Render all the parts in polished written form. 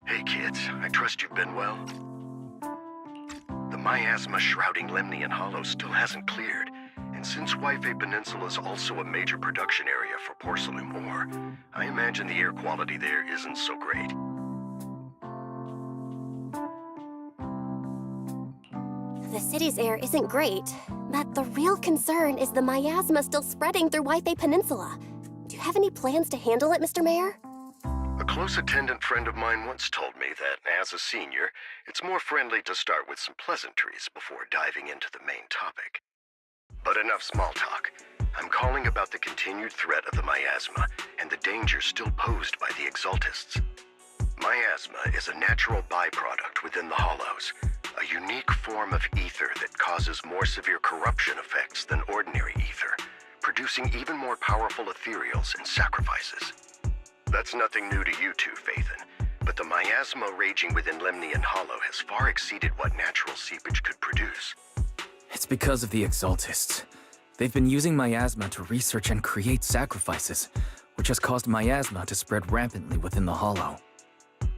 Hey kids, I trust you've been well. The miasma shrouding Lemnian Hollow still hasn't cleared, and since Waifei Peninsula is also a major production area for Porcelain ore, I imagine the air quality there isn't so great. The city's air isn't great, but the real concern is the miasma still spreading through Waifei Peninsula. Do you have any plans to handle it, Mr. Mayor? A close attendant friend of mine once told me that, as a senior, it's more friendly to start with some pleasantries before diving into the main topic. But enough small talk. I'm calling about the continued threat of the miasma and the danger still posed by the Exaltists. Miasma is a natural byproduct within the Hollows, a unique form of ether that causes more severe corruption effects than ordinary ether, producing even more powerful ethereals and sacrifices. That's nothing new to you two, Phaethon, but the miasma raging within Lemnian Hollow has far exceeded what natural seepage could produce. It's because of the Exaltists. They've been using miasma to research and create sacrifices, which has caused miasma to spread rampantly within the Hollow.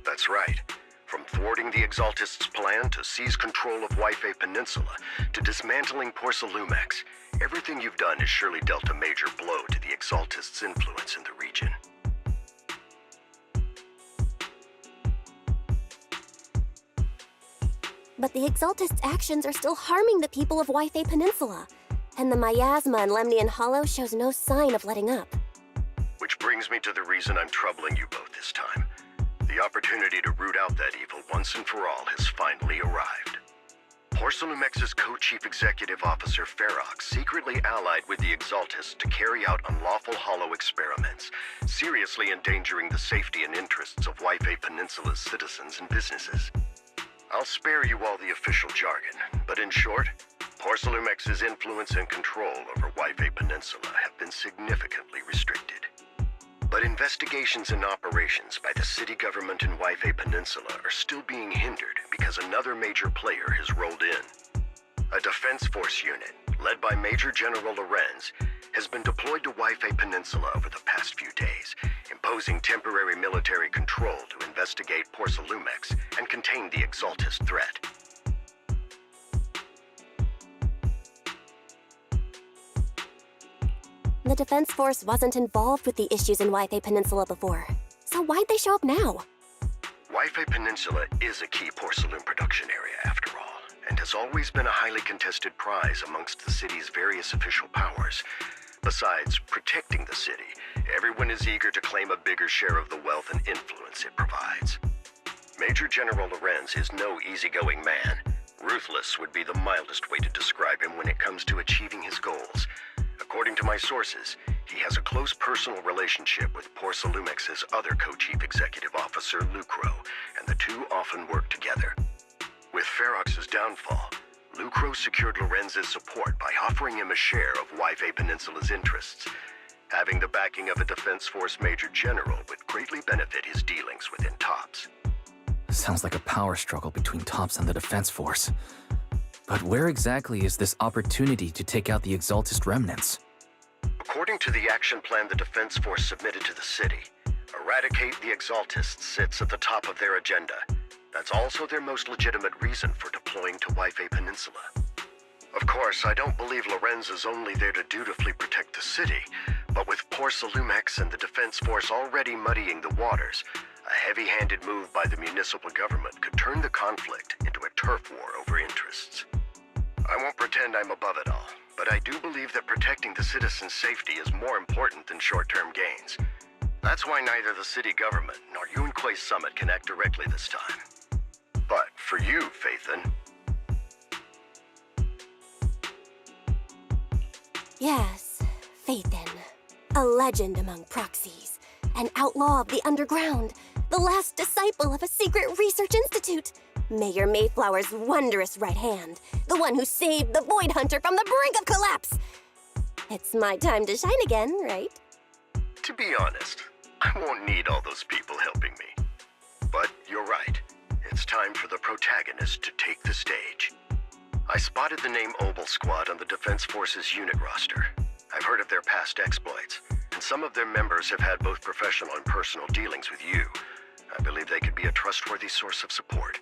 That's right. From thwarting the Exaltists' plan to seize control of Waifei Peninsula to dismantling Porcelumex, everything you've done has surely dealt a major blow to the Exaltists' influence in the region. But the Exaltists' actions are still harming the people of Waifei Peninsula, and the miasma in Lemnian Hollow shows no sign of letting up. Which brings me to the reason I'm troubling you both this time. The opportunity to root out that evil once and for all has finally arrived. Porcelumex's co-chief executive officer Ferox secretly allied with the Exaltists to carry out unlawful hollow experiments, seriously endangering the safety and interests of Waifei Peninsula's citizens and businesses. I'll spare you all the official jargon, but in short, Porcelumex's influence and control over Waifei Peninsula have been significantly restricted. But investigations and operations by the city government in Waifei Peninsula are still being hindered because another major player has rolled in. A defense force unit, led by Major General Lorenz, has been deployed to Waifei Peninsula over the past few days, imposing temporary military control to investigate Porcelumex and contain the Exaltist threat. The Defense Force wasn't involved with the issues in Waifei Peninsula before, so why'd they show up now? Waifei Peninsula is a key porcelain production area, after all, and has always been a highly contested prize amongst the city's various official powers. Besides protecting the city, everyone is eager to claim a bigger share of the wealth and influence it provides. Major General Lorenz is no easygoing man. Ruthless would be the mildest way to describe him when it comes to achieving his goals. According to my sources, he has a close personal relationship with Porcelumex's other co-chief executive officer, Lucro, and the two often work together. With Ferox's downfall, Lucro secured Lorenz's support by offering him a share of Waifei Peninsula's interests. Having the backing of a Defense Force Major General would greatly benefit his dealings within TOPS. Sounds like a power struggle between TOPS and the Defense Force. But where exactly is this opportunity to take out the Exaltist remnants? According to the action plan the Defense Force submitted to the city, eradicate the Exaltists sits at the top of their agenda. That's also their most legitimate reason for deploying to Waifei Peninsula. Of course, I don't believe Lorenz is only there to dutifully protect the city, but with Porcelumex and the Defense Force already muddying the waters, a heavy-handed move by the municipal government could turn the conflict into a turf war over interests. I won't pretend I'm above it all, but I do believe that protecting the citizens' safety is more important than short-term gains. That's why neither the city government nor Yunquei Summit can act directly this time. But for you, Phaethon... Yes, Phaethon. A legend among proxies. An outlaw of the underground. The last disciple of a secret research institute. Mayor Mayflower's wondrous right hand. The one who saved the Void Hunter from the brink of collapse. It's my time to shine again, right? To be honest, I won't need all those people helping me. But you're right. It's time for the protagonist to take the stage. I spotted the name Obel Squad on the Defense Force's unit roster. I've heard of their past exploits, and some of their members have had both professional and personal dealings with you. I believe they could be a trustworthy source of support.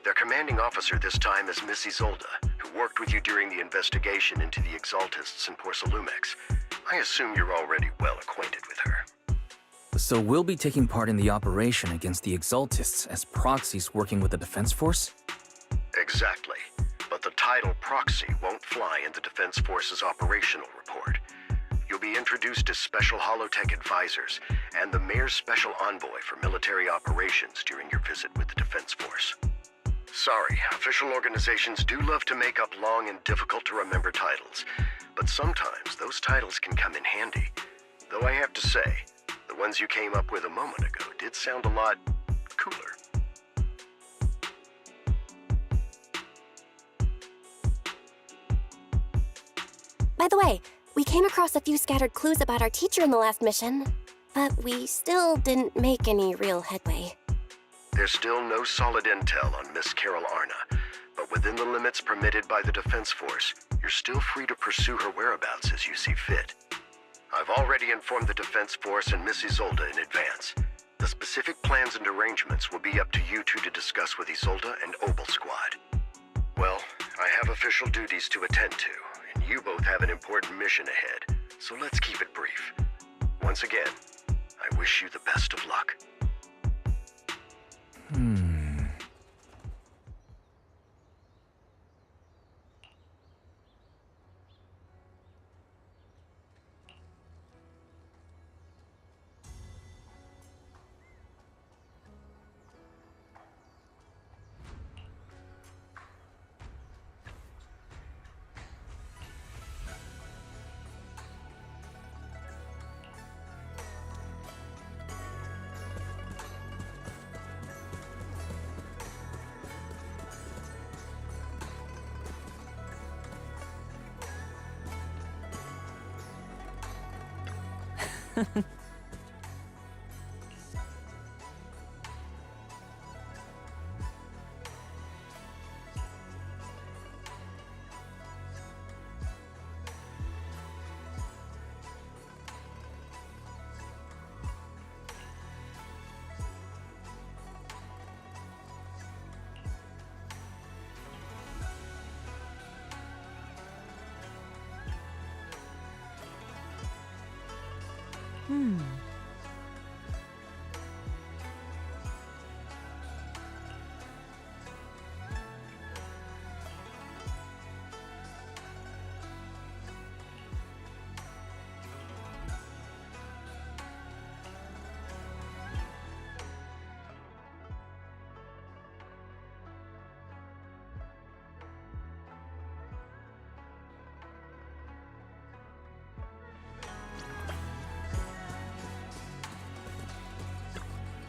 Their commanding officer this time is Miss Isolda, who worked with you during the investigation into the Exaltists in Porcelumex. I assume you're already well acquainted with her. So we'll be taking part in the operation against the Exaltists as proxies working with the Defense Force? Exactly. But the title Proxy won't fly in the Defense Force's operational report. You'll be introduced as Special Holotech Advisors and the Mayor's Special Envoy for Military Operations during your visit with the Defense Force. Sorry, official organizations do love to make up long and difficult-to-remember titles, but sometimes those titles can come in handy. Though I have to say, the ones you came up with a moment ago did sound a lot cooler. By the way, we came across a few scattered clues about our teacher in the last mission, but we still didn't make any real headway. There's still no solid intel on Miss Carol Arna, but within the limits permitted by the Defense Force, you're still free to pursue her whereabouts as you see fit. I've already informed the Defense Force and Miss Isolda in advance. The specific plans and arrangements will be up to you two to discuss with Isolda and Obel Squad. Well, I have official duties to attend to, and you both have an important mission ahead, so let's keep it brief. Once again, I wish you the best of luck.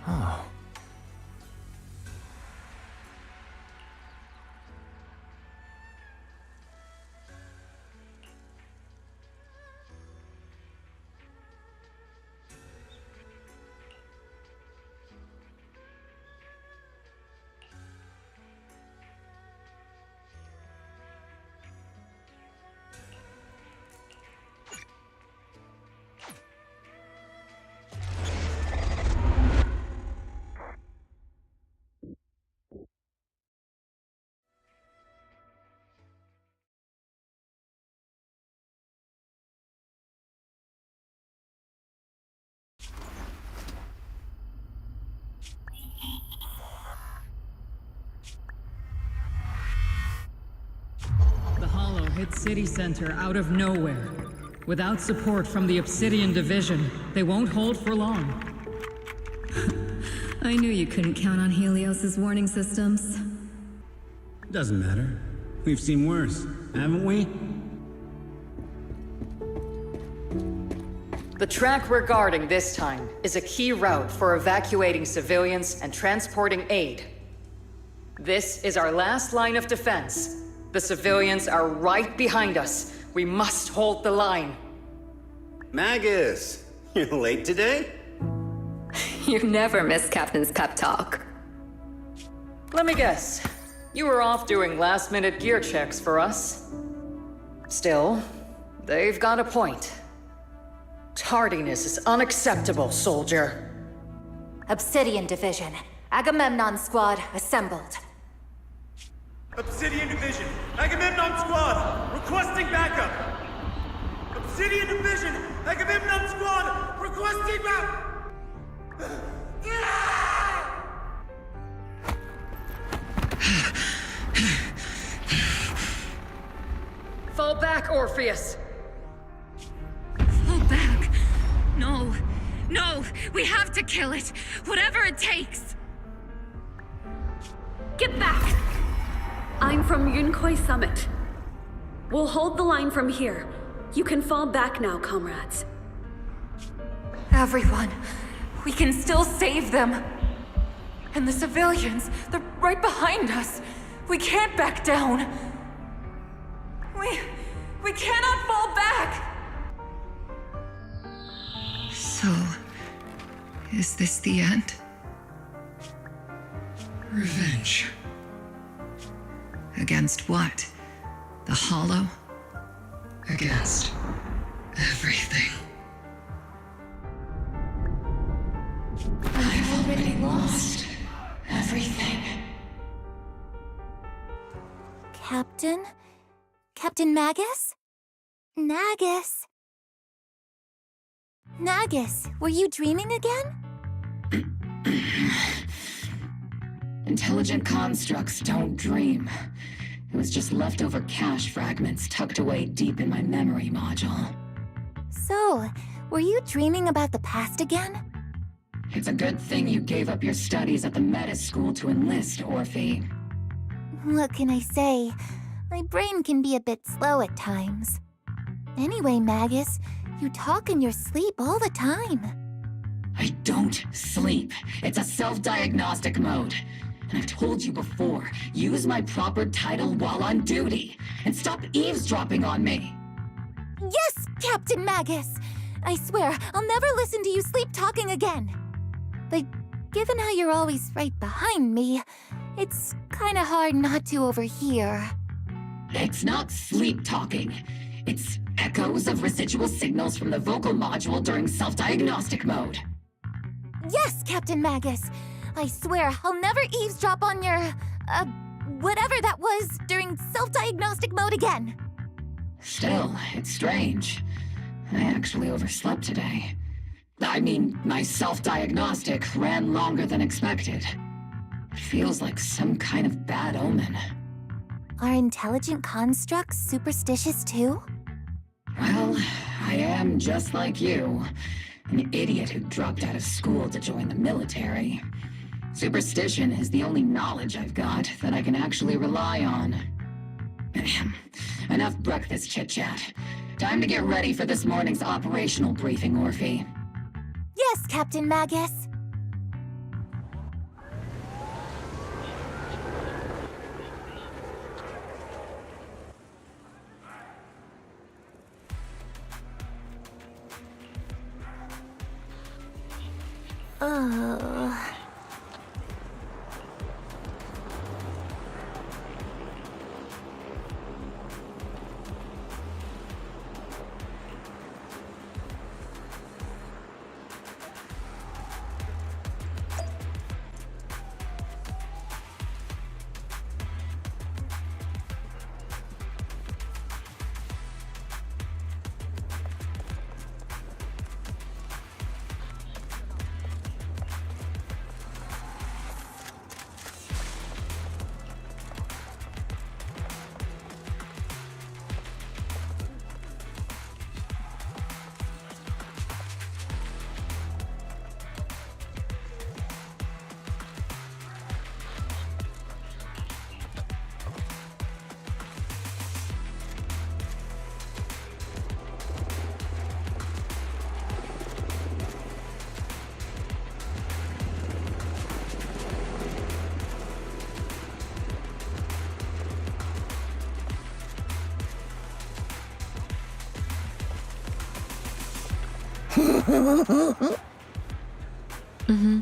Oh. Hit city center out of nowhere. Without support from the Obsidian Division, they won't hold for long. I knew you couldn't count on Helios's warning systems. Doesn't matter. We've seen worse, haven't we? The track we're guarding this time is a key route for evacuating civilians and transporting aid. This is our last line of defense. The civilians are right behind us. We must hold the line. Magus, you're late today? You never miss Captain's pep talk. Let me guess. You were off doing last-minute gear checks for us. Still, they've got a point. Tardiness is unacceptable, soldier. Obsidian Division. Agamemnon Squad assembled. Obsidian Division, Agamemnon Squad, requesting backup! Obsidian Division, Agamemnon Squad, requesting back... Fall back, Orpheus! Fall back. No. No, we have to kill it. Whatever it takes. Get back! I'm from Yunkoi Summit. We'll hold the line from here. You can fall back now, comrades. Everyone, we can still save them. And the civilians, they're right behind us. We can't back down. We cannot fall back! So, is this the end? Revenge. Against what? The Hollow? Against everything. I've already lost everything. Captain? Captain Magus? Nagus? Nagus, were you dreaming again? Intelligent constructs don't dream. It was just leftover cache fragments tucked away deep in my memory module. So, were you dreaming about the past again? It's a good thing you gave up your studies at the Meta School to enlist, Orphe. What can I say? My brain can be a bit slow at times. Anyway, Magus, you talk in your sleep all the time. I don't sleep. It's a self-diagnostic mode. And I've told you before, use my proper title while on duty, and stop eavesdropping on me. Yes, Captain Magus! I swear, I'll never listen to you sleep-talking again. But given how you're always right behind me, it's kinda hard not to overhear. It's not sleep-talking. It's echoes of residual signals from the vocal module during self-diagnostic mode. Yes, Captain Magus. I swear, I'll never eavesdrop on your, whatever that was during self-diagnostic mode again. Still, it's strange. I actually overslept today. I mean, my self-diagnostic ran longer than expected. It feels like some kind of bad omen. Are intelligent constructs superstitious too? Well, I am just like you. An idiot who dropped out of school to join the military. Superstition is the only knowledge I've got that I can actually rely on. Enough breakfast chit-chat. Time to get ready for this morning's operational briefing, Orphe. Yes, Captain Magus. Oh. Mm-hmm.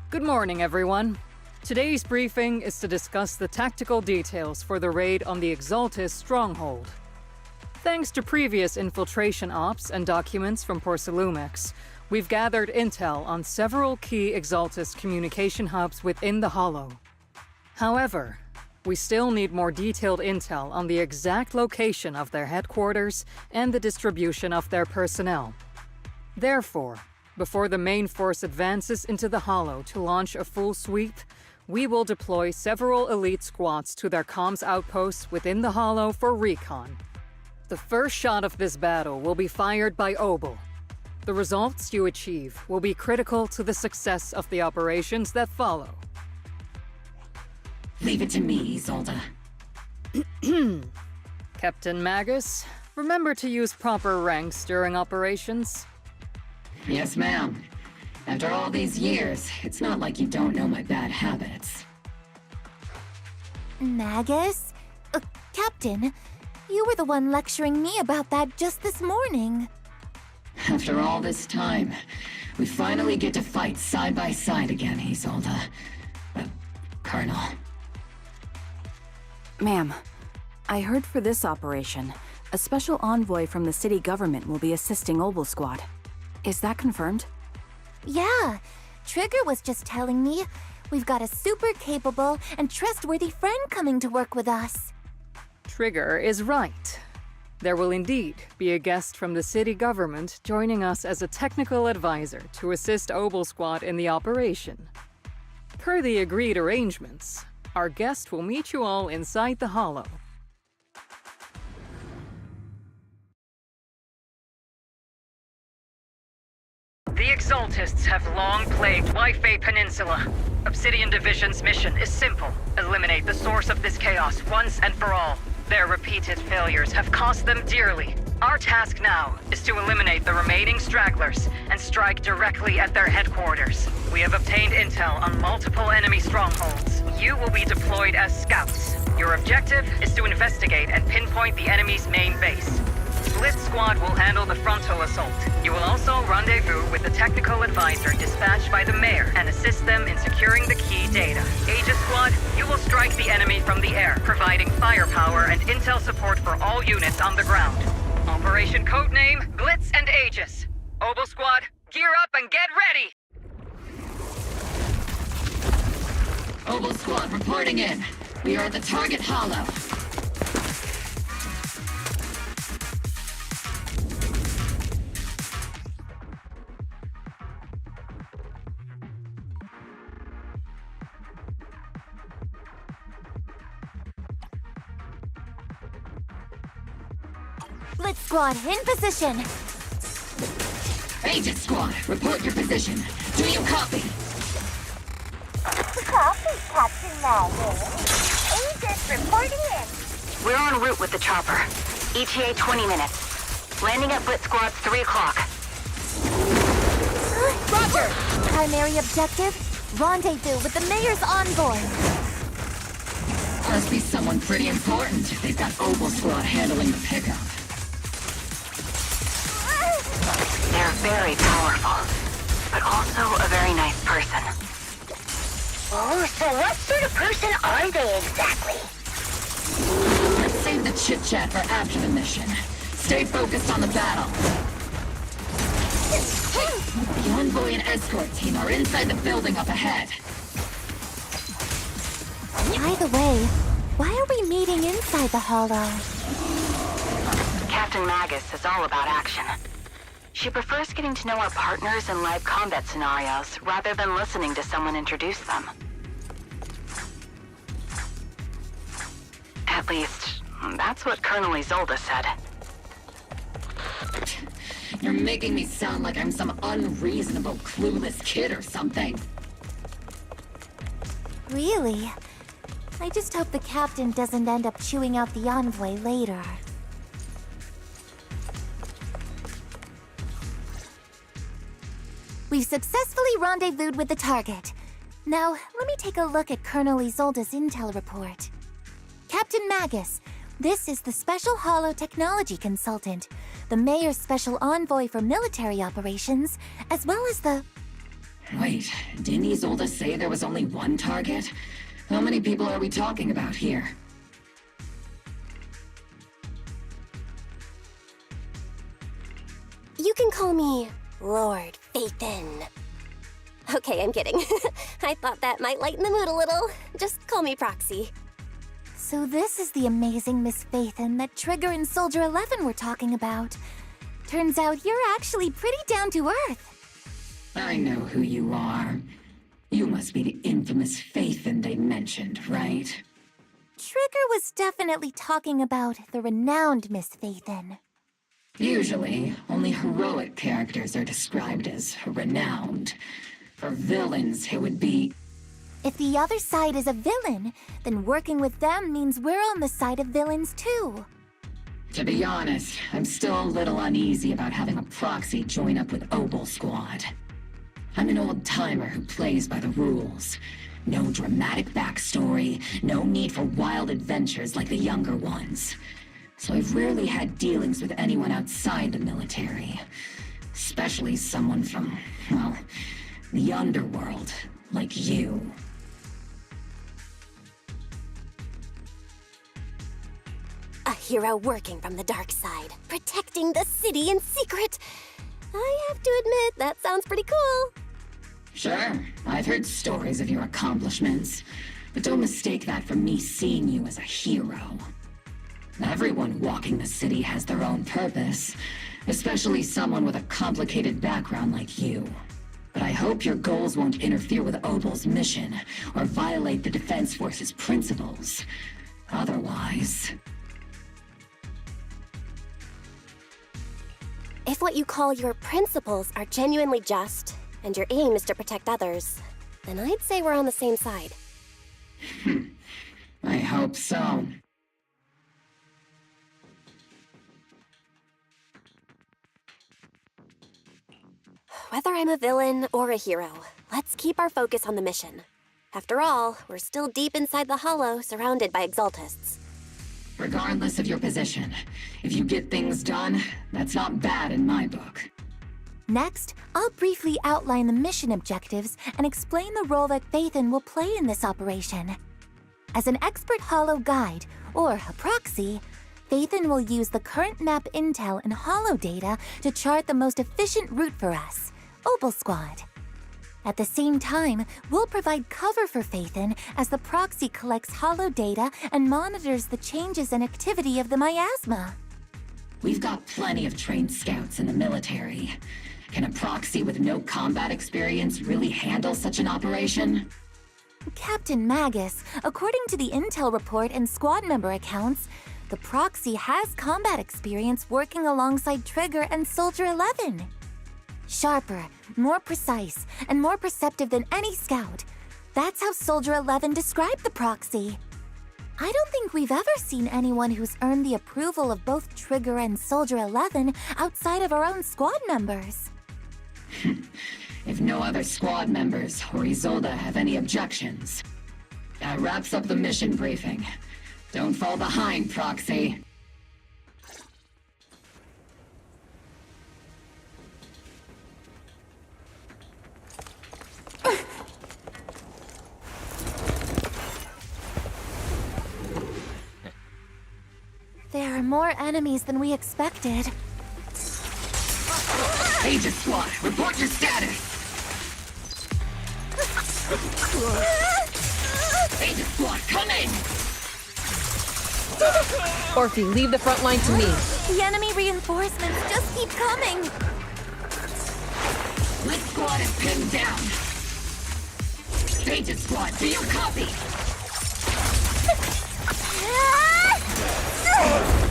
Good morning, everyone. Today's briefing is to discuss the tactical details for the raid on the Exaltis stronghold. Thanks to previous infiltration ops and documents from Porcelumex, we've gathered intel on several key Exaltis communication hubs within the Hollow. However, we still need more detailed intel on the exact location of their headquarters and the distribution of their personnel. Therefore, before the main force advances into the Hollow to launch a full sweep, we will deploy several elite squads to their comms outposts within the Hollow for recon. The first shot of this battle will be fired by Obel. The results you achieve will be critical to the success of the operations that follow. Leave it to me, Isolde. Captain Magus, remember to use proper ranks during operations. Yes, ma'am. After all these years, it's not like you don't know my bad habits. Magus? Captain, you were the one lecturing me about that just this morning. After all this time, we finally get to fight side by side again, Isolde. Colonel. Ma'am, I heard for this operation, a special envoy from the city government will be assisting Obel Squad. Is that confirmed? Yeah, Trigger was just telling me we've got a super capable and trustworthy friend coming to work with us. Trigger is right. There will indeed be a guest from the city government joining us as a technical advisor to assist Obel Squad in the operation. Per the agreed arrangements, our guest will meet you all inside the Hollow. The Exaltists have long plagued Waifei Peninsula. Obsidian Division's mission is simple. Eliminate the source of this chaos once and for all. Their repeated failures have cost them dearly. Our task now is to eliminate the remaining stragglers and strike directly at their headquarters. We have obtained intel on multiple enemy strongholds. You will be deployed as scouts. Your objective is to investigate and pinpoint the enemy's main base. Blitz Squad will handle the frontal assault. You will also rendezvous with the technical advisor dispatched by the mayor and assist them in securing the key data. Aegis Squad, you will strike the enemy from the air, providing firepower and intel support for all units on the ground. Operation codename Blitz and Aegis. Obel Squad, gear up and get ready! Obel Squad reporting in. We are at the target Hollow. Blitz Squad, in position! Aegis Squad, report your position. Do you copy? Copy, Captain Magus. Aegis reporting in. We're en route with the chopper. ETA 20 minutes. Landing at Blitz Squad's 3 o'clock. Roger! Primary objective, rendezvous with the mayor's envoy. Must be someone pretty important if they've got Obel Squad handling the pickup. They're very powerful, but also a very nice person. Oh, so what sort of person are they exactly? Let's save the chit-chat for after the mission. Stay focused on the battle. The envoy and escort team are inside the building up ahead. By the way, why are we meeting inside the Hollow? Captain Magus is all about action. She prefers getting to know our partners in live combat scenarios rather than listening to someone introduce them. At least, that's what Colonel Isolde said. You're making me sound like I'm some unreasonable, clueless kid or something. Really? I just hope the captain doesn't end up chewing out the envoy later. We've successfully rendezvoused with the target. Now, let me take a look at Colonel Isolde's intel report. Captain Magus, this is the Special Hollow Technology Consultant, the Mayor's Special Envoy for Military Operations, as well as the... Wait, didn't Isolde say there was only one target? How many people are we talking about here? You can call me Lord Phaethon. Okay, I'm kidding. I thought that might lighten the mood a little. Just call me Proxy. So this is the amazing Miss Phaethon that Trigger and Soldier 11 were talking about. Turns out you're actually pretty down to earth. I know who you are. You must be the infamous Phaethon they mentioned, right? Trigger was definitely talking about the renowned Miss Phaethon. Usually, only heroic characters are described as renowned. For villains, it would be... If the other side is a villain, then working with them means we're on the side of villains too. To be honest, I'm still a little uneasy about having a proxy join up with Obel Squad. I'm an old-timer who plays by the rules. No dramatic backstory, no need for wild adventures like the younger ones. So I've rarely had dealings with anyone outside the military. Especially someone from, well, the underworld, like you. A hero working from the dark side, protecting the city in secret. I have to admit, that sounds pretty cool. Sure, I've heard stories of your accomplishments, but don't mistake that for me seeing you as a hero. Everyone walking the city has their own purpose, especially someone with a complicated background like you. But I hope your goals won't interfere with Obel's mission, or violate the Defense Force's principles. Otherwise... If what you call your principles are genuinely just, and your aim is to protect others, then I'd say we're on the same side. I hope so. Whether I'm a villain or a hero, let's keep our focus on the mission. After all, we're still deep inside the Hollow, surrounded by Exaltists. Regardless of your position, if you get things done, that's not bad in my book. Next, I'll briefly outline the mission objectives and explain the role that Phaethon will play in this operation. As an expert Hollow guide, or a proxy, Phaethon will use the current map intel and Hollow data to chart the most efficient route for us, Obel Squad. At the same time, we'll provide cover for Phaethon as the proxy collects Hollow data and monitors the changes and activity of the miasma. We've got plenty of trained scouts in the military. Can a proxy with no combat experience really handle such an operation? Captain Magus, according to the intel report and squad member accounts, the proxy has combat experience working alongside Trigger and Soldier 11. Sharper, more precise, and more perceptive than any scout. That's how Soldier 11 described the proxy. I don't think we've ever seen anyone who's earned the approval of both Trigger and Soldier 11 outside of our own squad members. If no other squad members or Isolde have any objections. That wraps up the mission briefing. Don't fall behind, Proxy. There are more enemies than we expected. Aegis Squad, report your status! Aegis Squad, come in! Orphe, leave the front line to me. The enemy reinforcements just keep coming! This squad is pinned down! Aegis Squad, do you copy?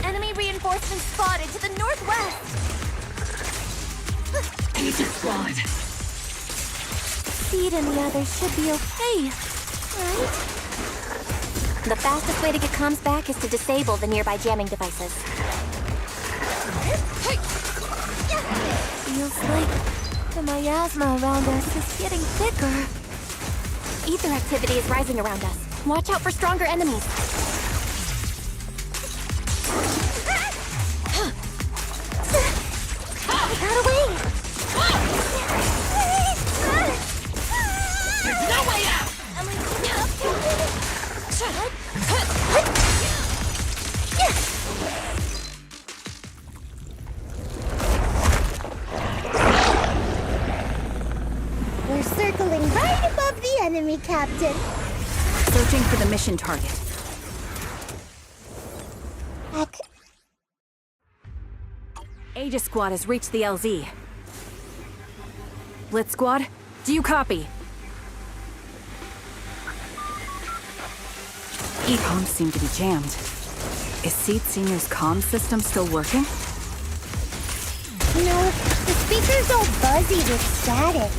Enemy reinforcements spotted to the northwest! Aegis Squad! Seed and the others should be okay, right? The fastest way to get comms back is to disable the nearby jamming devices. Feels like the miasma around us is getting thicker. Ether activity is rising around us. Watch out for stronger enemies. Got away! enemy, Captain. Searching for the mission target. Aegis Squad has reached the LZ. Blitz Squad, do you copy? Comms seem to be jammed. Is Seed Senior's comm system still working? No, the speaker's all buzzy with static.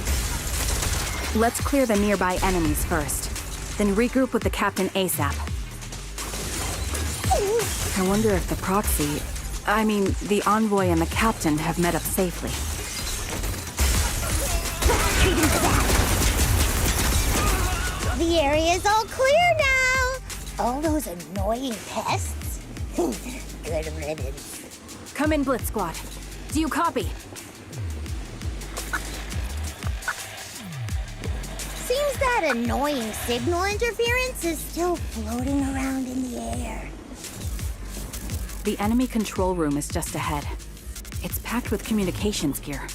Let's clear the nearby enemies first, then regroup with the Captain ASAP. I wonder if the proxy, the envoy and the Captain have met up safely. The area's all clear now. All those annoying pests? Good riddance. Come in, Blitz Squad. Do you copy? Seems that annoying signal interference is still floating around in the air. The enemy control room is just ahead. It's packed with communications gear.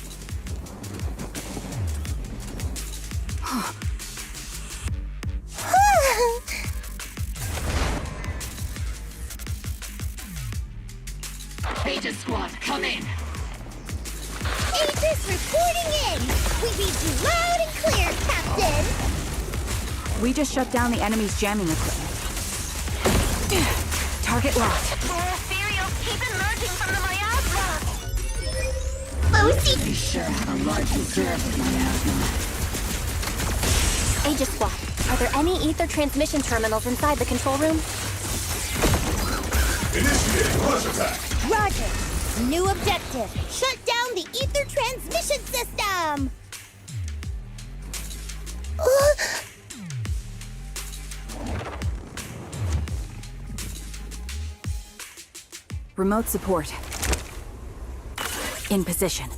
Aegis Squad, come in! Aegis reporting in! We read you loud and clear, Captain! We just shut down the enemy's jamming equipment. Target locked. Ethereals keep emerging from the miasma! Lucy! We sure have a large reserve of miasma. Aegis Squad, are there any ether transmission terminals inside the control room? Initiate rush attack! Roger! New objective! Shut down the ether transmission system! Remote support. In position.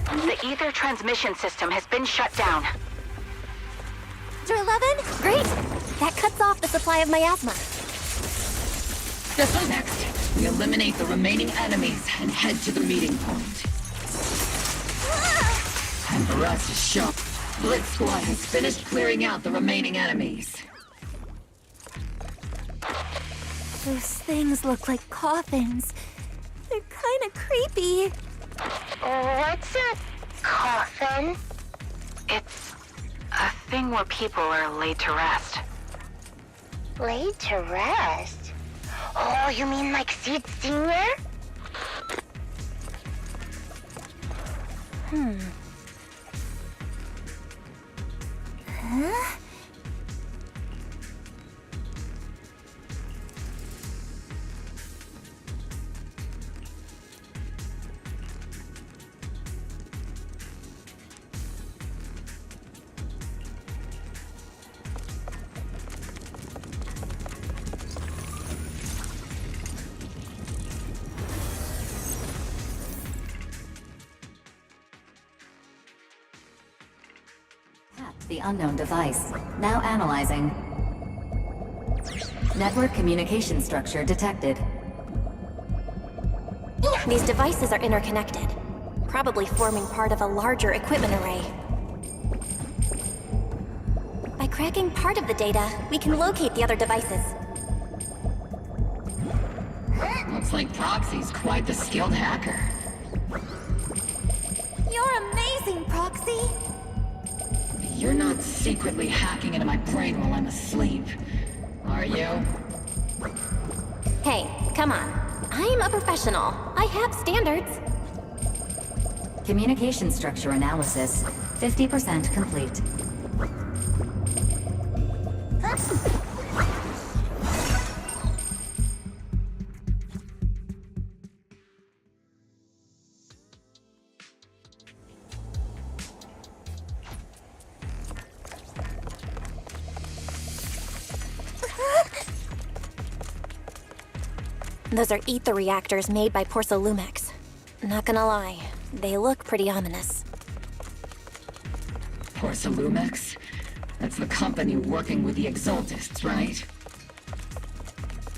The ether transmission system has been shut down. Sector 11? Great! That cuts off the supply of miasma. Just next, we eliminate the remaining enemies and head to the meeting point. And the rest is shown. Blitz Squad has finished clearing out the remaining enemies. Those things look like coffins. They're kind of creepy. What's a coffin? It's a thing where people are laid to rest. Laid to rest? Oh, you mean like Seed Senior? Huh? The unknown device. Now analyzing. Network communication structure detected. These devices are interconnected, probably forming part of a larger equipment array. By cracking part of the data, we can locate the other devices. Looks like Proxy's quite the skilled hacker. You're amazing, Proxy! You're not secretly hacking into my brain while I'm asleep, are you? Hey, come on. I'm a professional. I have standards. Communication structure analysis. 50% complete. Those are ether reactors made by Porsalumex. Not gonna lie, they look pretty ominous. Porsalumex? That's the company working with the Exaltists, right?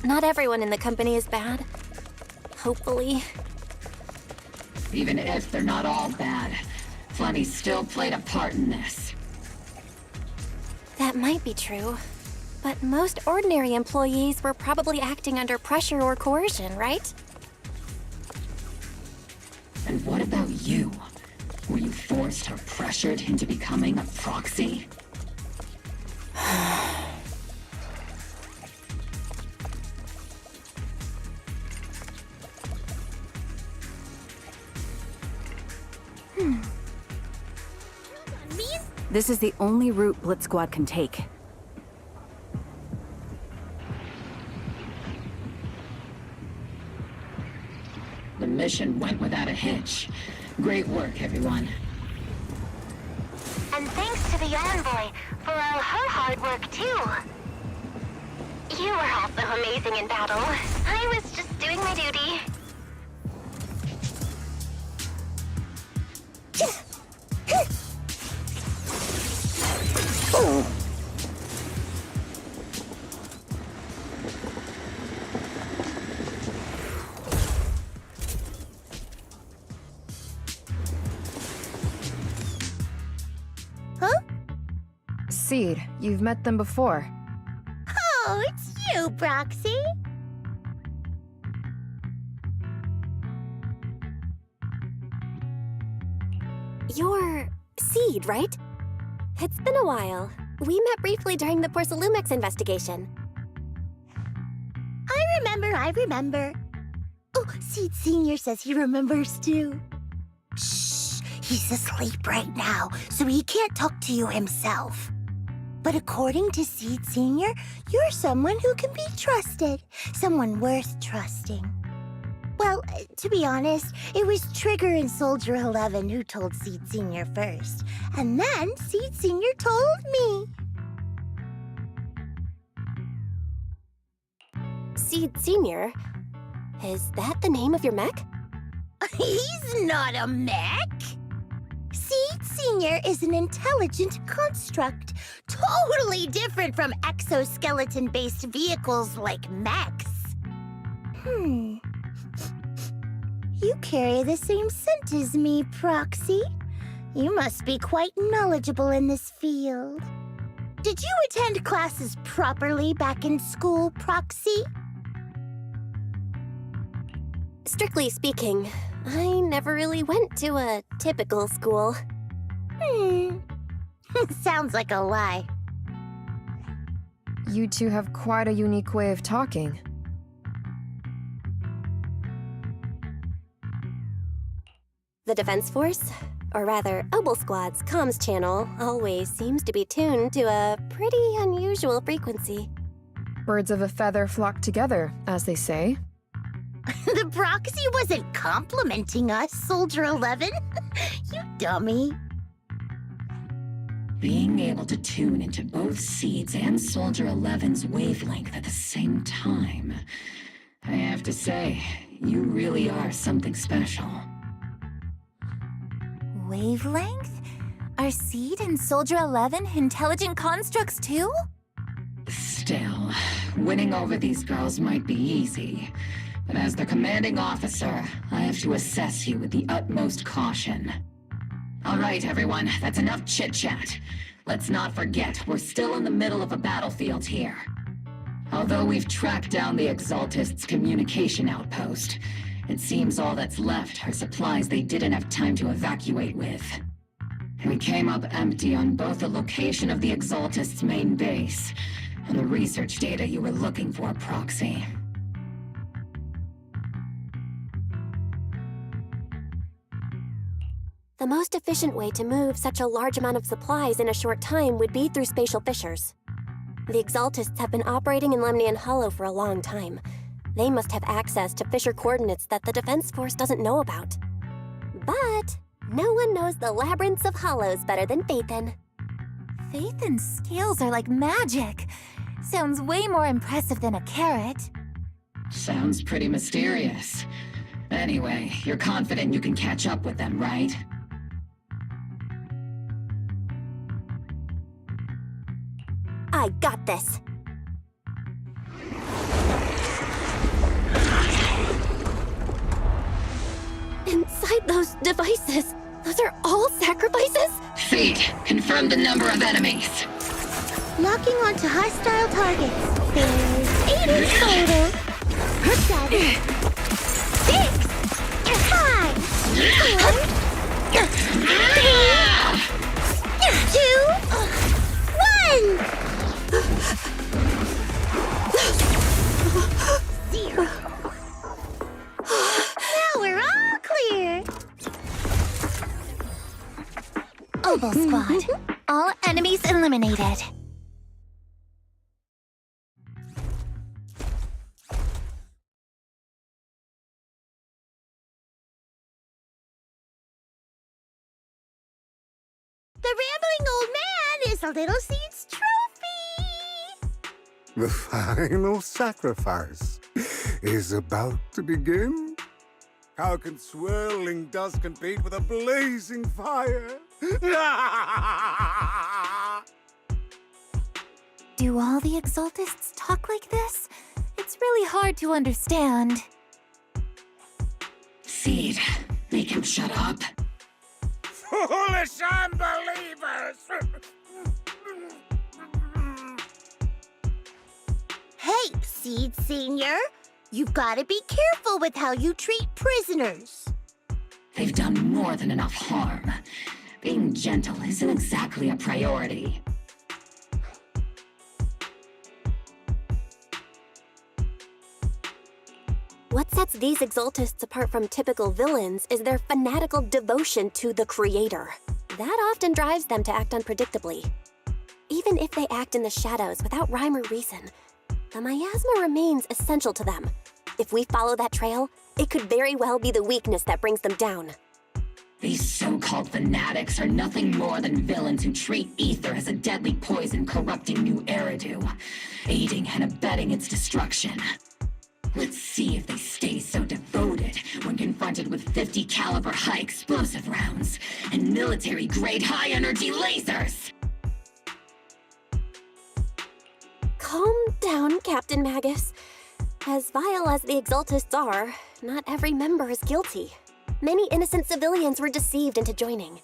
Not everyone in the company is bad. hopefully. Even if they're not all bad, Flemmy still played a part in this. That might be true. But most ordinary employees were probably acting under pressure or coercion, right? And what about you? Were you forced or pressured into becoming a proxy? This is the only route Blitz Squad can take. The mission went without a hitch. Great work, everyone. And thanks to the Envoy for all her hard work, too. You were also amazing in battle. I was just doing my duty. Seed, you've met them before. Oh, it's you, Proxy. You're Seed, right? It's been a while. We met briefly during the Porsalumex investigation. I remember. Oh, Seed Sr. says he remembers too. Shh, he's asleep right now, so he can't talk to you himself. But according to Seed Sr., you're someone who can be trusted. Someone worth trusting. Well, to be honest, it was Trigger and Soldier 11 who told Seed Sr. first. And then Seed Sr. told me. Seed Sr.? Is that the name of your mech? He's not a mech. Seed Sr. is an intelligent construct, totally different from exoskeleton-based vehicles like mechs. You carry the same scent as me, Proxy. You must be quite knowledgeable in this field. Did you attend classes properly back in school, Proxy? Strictly speaking, I never really went to a typical school. Sounds like a lie. You two have quite a unique way of talking. The Defense Force, or rather, Obel Squad's comms channel, always seems to be tuned to a pretty unusual frequency. Birds of a feather flock together, as they say. The Proxy wasn't complimenting us, Soldier 11. You dummy. Being able to tune into both Seed's and Soldier 11's wavelength at the same time. I have to say, you really are something special. Wavelength? Are Seed and Soldier 11 intelligent constructs too? Still, winning over these girls might be easy. But as the commanding officer, I have to assess you with the utmost caution. All right, everyone, that's enough chit-chat. Let's not forget, we're still in the middle of a battlefield here. Although we've tracked down the Exaltists' communication outpost, it seems all that's left are supplies they didn't have time to evacuate with. We came up empty on both the location of the Exaltists' main base and the research data you were looking for, Proxy. The most efficient way to move such a large amount of supplies in a short time would be through spatial fissures. The Exaltists have been operating in Lemnian Hollow for a long time. They must have access to fissure coordinates that the Defense Force doesn't know about. But no one knows the labyrinths of hollows better than Phaethon. Phaethon's skills are like magic. Sounds way more impressive than a carrot. Sounds pretty mysterious. Anyway, you're confident you can catch up with them, right? I got this. devices. Those are all sacrifices? Seed, confirm the number of enemies. Locking onto hostile targets. There's 8 in total. 7, 6, 5, 4, 3, 2, 1. 0. Now we're all clear. Oboe Squad. All enemies eliminated. The rambling old man is a little Seed's trophy. The final sacrifice is about to begin. How can swirling dust compete with a blazing fire? Do all the Exaltists talk like this? It's really hard to understand. Seed, make him shut up. Foolish unbelievers! Hey, Seed Senior. You've got to be careful with how you treat prisoners. They've done more than enough harm. Being gentle isn't exactly a priority. What sets these Exaltists apart from typical villains is their fanatical devotion to the Creator. That often drives them to act unpredictably. Even if they act in the shadows without rhyme or reason, the miasma remains essential to them. If we follow that trail, it could very well be the weakness that brings them down. These so-called fanatics are nothing more than villains who treat ether as a deadly poison corrupting new Eridu, aiding and abetting its destruction. Let's see if they stay so devoted when confronted with 50 caliber high explosive rounds and military-grade high-energy lasers! Calm down, Captain Magus. As vile as the Exaltists are, not every member is guilty. Many innocent civilians were deceived into joining.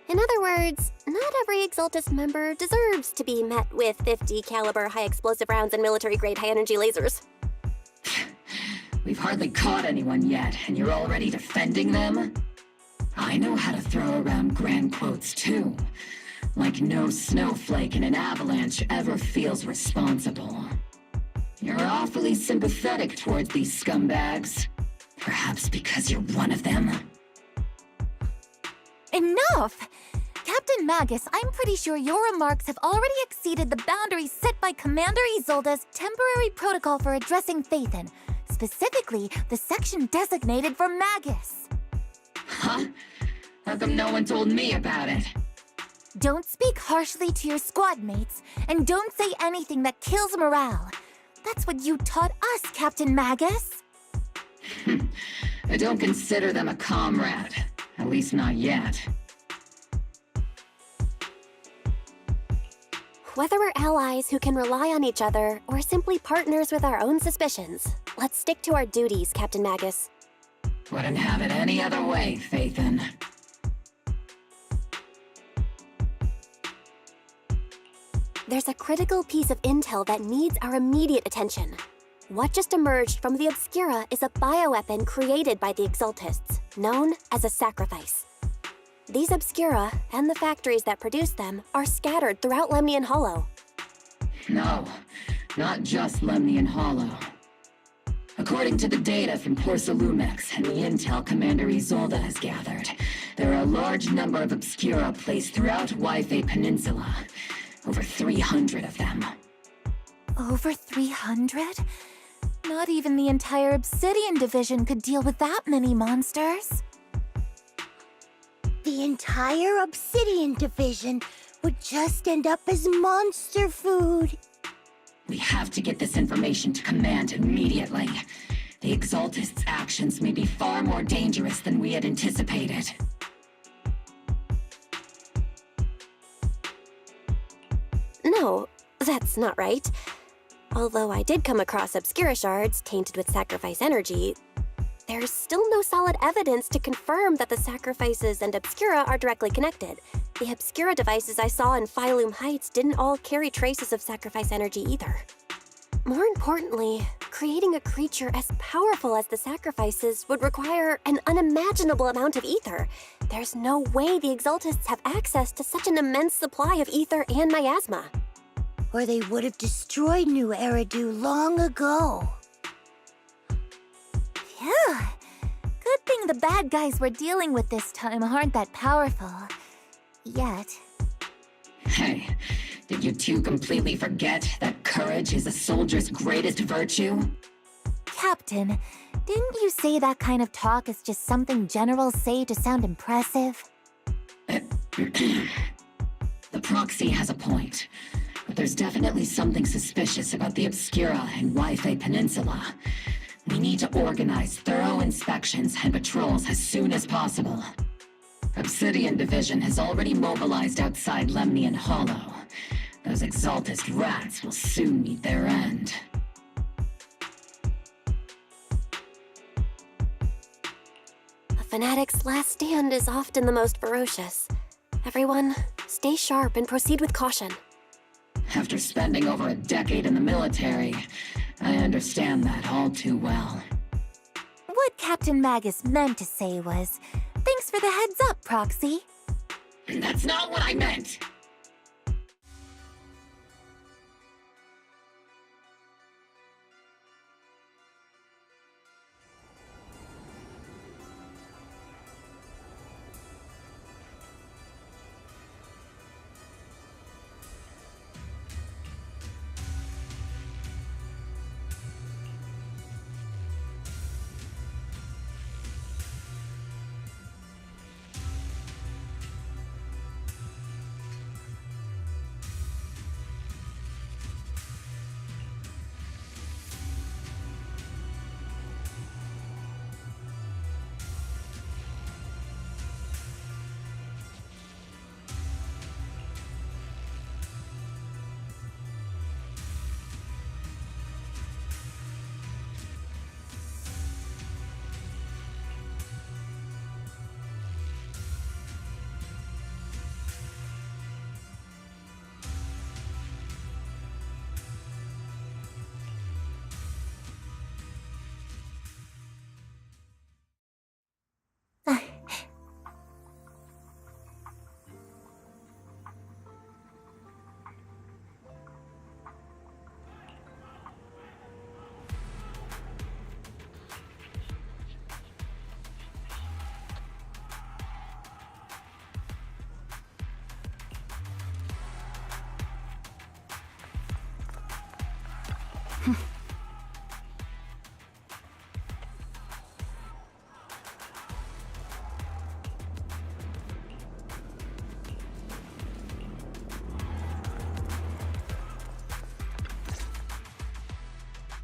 In other words, not every Exaltist member deserves to be met with 50 caliber high explosive rounds and military-grade high-energy lasers. We've hardly caught anyone yet, and you're already defending them? I know how to throw around grand quotes too. Like no snowflake in an avalanche ever feels responsible. You're awfully sympathetic towards these scumbags. Perhaps because you're one of them? Enough! Captain Magus, I'm pretty sure your remarks have already exceeded the boundaries set by Commander Isolde's temporary protocol for addressing Phaethon, specifically the section designated for Magus. Huh? How come no one told me about it? Don't speak harshly to your squad mates, and don't say anything that kills morale. That's what you taught us, Captain Magus. I don't consider them a comrade. At least not yet. Whether we're allies who can rely on each other, or simply partners with our own suspicions, let's stick to our duties, Captain Magus. Wouldn't have it any other way, Phaethon. There's a critical piece of intel that needs our immediate attention. What just emerged from the Obscura is a bioweapon created by the Exaltists, known as a sacrifice. These Obscura, and the factories that produce them, are scattered throughout Lemnian Hollow. No, not just Lemnian Hollow. According to the data from Porsalumex and the intel Commander Isolde has gathered, there are a large number of Obscura placed throughout Waifei Peninsula. Over 300 of them. Over 300? Not even the entire Obsidian Division could deal with that many monsters. The entire Obsidian Division would just end up as monster food. We have to get this information to Command immediately. The Exaltists' actions may be far more dangerous than we had anticipated. No, that's not right. Although I did come across Obscura shards tainted with sacrifice energy, there's still no solid evidence to confirm that the sacrifices and Obscura are directly connected. The Obscura devices I saw in Phylum Heights didn't all carry traces of sacrifice energy either. More importantly, creating a creature as powerful as the sacrifices would require an unimaginable amount of ether. There's no way the Exaltists have access to such an immense supply of ether and miasma. Or they would have destroyed New Eridu long ago. Phew. Good thing the bad guys we're dealing with this time aren't that powerful. Yet. Hey, did you two completely forget that courage is a soldier's greatest virtue? Captain, didn't you say that kind of talk is just something generals say to sound impressive? The proxy has a point, but there's definitely something suspicious about the Obscura and Waifei Peninsula. We need to organize thorough inspections and patrols as soon as possible. Obsidian Division has already mobilized outside Lemnian Hollow. Those Exaltist rats will soon meet their end. A fanatic's last stand is often the most ferocious. Everyone, stay sharp and proceed with caution. After spending over a decade in the military, I understand that all too well. What Captain Magus meant to say was, thanks for the heads up, Proxy. That's not what I meant!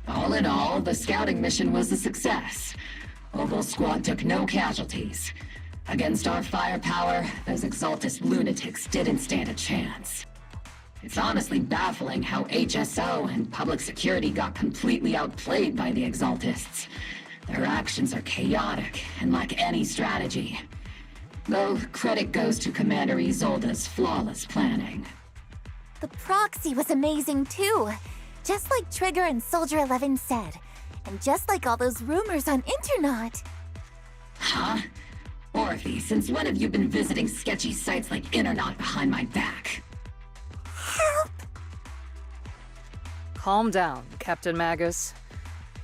All in all, the scouting mission was a success. Opal Squad took no casualties. Against our firepower, those Exaltist lunatics didn't stand a chance. It's honestly baffling how HSO and public security got completely outplayed by the Exaltists. Their actions are chaotic and lack any strategy. Though credit goes to Commander Isolde's flawless planning. The proxy was amazing too. Just like Trigger and Soldier 11 said. And just like all those rumors on Internet. Huh? Orphe, since when have you been visiting sketchy sites like Internet behind my back? Help! Calm down, Captain Magus.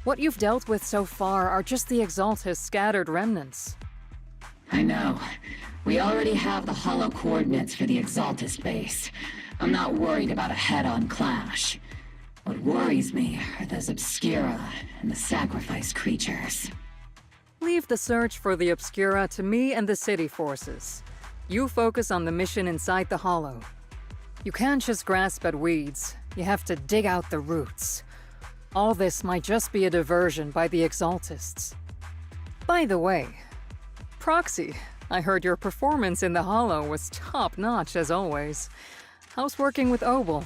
What you've dealt with so far are just the Exaltist scattered remnants. I know. We already have the hollow coordinates for the Exaltist base. I'm not worried about a head-on clash. What worries me are those Obscura and the sacrifice creatures. Leave the search for the Obscura to me and the city forces. You focus on the mission inside the Hollow. You can't just grasp at weeds. You have to dig out the roots. All this might just be a diversion by the Exaltists. By the way, Proxy, I heard your performance in the Hollow was top-notch as always. How's working with Opal?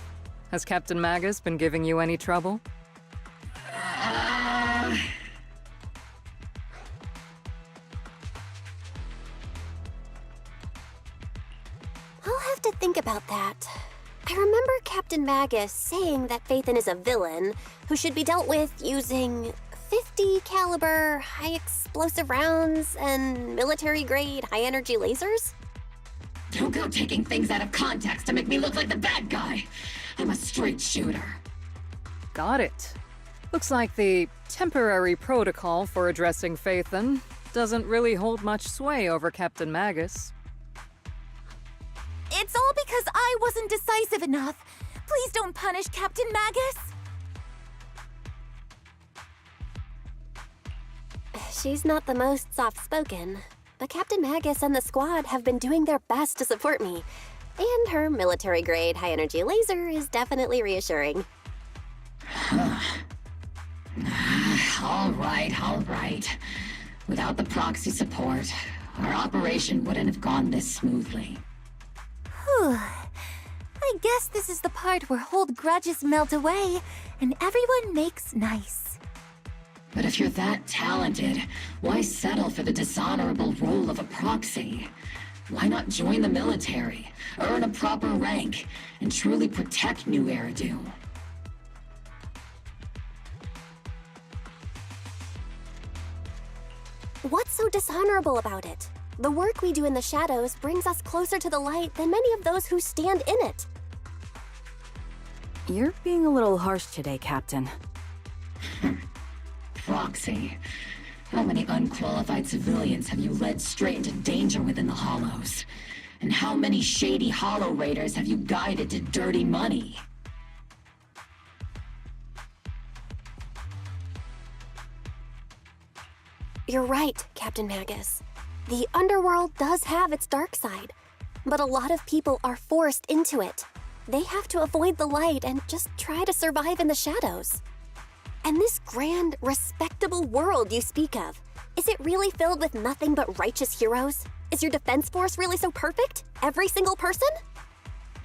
Has Captain Magus been giving you any trouble? about that. I remember Captain Magus saying that Phaethon is a villain who should be dealt with using 50 caliber high explosive rounds and military-grade high-energy lasers? Don't go taking things out of context to make me look like the bad guy. I'm a straight shooter. Got it. Looks like the temporary protocol for addressing Phaethon doesn't really hold much sway over Captain Magus. It's all because I wasn't decisive enough. Please don't punish Captain Magus. She's not the most soft-spoken, but Captain Magus and the squad have been doing their best to support me. And her military-grade high-energy laser is definitely reassuring. All right. Without the proxy support, our operation wouldn't have gone this smoothly. Whew. I guess this is the part where old grudges melt away and everyone makes nice. But if you're that talented, why settle for the dishonorable role of a proxy? Why not join the military, earn a proper rank, and truly protect New Eridu? What's so dishonorable about it? The work we do in the shadows brings us closer to the light than many of those who stand in it. You're being a little harsh today, Captain. Proxy. How many unqualified civilians have you led straight into danger within the Hollows? And how many shady Hollow Raiders have you guided to dirty money? You're right, Captain Magus. The underworld does have its dark side, but a lot of people are forced into it. They have to avoid the light and just try to survive in the shadows. And this grand, respectable world you speak of, is it really filled with nothing but righteous heroes? Is your defense force really so perfect? Every single person?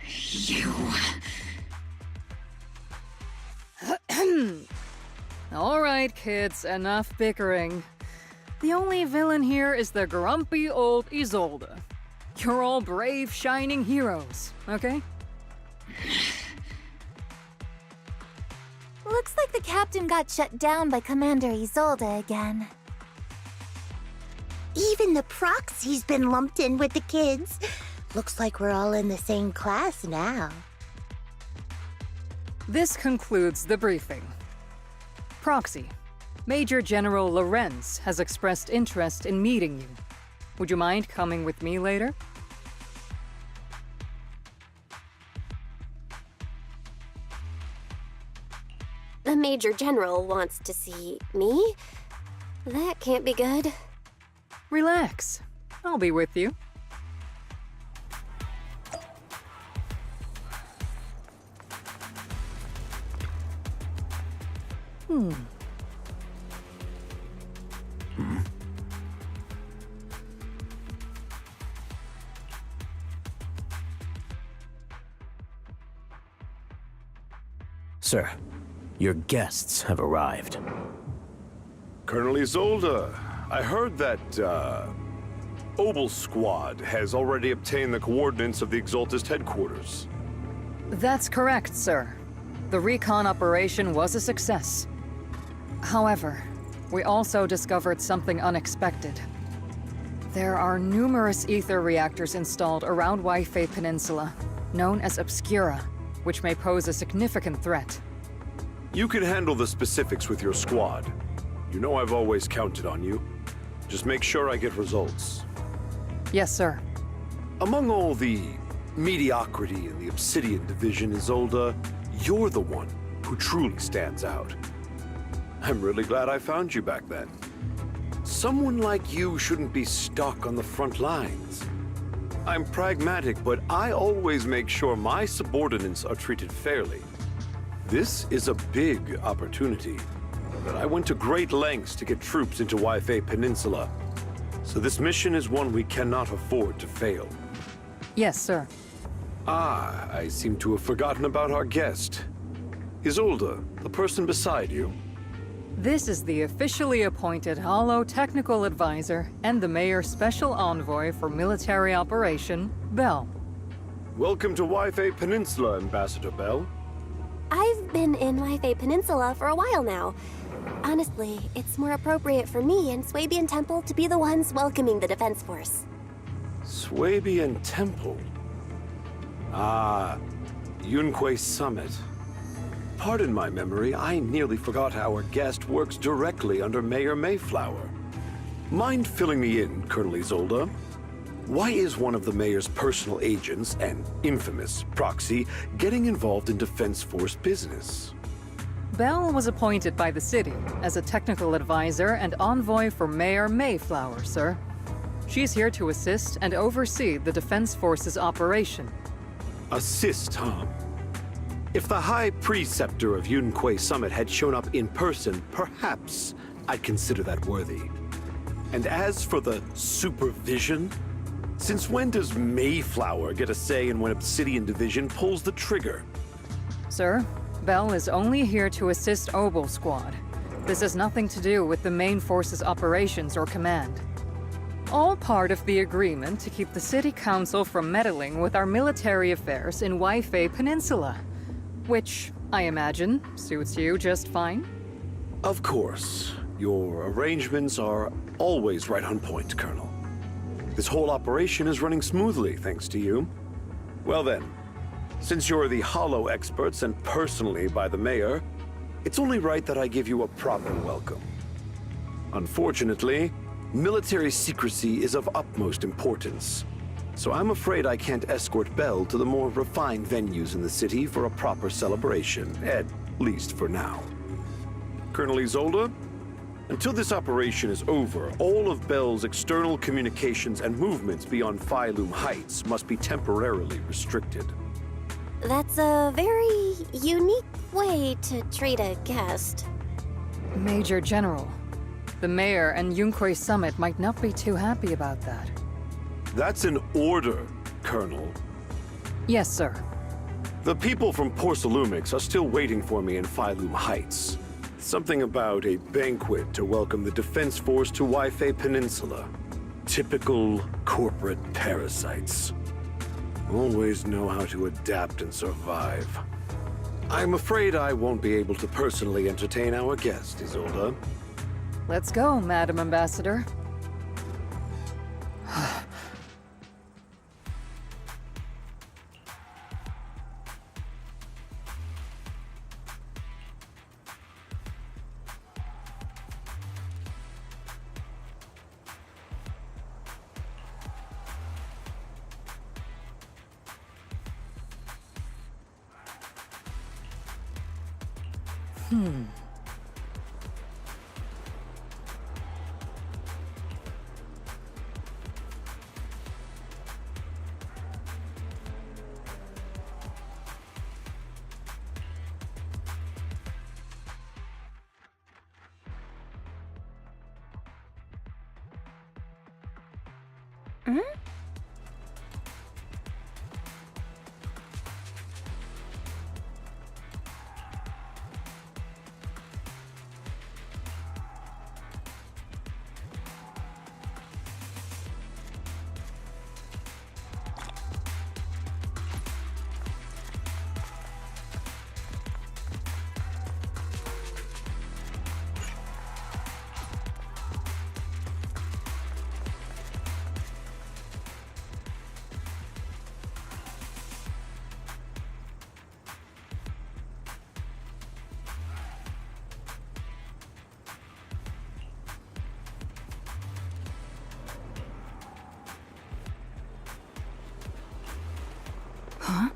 You... All right, kids, enough bickering. The only villain here is the grumpy old Isolde. You're all brave, shining heroes, okay? Looks like the captain got shut down by Commander Isolde again. Even the proxy's been lumped in with the kids. Looks like we're all in the same class now. This concludes the briefing. Proxy, Major General Lorenz has expressed interest in meeting you. Would you mind coming with me later? The Major General wants to see me? That can't be good. Relax. I'll be with you. Sir, your guests have arrived. Colonel Isolde, I heard that, Obel Squad has already obtained the coordinates of the Exaltist headquarters. That's correct, sir. The recon operation was a success. However, we also discovered something unexpected. There are numerous ether reactors installed around Waifei Peninsula, known as Obscura, which may pose a significant threat. You can handle the specifics with your squad. You know I've always counted on you. Just make sure I get results. Yes, sir. Among all the mediocrity in the Obsidian Division, Isolde, you're the one who truly stands out. I'm really glad I found you back then. Someone like you shouldn't be stuck on the front lines. I'm pragmatic, but I always make sure my subordinates are treated fairly. This is a big opportunity, but I went to great lengths to get troops into Waifei Peninsula. So this mission is one we cannot afford to fail. Yes, sir. Ah, I seem to have forgotten about our guest. Isolde, the person beside you. This is the officially appointed Hollow Technical Advisor and the Mayor's Special Envoy for Military Operation, Bell. Welcome to Wi-Fi Peninsula, Ambassador Bell. I've been in Wi-Fi Peninsula for a while now. Honestly, it's more appropriate for me and Swabian Temple to be the ones welcoming the Defense Force. Swabian Temple? Ah, Yunque Summit. Pardon my memory, I nearly forgot our guest works directly under Mayor Mayflower. Mind filling me in, Colonel Isolde? Why is one of the mayor's personal agents, an infamous proxy, getting involved in Defense Force business? Bell was appointed by the city as a technical advisor and envoy for Mayor Mayflower, sir. She's here to assist and oversee the Defense Force's operation. Assist, huh? If the High Preceptor of Yunque Summit had shown up in person, perhaps I'd consider that worthy. And as for the supervision, since when does Mayflower get a say in when Obsidian Division pulls the trigger? Sir, Bell is only here to assist Obel Squad. This has nothing to do with the main force's operations or command. All part of the agreement to keep the City Council from meddling with our military affairs in Wi-Fi Peninsula. Which, I imagine, suits you just fine? Of course. Your arrangements are always right on point, Colonel. This whole operation is running smoothly, thanks to you. Well then, since you're the Hollow experts and personally by the Mayor, it's only right that I give you a proper welcome. Unfortunately, military secrecy is of utmost importance, so I'm afraid I can't escort Bell to the more refined venues in the city for a proper celebration, at least for now. Colonel Isolde? Until this operation is over, all of Bell's external communications and movements beyond Phylum Heights must be temporarily restricted. That's a very unique way to treat a guest. Major General, the Mayor and Yunque Summit might not be too happy about that. That's an order, Colonel. Yes, sir. The people from Porcelumix are still waiting for me in Phylum Heights. Something about a banquet to welcome the Defense Force to Wi-Fi Peninsula. Typical corporate parasites. Always know how to adapt and survive. I'm afraid I won't be able to personally entertain our guest, Isolde. Let's go, Madam Ambassador. Huh?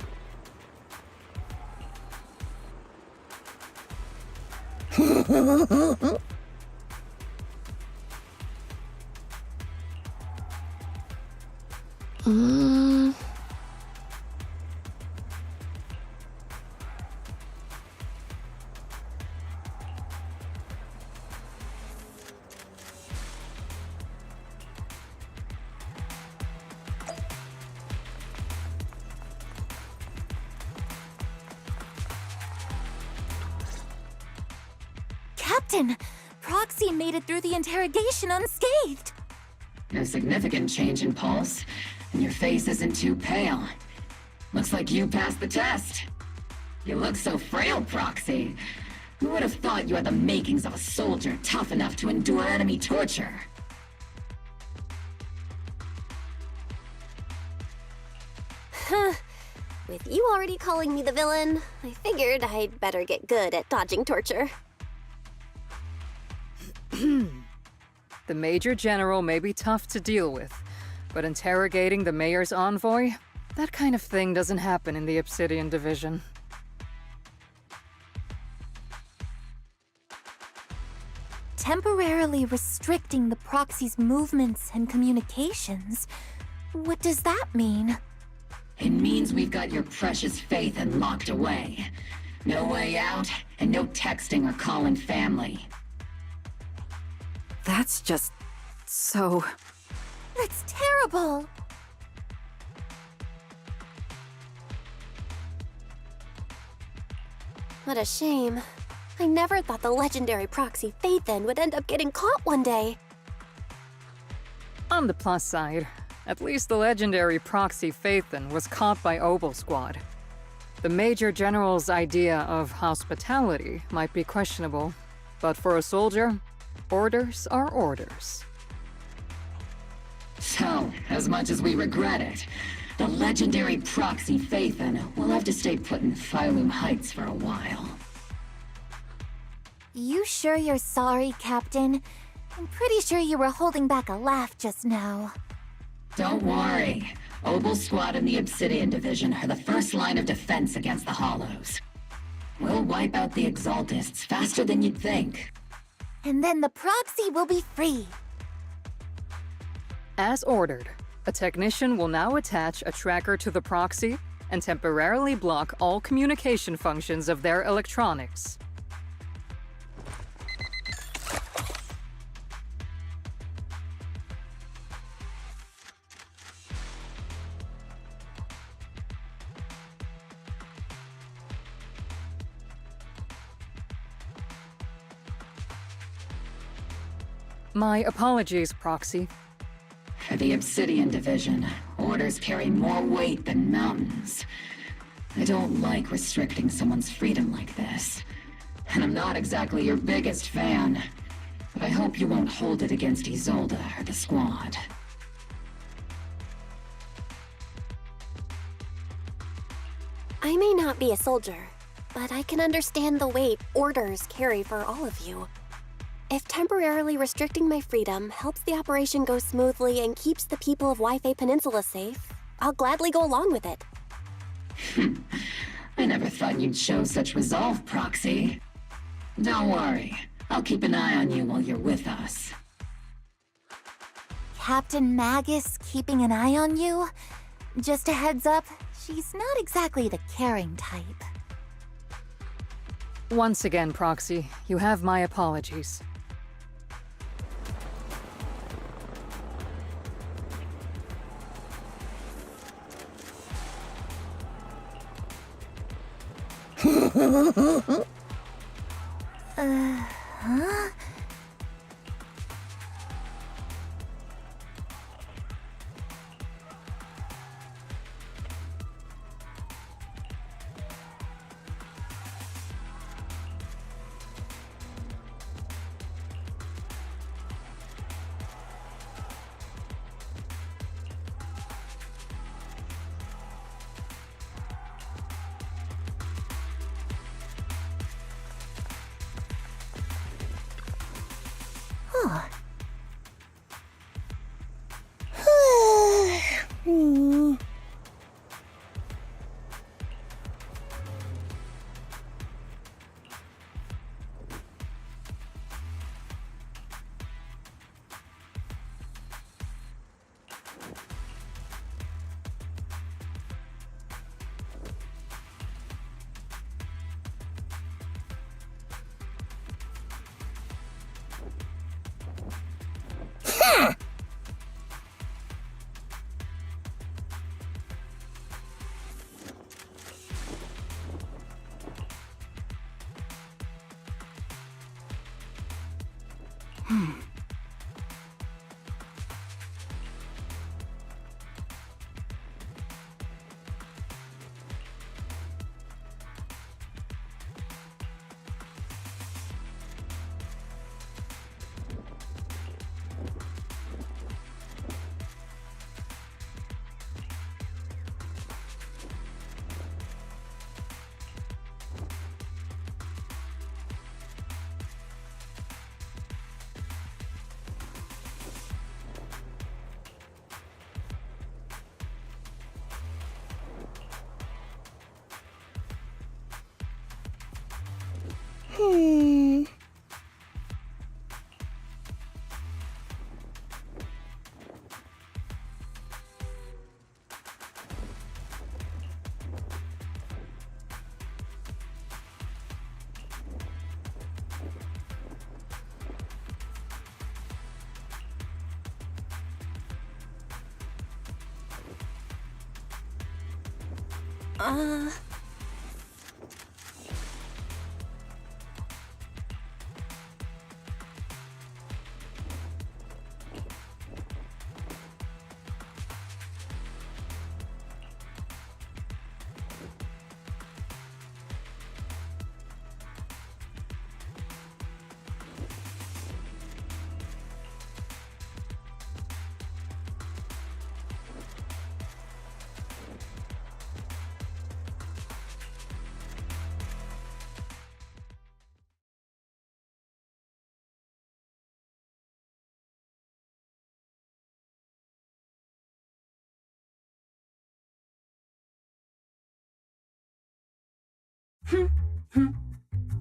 Captain! Proxy made it through the interrogation unscathed! No significant change in pulse, and your face isn't too pale. Looks like you passed the test. You look so frail, Proxy. Who would have thought you had the makings of a soldier tough enough to endure enemy torture? Huh. With you already calling me the villain, I figured I'd better get good at dodging torture. The Major General may be tough to deal with, but interrogating the Mayor's envoy? That kind of thing doesn't happen in the Obsidian Division. Temporarily restricting the proxy's movements and communications? What does that mean? It means we've got your precious Phaethon locked away. No way out, and no texting or calling family. That's just... so... That's terrible! What a shame. I never thought the legendary proxy Phaethon would end up getting caught one day. On the plus side, at least the legendary proxy Phaethon was caught by Obel Squad. The Major General's idea of hospitality might be questionable, but for a soldier, orders are orders. So, as much as we regret it, the legendary proxy Phaethon will have to stay put in Phylum Heights for a while. You sure you're sorry, Captain? I'm pretty sure you were holding back a laugh just now. Don't worry. Obel Squad and the Obsidian Division are the first line of defense against the Hollows. We'll wipe out the Exaltists faster than you'd think. And then the proxy will be free. As ordered, a technician will now attach a tracker to the proxy and temporarily block all communication functions of their electronics. My apologies, Proxy. For the Obsidian Division, orders carry more weight than mountains. I don't like restricting someone's freedom like this. And I'm not exactly your biggest fan. But I hope you won't hold it against Isolde or the Squad. I may not be a soldier, but I can understand the weight orders carry for all of you. If temporarily restricting my freedom helps the operation go smoothly and keeps the people of Wi-Fi Peninsula safe, I'll gladly go along with it. I never thought you'd show such resolve, Proxy. Don't worry. I'll keep an eye on you while you're with us. Captain Magus keeping an eye on you? Just a heads up, she's not exactly the caring type. Once again, Proxy, you have my apologies. Huh? Huh.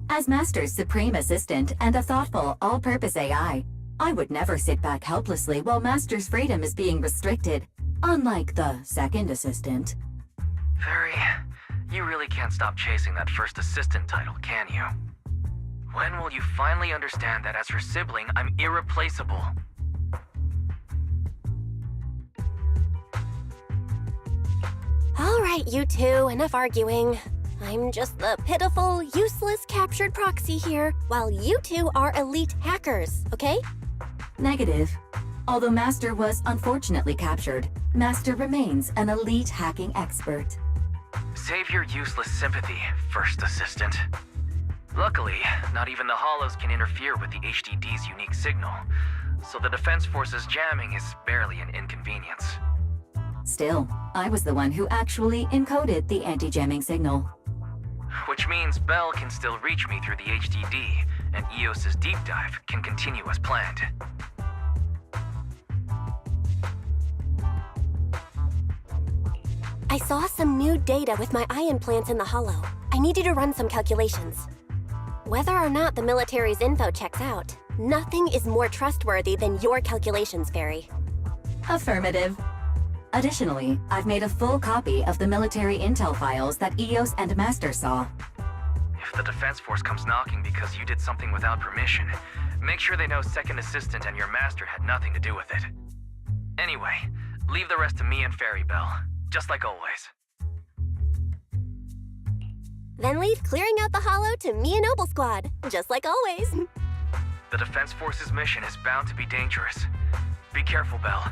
As Master's supreme assistant and a thoughtful, all-purpose AI, I would never sit back helplessly while Master's freedom is being restricted, unlike the second assistant. Fairy, you really can't stop chasing that first assistant title, can you? When will you finally understand that as her sibling, I'm irreplaceable? All right, you two, enough arguing. I'm just the pitiful, useless captured proxy here, while you two are elite hackers, okay? Negative. Although Master was unfortunately captured, Master remains an elite hacking expert. Save your useless sympathy, first assistant. Luckily, not even the Hollows can interfere with the HDD's unique signal, so the Defense Force's jamming is barely an inconvenience. Still, I was the one who actually encoded the anti-jamming signal. Which means Bell can still reach me through the HDD, and EOS's deep dive can continue as planned. I saw some new data with my eye implants in the Hollow. I need you to run some calculations. Whether or not the military's info checks out, nothing is more trustworthy than your calculations, Fairy. Affirmative. Additionally, I've made a full copy of the military intel files that EOS and Master saw. If the Defense Force comes knocking because you did something without permission, make sure they know Second Assistant and your Master had nothing to do with it. Anyway, leave the rest to me and Fairy Bell, just like always. Then leave clearing out the Hollow to me and Noble Squad, just like always. The Defense Force's mission is bound to be dangerous. Be careful, Bell.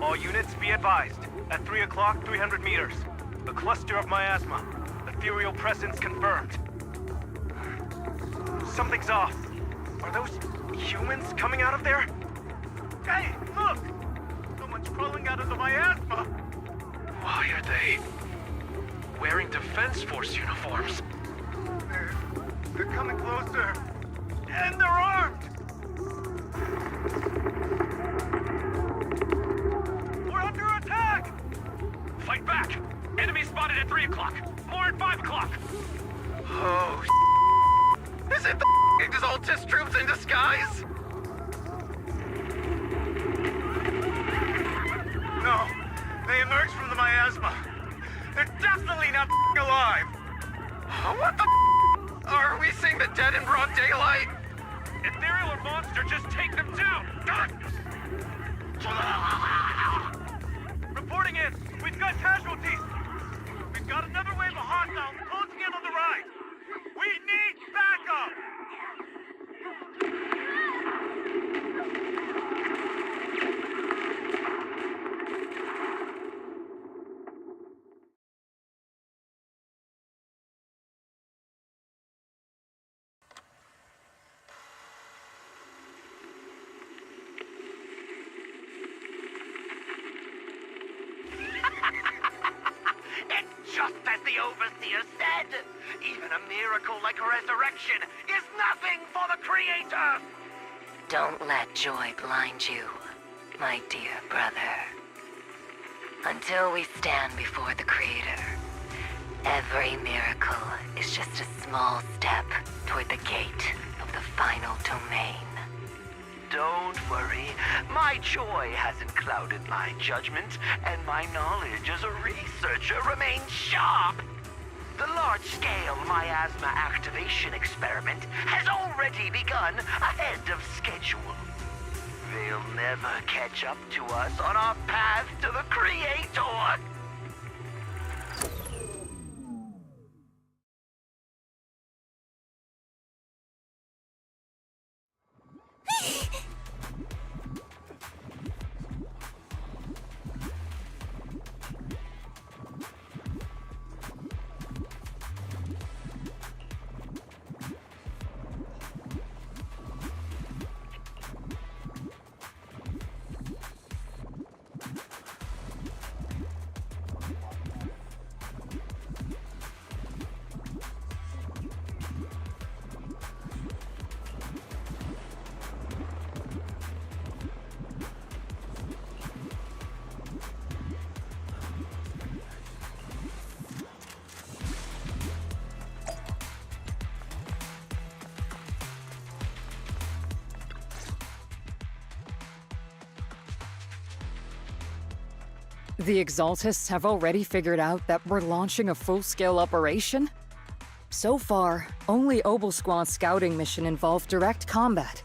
All units be advised. At 3 o'clock, 300 meters. A cluster of miasma. Ethereal presence confirmed. Something's off. Are those humans coming out of there? Hey, look! Someone's crawling out of the miasma! Why are they wearing Defense Force uniforms? They're coming closer. And they're armed! We're under attack! Fight back! Enemy spotted at 3 o'clock. More at 5 o'clock. Oh, is it the Exaltus troops in disguise? No, they emerged from the miasma. They're definitely not alive. What the Are we seeing the dead in broad daylight? Ethereal or monster, just take them down! Reporting in. We've got casualties. We've got another wave of hostiles closing in on the right. We need backup! It's just as the Overseer said. Even a miracle like resurrection is nothing for the Creator. Don't let joy blind you, my dear brother. Until we stand before the Creator, every miracle is just a small step toward the gate of the final domain. Don't worry. My joy hasn't clouded my judgment, and my knowledge as a researcher remains sharp. The large-scale miasma activation experiment has already begun ahead of schedule. They'll never catch up to us on our path to the Creator. The Exaltists have already figured out that we're launching a full-scale operation? So far, only Obel Squad's scouting mission involved direct combat.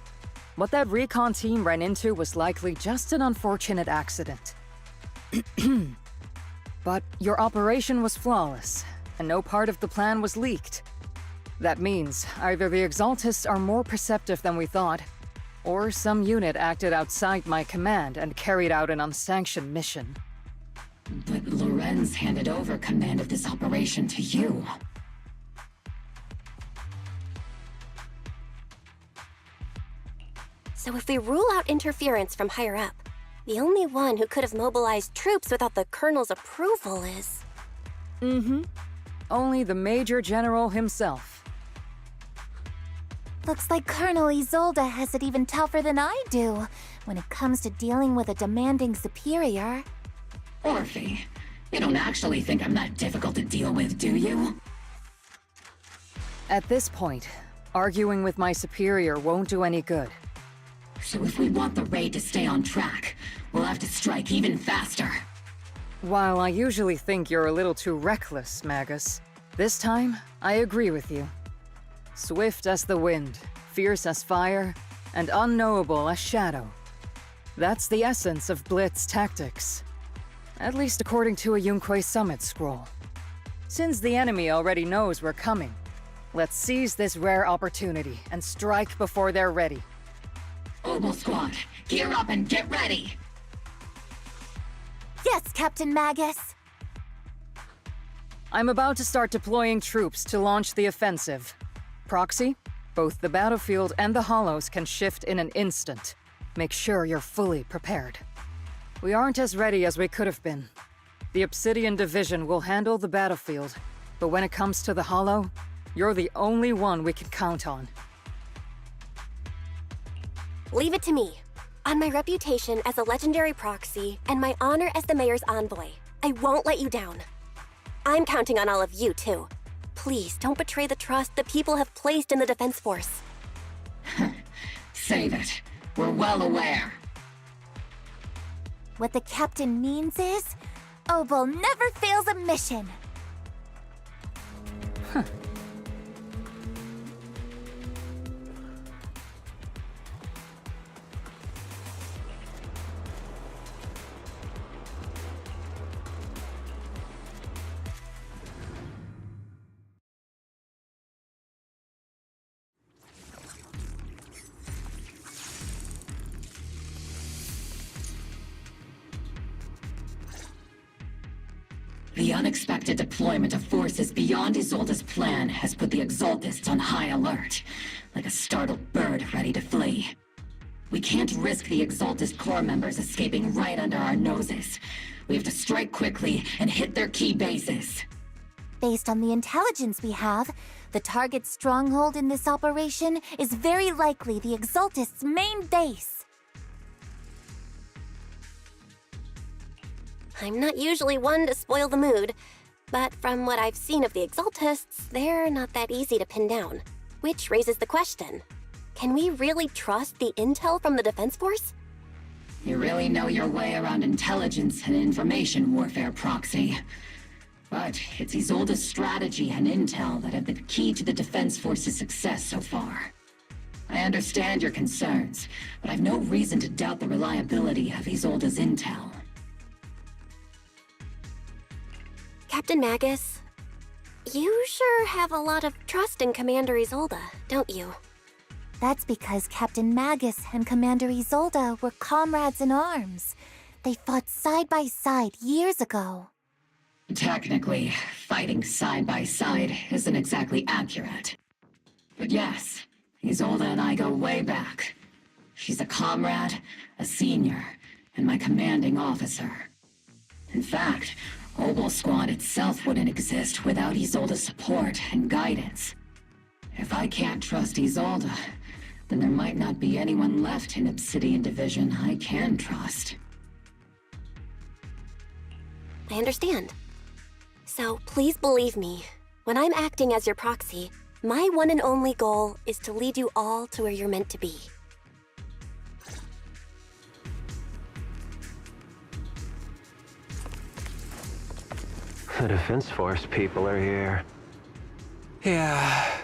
What that recon team ran into was likely just an unfortunate accident. But your operation was flawless, and no part of the plan was leaked. That means either the Exaltists are more perceptive than we thought, or some unit acted outside my command and carried out an unsanctioned mission. But Lorenz handed over command of this operation to you. So if we rule out interference from higher up, the only one who could have mobilized troops without the Colonel's approval is... Only the Major General himself. Looks like Colonel Isolde has it even tougher than I do when it comes to dealing with a demanding superior. Orphe, you don't actually think I'm that difficult to deal with, do you? At this point, arguing with my superior won't do any good. So if we want the raid to stay on track, we'll have to strike even faster. While I usually think you're a little too reckless, Magus, this time, I agree with you. Swift as the wind, fierce as fire, and unknowable as shadow. That's the essence of Blitz tactics. At least according to a Yunque Summit scroll. Since the enemy already knows we're coming, let's seize this rare opportunity and strike before they're ready. Obel Squad, gear up and get ready! Yes, Captain Magus! I'm about to start deploying troops to launch the offensive. Proxy, both the battlefield and the Hollows can shift in an instant. Make sure you're fully prepared. We aren't as ready as we could have been. The Obsidian Division will handle the battlefield, but when it comes to the Hollow, you're the only one we can count on. Leave it to me. On my reputation as a legendary proxy and my honor as the mayor's envoy, I won't let you down. I'm counting on all of you, too. Please don't betray the trust the people have placed in the Defense Force. Save it. We're well aware. What the captain means is, Obel never fails a mission. The unexpected deployment of forces beyond Isolde's plan has put the Exaltists on high alert, like a startled bird ready to flee. We can't risk the Exaltist core members escaping right under our noses. We have to strike quickly and hit their key bases. Based on the intelligence we have, the target's stronghold in this operation is very likely the Exaltists' main base. I'm not usually one to spoil the mood, but from what I've seen of the Exaltists, they're not that easy to pin down. Which raises the question, can we really trust the intel from the Defense Force? You really know your way around intelligence and information warfare, Proxy. But it's Isolde's strategy and intel that have been key to the Defense Force's success so far. I understand your concerns, but I've no reason to doubt the reliability of Isolde's intel. Captain Magus, you sure have a lot of trust in Commander Isolde, don't you? That's because Captain Magus and Commander Isolde were comrades in arms. They fought side by side years ago. Technically, fighting side by side isn't exactly accurate. But yes, Isolde and I go way back. She's a comrade, a senior, and my commanding officer. In fact, Obel Squad itself wouldn't exist without Isolde's support and guidance. If I can't trust Isolde, then there might not be anyone left in Obsidian Division I can trust. I understand. So please believe me, when I'm acting as your proxy, my one and only goal is to lead you all to where you're meant to be. The Defense Force people are here. Yeah.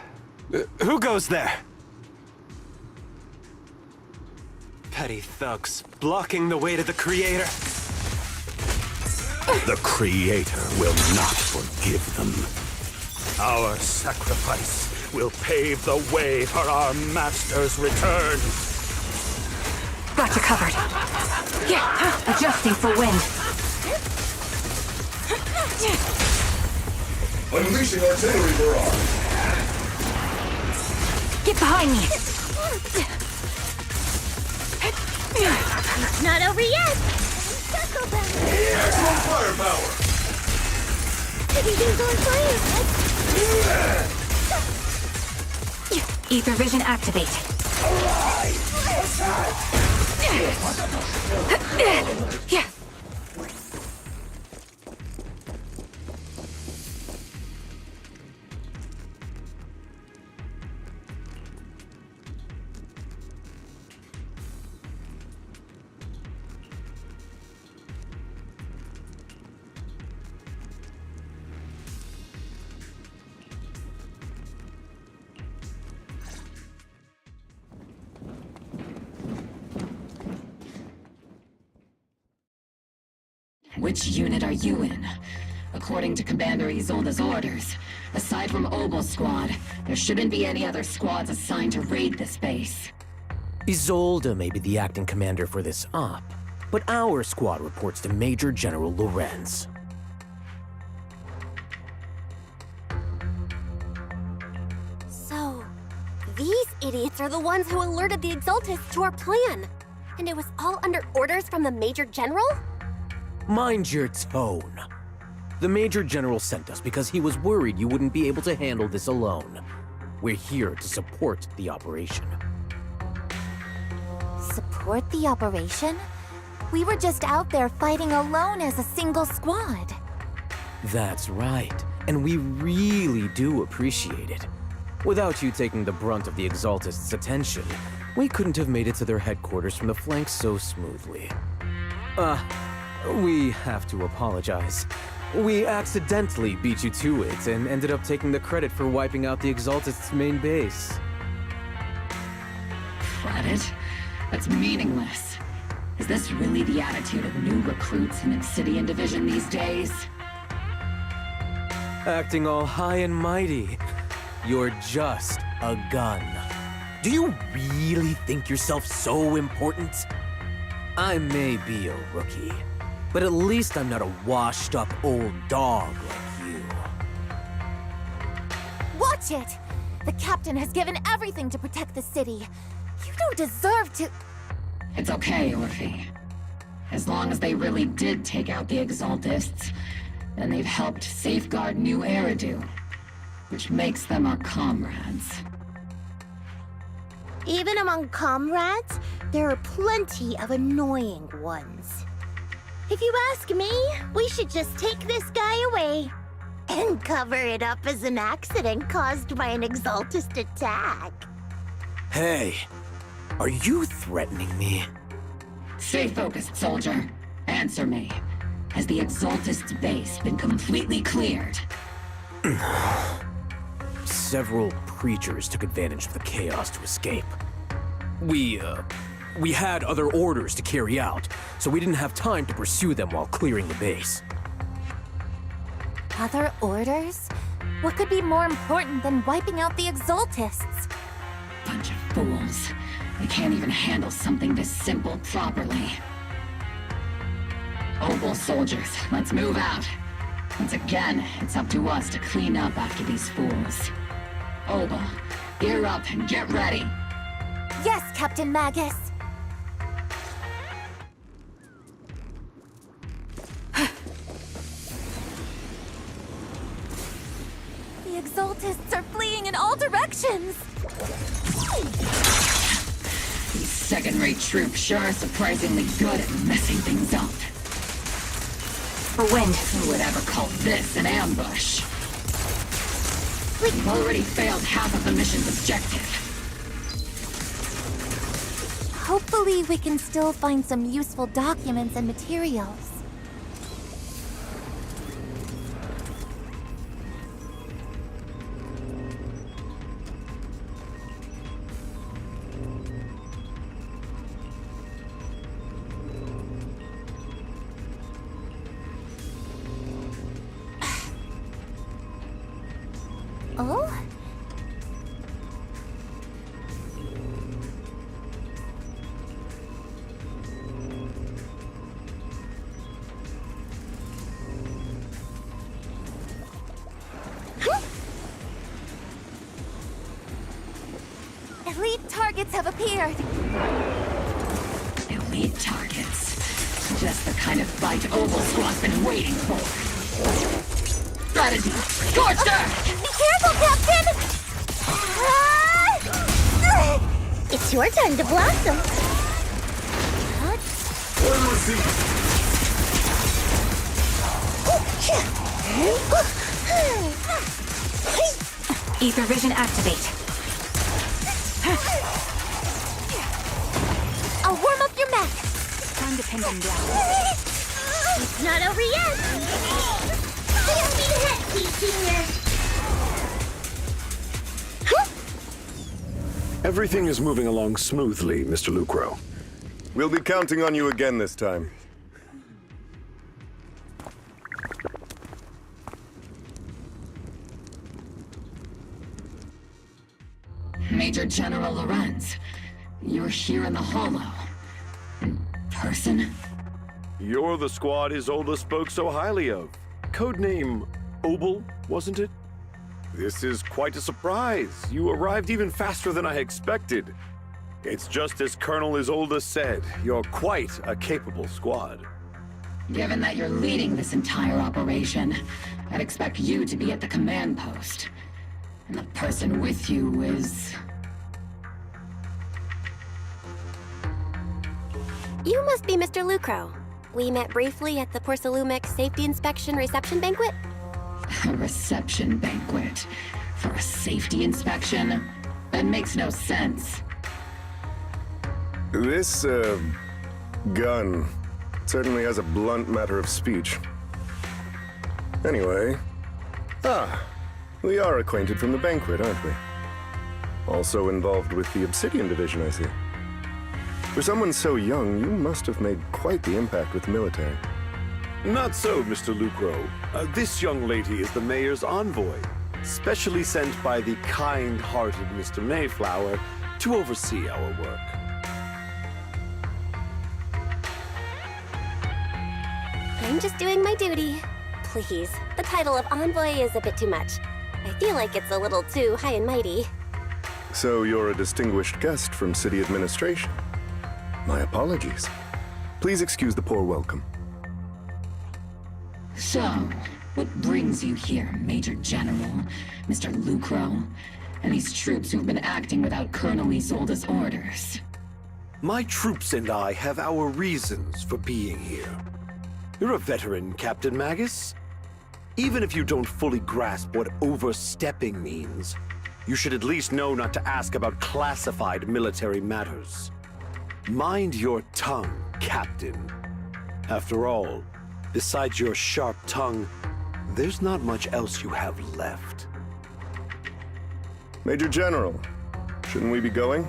Who goes there? Petty thugs, blocking the way to the Creator. The Creator will not forgive them. Our sacrifice will pave the way for our Master's return. Got you covered. Yeah, adjusting for wind. Unleashing artillery barrage. Get behind me. It's not over yet. Maximum firepower. Everything's on fire. Ether vision activate. Yeah. Which unit are you in? According to Commander Isolde's orders, aside from Obel Squad, there shouldn't be any other squads assigned to raid this base. Isolde may be the acting commander for this op, but our squad reports to Major General Lorenz. So, these idiots are the ones who alerted the Exaltists to our plan. And it was all under orders from the Major General? Mind your tone. The Major General sent us because he was worried you wouldn't be able to handle this alone. We're here to support the operation. Support the operation? We were just out there fighting alone as a single squad. That's right, and we really do appreciate it. Without you taking the brunt of the Exaltists' attention, we couldn't have made it to their headquarters from the flank so smoothly. We have to apologize. We accidentally beat you to it and ended up taking the credit for wiping out the Exaltists' main base. Credit? That's meaningless. Is this really the attitude of new recruits in Obsidian Division these days? Acting all high and mighty. You're just a gun. Do you really think yourself so important? I may be a rookie, but at least I'm not a washed-up old dog like you. Watch it! The captain has given everything to protect the city. You don't deserve to... It's okay, Orphe. As long as they really did take out the Exaltists, then they've helped safeguard New Eridu, which makes them our comrades. Even among comrades, there are plenty of annoying ones. If you ask me, we should just take this guy away and cover it up as an accident caused by an Exaltist attack. Hey, are you threatening me? Stay focused, soldier. Answer me. Has the Exaltist's base been completely cleared? Several creatures took advantage of the chaos to escape. We had other orders to carry out, so we didn't have time to pursue them while clearing the base. Other orders? What could be more important than wiping out the Exaltists? Bunch of fools. They can't even handle something this simple properly. Opal soldiers, let's move out. Once again, it's up to us to clean up after these fools. Opal, gear up and get ready. Yes, Captain Magus. The Exaltists are fleeing in all directions. These second-rate troops sure are surprisingly good at messing things up. For wind. Who would ever call this an ambush? We've already failed half of the mission's objective. Hopefully we can still find some useful documents and materials. Oh? Elite targets have appeared. Elite targets. Just the kind of fight Opal Squad's been waiting for. Strategy! Scorcher! Be careful, Captain! It's your turn to blossom. Ether vision activate. I'll warm up your mech. Time to pin them down. It's not over yet. Full speed ahead, Senior. Everything is moving along smoothly, Mr. Lucro. We'll be counting on you again this time. Major General Lorenz, you're here in the Hollow. In person? You're the squad Isolde spoke so highly of. Codename Obel, wasn't it? This is quite a surprise. You arrived even faster than I expected. It's just as Colonel Isolde said, you're quite a capable squad. Given that you're leading this entire operation, I'd expect you to be at the command post. And the person with you is... You must be Mr. Lucro. We met briefly at the Porcelumex Safety Inspection Reception Banquet. A reception banquet? For a safety inspection? That makes no sense. This, gun certainly has a blunt matter of speech. Anyway... we are acquainted from the banquet, aren't we? Also involved with the Obsidian Division, I see. For someone so young, you must have made quite the impact with the military. Not so, Mr. Lucro. This young lady is the mayor's envoy, specially sent by the kind-hearted Mr. Mayflower to oversee our work. I'm just doing my duty. Please, the title of envoy is a bit too much. I feel like it's a little too high and mighty. So you're a distinguished guest from city administration. My apologies. Please excuse the poor welcome. So, what brings you here, Major General, Mr. Lucro, and these troops who've been acting without Colonel Isolde's orders? My troops and I have our reasons for being here. You're a veteran, Captain Magus. Even if you don't fully grasp what overstepping means, you should at least know not to ask about classified military matters. Mind your tongue, Captain. After all, besides your sharp tongue, there's not much else you have left. Major General, shouldn't we be going?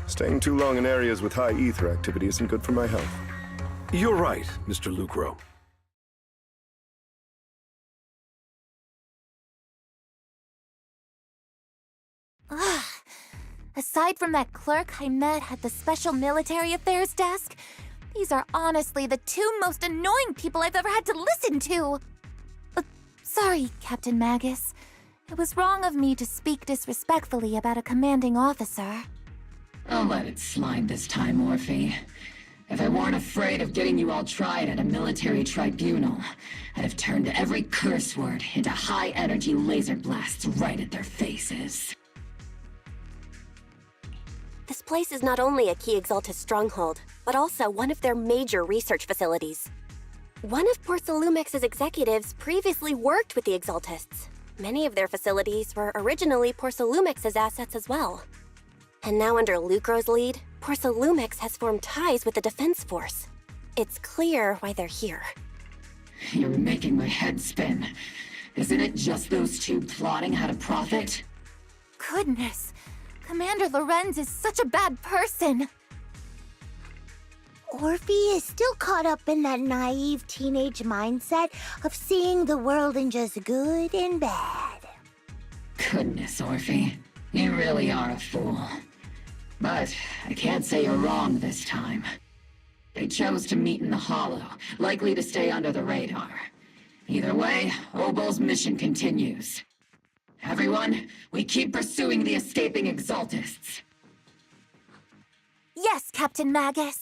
Staying too long in areas with high ether activity isn't good for my health. You're right, Mr. Lucro. Ugh. Aside from that clerk I met at the Special Military Affairs desk, these are honestly the two most annoying people I've ever had to listen to. Sorry, Captain Magus. It was wrong of me to speak disrespectfully about a commanding officer. I'll let it slide this time, Orphe. If I weren't afraid of getting you all tried at a military tribunal, I'd have turned every curse word into high-energy laser blasts right at their faces. This place is not only a key Exaltus stronghold, but also one of their major research facilities. One of Porcelumex's executives previously worked with the Exaltists. Many of their facilities were originally Porcelumex's assets as well. And now under Lucro's lead, Porcelumex has formed ties with the Defense Force. It's clear why they're here. You're making my head spin. Isn't it just those two plotting how to profit? Goodness, Commander Lorenz is such a bad person. Orphe is still caught up in that naive teenage mindset of seeing the world in just good and bad. Goodness, Orphe. You really are a fool. But I can't say you're wrong this time. They chose to meet in the Hollow, likely to stay under the radar. Either way, Obol's mission continues. Everyone, we keep pursuing the escaping Exaltists. Yes, Captain Magus.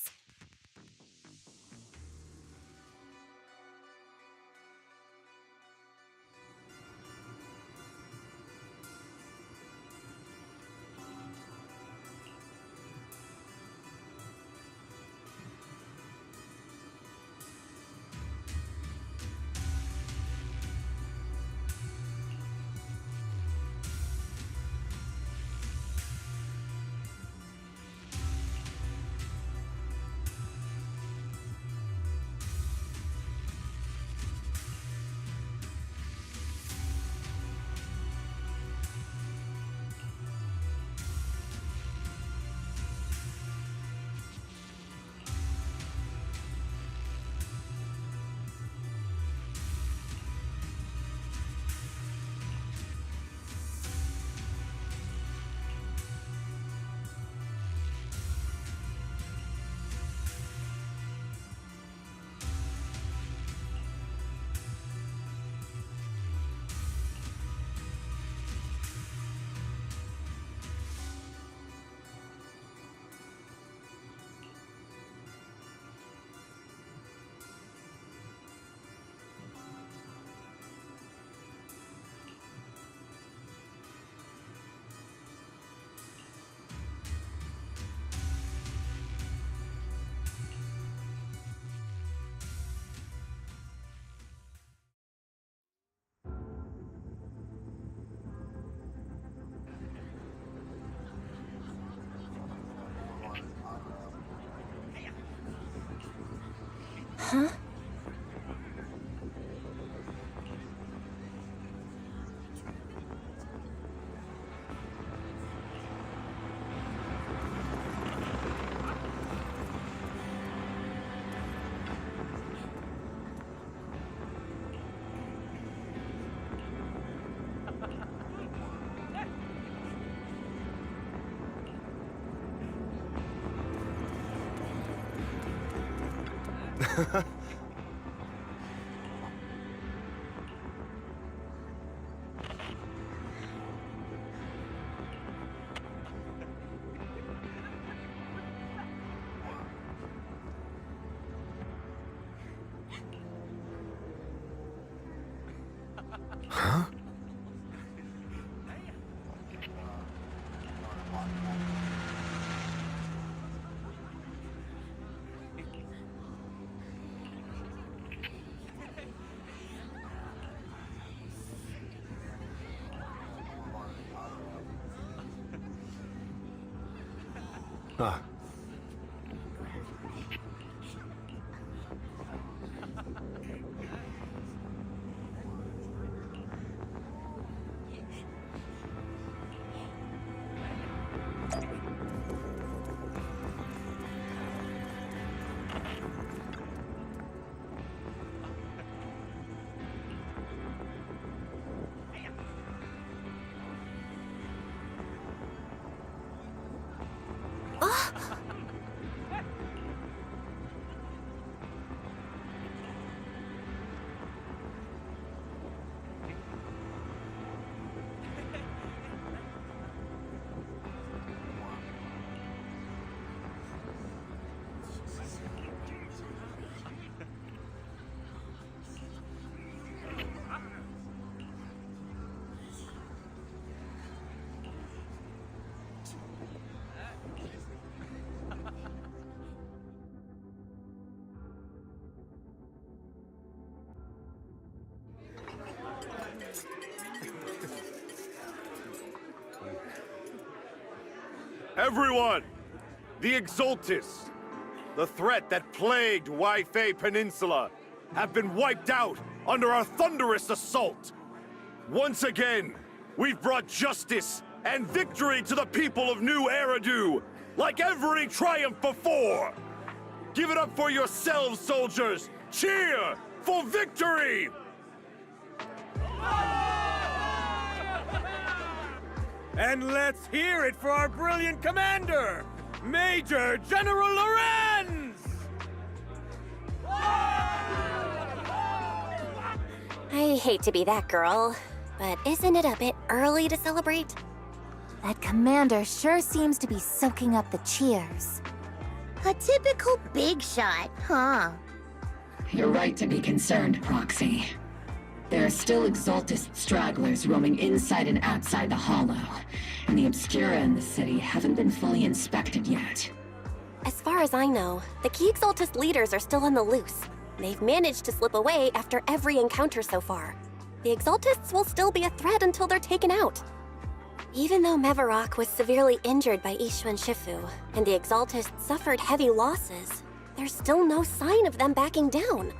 Huh? Huh? Ah. Everyone! The Exultists, the threat that plagued Waifei Peninsula, have been wiped out under our thunderous assault. Once again, we've brought justice and victory to the people of New Eridu, like every triumph before! Give it up for yourselves, soldiers! Cheer for victory! And let's hear it for our brilliant commander, Major General Lorenz! I hate to be that girl, but isn't it a bit early to celebrate? That commander sure seems to be soaking up the cheers. A typical big shot, huh? You're right to be concerned, Proxy. There are still Exultist stragglers roaming inside and outside the Hollow, and the Obscura in the city haven't been fully inspected yet. As far as I know, the key Exultist leaders are still on the loose. They've managed to slip away after every encounter so far. The Exultists will still be a threat until they're taken out. Even though Mevarok was severely injured by Ishwan Shifu, and the Exultists suffered heavy losses, there's still no sign of them backing down.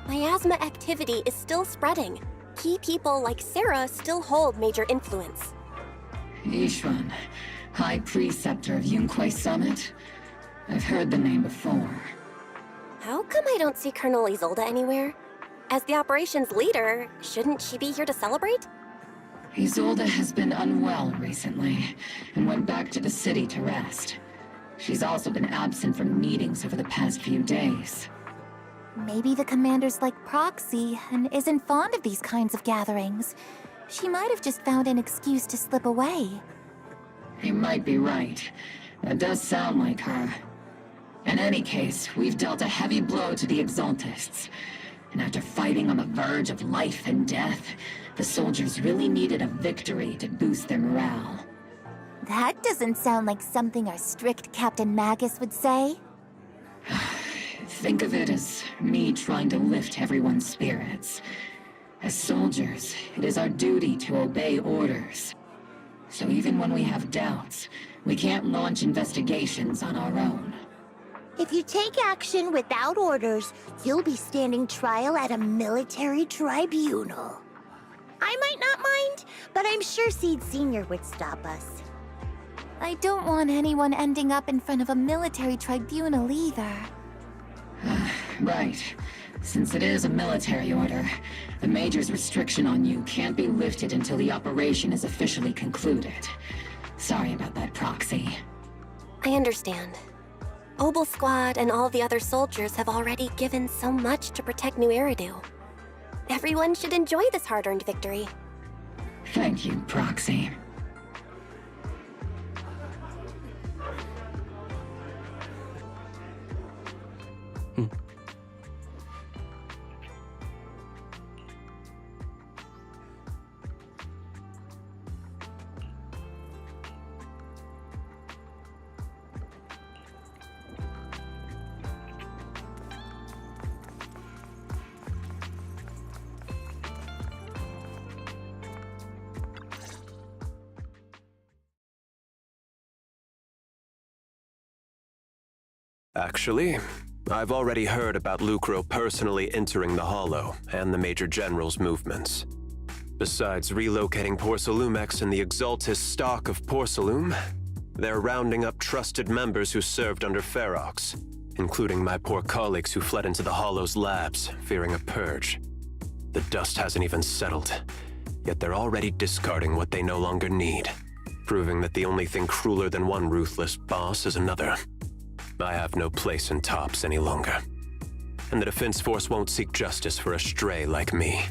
Miasma activity is still spreading. Key people like Sarah still hold major influence. Ishwan, High Preceptor of Yunquai Summit? I've heard the name before. How come I don't see Colonel Isolde anywhere? As the operations leader, shouldn't she be here to celebrate? Isolde has been unwell recently, and went back to the city to rest. She's also been absent from meetings over the past few days. Maybe the commander's like Proxy and isn't fond of these kinds of gatherings. She might have just found an excuse to slip away. You might be right. That does sound like her. In any case, we've dealt a heavy blow to the Exultists. And after fighting on the verge of life and death, the soldiers really needed a victory to boost their morale. That doesn't sound like something our strict Captain Magus would say. Think of it as me trying to lift everyone's spirits. As soldiers, it is our duty to obey orders. So even when we have doubts, we can't launch investigations on our own. If you take action without orders, you'll be standing trial at a military tribunal. I might not mind, but I'm sure Seed Sr. would stop us. I don't want anyone ending up in front of a military tribunal either. Right. Since it is a military order, the Major's restriction on you can't be lifted until the operation is officially concluded. Sorry about that, Proxy. I understand. Obel Squad and all the other soldiers have already given so much to protect New Eridu. Everyone should enjoy this hard-earned victory. Thank you, Proxy. Actually, I've already heard about Lucro personally entering the Hollow and the Major General's movements. Besides relocating Porcelumex and the Exaltis stock of Porcelume, they're rounding up trusted members who served under Ferox, including my poor colleagues who fled into the Hollow's labs, fearing a purge. The dust hasn't even settled, yet they're already discarding what they no longer need, proving that the only thing crueler than one ruthless boss is another. I have no place in TOPS any longer, and the Defense Force won't seek justice for a stray like me.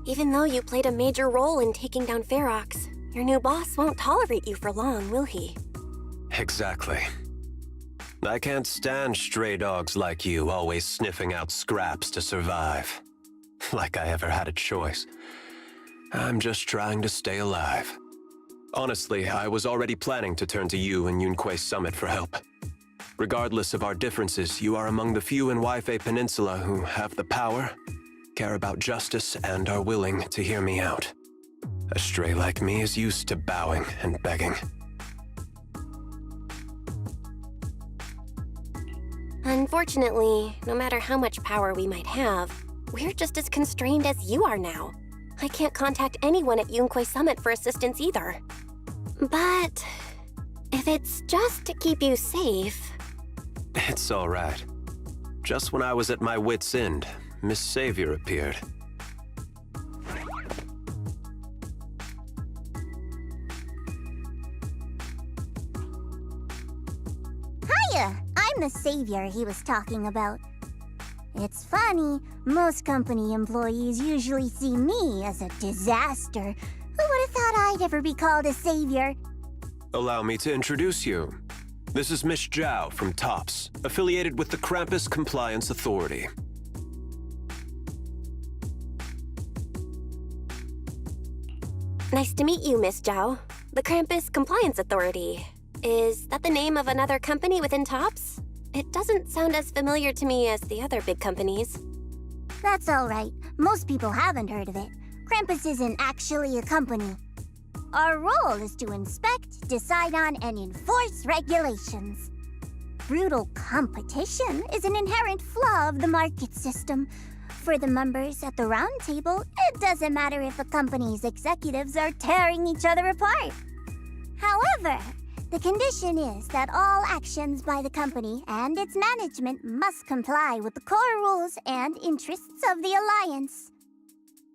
Even though you played a major role in taking down Ferox, your new boss won't tolerate you for long, will he? Exactly. I can't stand stray dogs like you always sniffing out scraps to survive. Like I ever had a choice. I'm just trying to stay alive. Honestly, I was already planning to turn to you and Yunque Summit for help. Regardless of our differences, you are among the few in Waifei Peninsula who have the power, care about justice, and are willing to hear me out. A stray like me is used to bowing and begging. Unfortunately, no matter how much power we might have, we're just as constrained as you are now. I can't contact anyone at Yunque Summit for assistance either. But if it's just to keep you safe... It's all right. Just when I was at my wit's end, Miss Savior appeared. Hiya! I'm the savior he was talking about. It's funny, most company employees usually see me as a disaster. Who would have thought I'd ever be called a savior? Allow me to introduce you. This is Miss Zhao from TOPS, affiliated with the Krampus Compliance Authority. Nice to meet you, Miss Zhao. The Krampus Compliance Authority. Is that the name of another company within TOPS? It doesn't sound as familiar to me as the other big companies. That's all right. Most people haven't heard of it. Krampus isn't actually a company. Our role is to inspect, decide on, and enforce regulations. Brutal competition is an inherent flaw of the market system. For the members at the round table, it doesn't matter if a company's executives are tearing each other apart. However, the condition is that all actions by the company and its management must comply with the core rules and interests of the Alliance.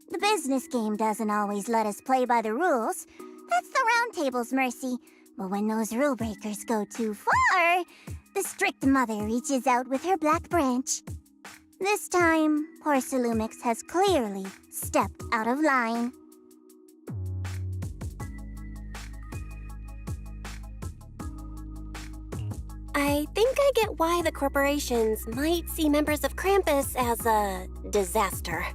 The business game doesn't always let us play by the rules. That's the Round Table's mercy. But when those rule breakers go too far, the strict mother reaches out with her black branch. This time, Porcelumix has clearly stepped out of line. I think I get why the corporations might see members of Krampus as a disaster.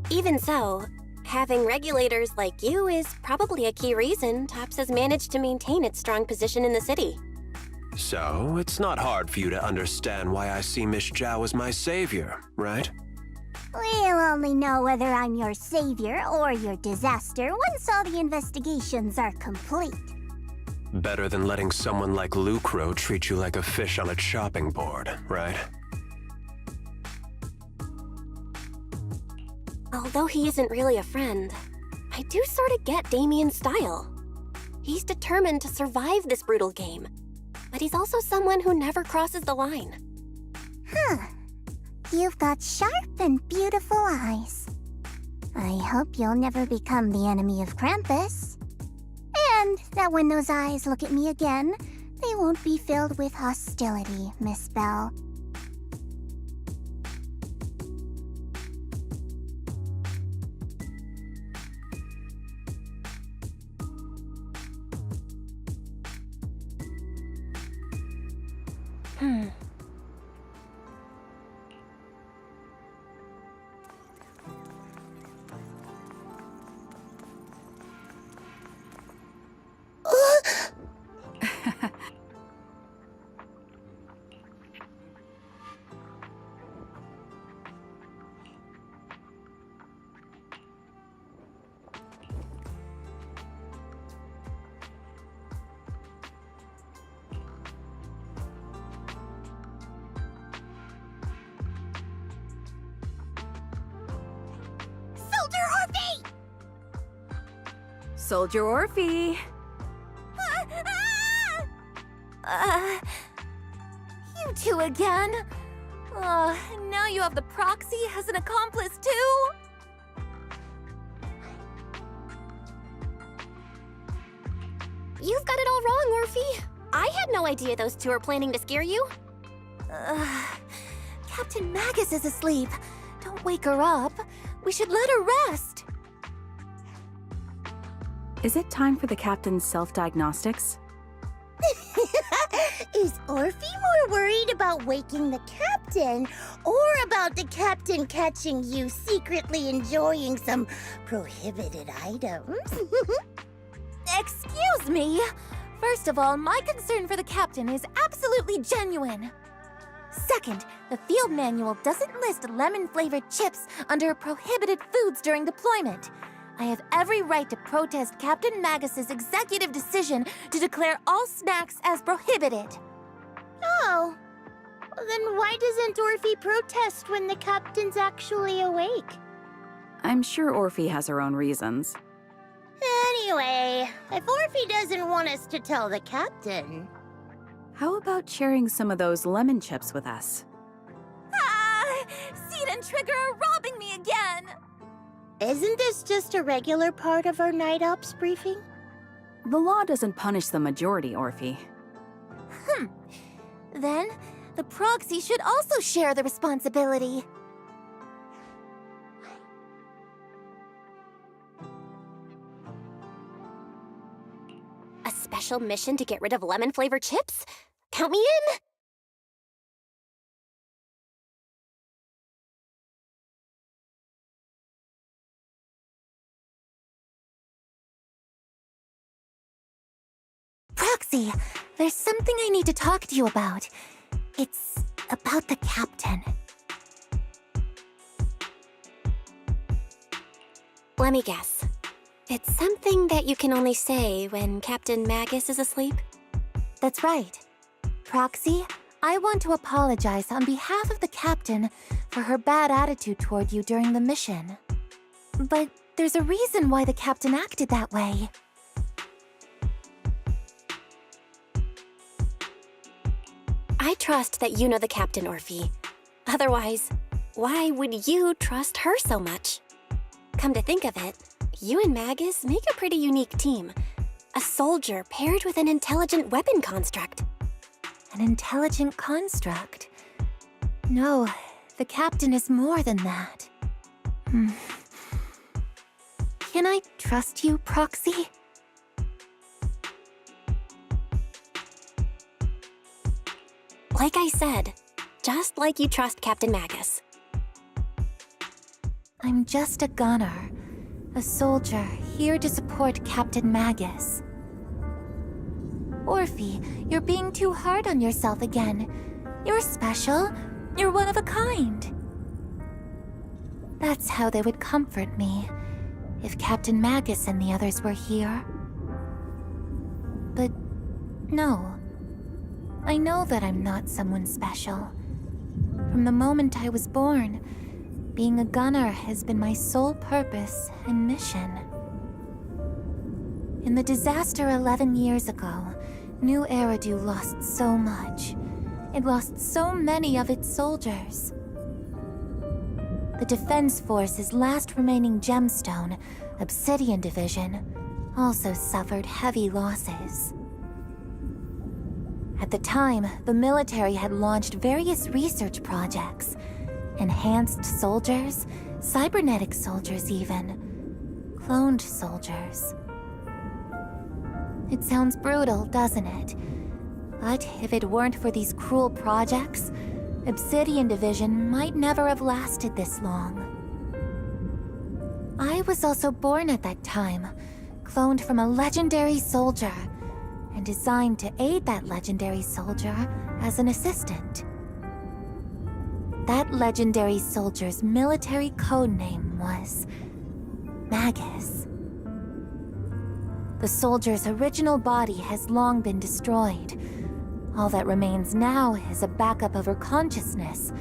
Even so, having regulators like you is probably a key reason TOPS has managed to maintain its strong position in the city. So, it's not hard for you to understand why I see Miss Zhao as my savior, right? We'll only know whether I'm your savior or your disaster once all the investigations are complete. Better than letting someone like Lucro treat you like a fish on a chopping board, right? Although he isn't really a friend, I do sort of get Damien's style. He's determined to survive this brutal game, but he's also someone who never crosses the line. Huh. You've got sharp and beautiful eyes. I hope you'll never become the enemy of Krampus. And that when those eyes look at me again, they won't be filled with hostility, Miss Bell. Soldier Orphe! You two again? Now you have the proxy as an accomplice too? You've got it all wrong, Orphe. I had no idea those two are planning to scare you. Captain Magus is asleep. Don't wake her up. We should let her rest. Is it time for the captain's self-diagnostics? Is Orphe more worried about waking the captain, or about the captain catching you secretly enjoying some prohibited items? Excuse me. First of all, my concern for the captain is absolutely genuine. Second, the field manual doesn't list lemon-flavored chips under prohibited foods during deployment. I have every right to protest Captain Magus's executive decision to declare all snacks as prohibited. Oh. Then why doesn't Orphe protest when the captain's actually awake? I'm sure Orphe has her own reasons. Anyway, if Orphe doesn't want us to tell the captain... How about sharing some of those lemon chips with us? Seed and Trigger are robbing me again! Isn't this just a regular part of our night ops briefing? The law doesn't punish the majority, Orphe. Then, the proxy should also share the responsibility. A special mission to get rid of lemon-flavored chips? Count me in! Proxy, there's something I need to talk to you about. It's about the captain. Let me guess. It's something that you can only say when Captain Magus is asleep? That's right. Proxy, I want to apologize on behalf of the captain for her bad attitude toward you during the mission. But there's a reason why the captain acted that way. I trust that you know the captain, Orphe. Otherwise, why would you trust her so much? Come to think of it, you and Magus make a pretty unique team. A soldier paired with an intelligent weapon construct. An intelligent construct? No, the captain is more than that. Can I trust you, Proxy? Like I said, just like you trust Captain Magus. I'm just a gunner. A soldier here to support Captain Magus. Orphe, you're being too hard on yourself again. You're special. You're one of a kind. That's how they would comfort me, if Captain Magus and the others were here. But No. I know that I'm not someone special. From the moment I was born, being a gunner has been my sole purpose and mission. In the disaster 11 years ago, New Eridu lost so much. It lost so many of its soldiers. The Defense Force's last remaining gemstone, Obsidian Division, also suffered heavy losses. At the time, the military had launched various research projects. Enhanced soldiers, cybernetic soldiers even, cloned soldiers. It sounds brutal, doesn't it? But if it weren't for these cruel projects, Obsidian Division might never have lasted this long. I was also born at that time, cloned from a legendary soldier, and designed to aid that legendary soldier as an assistant. That legendary soldier's military codename was Magus. The soldier's original body has long been destroyed. All that remains now is a backup of her consciousness,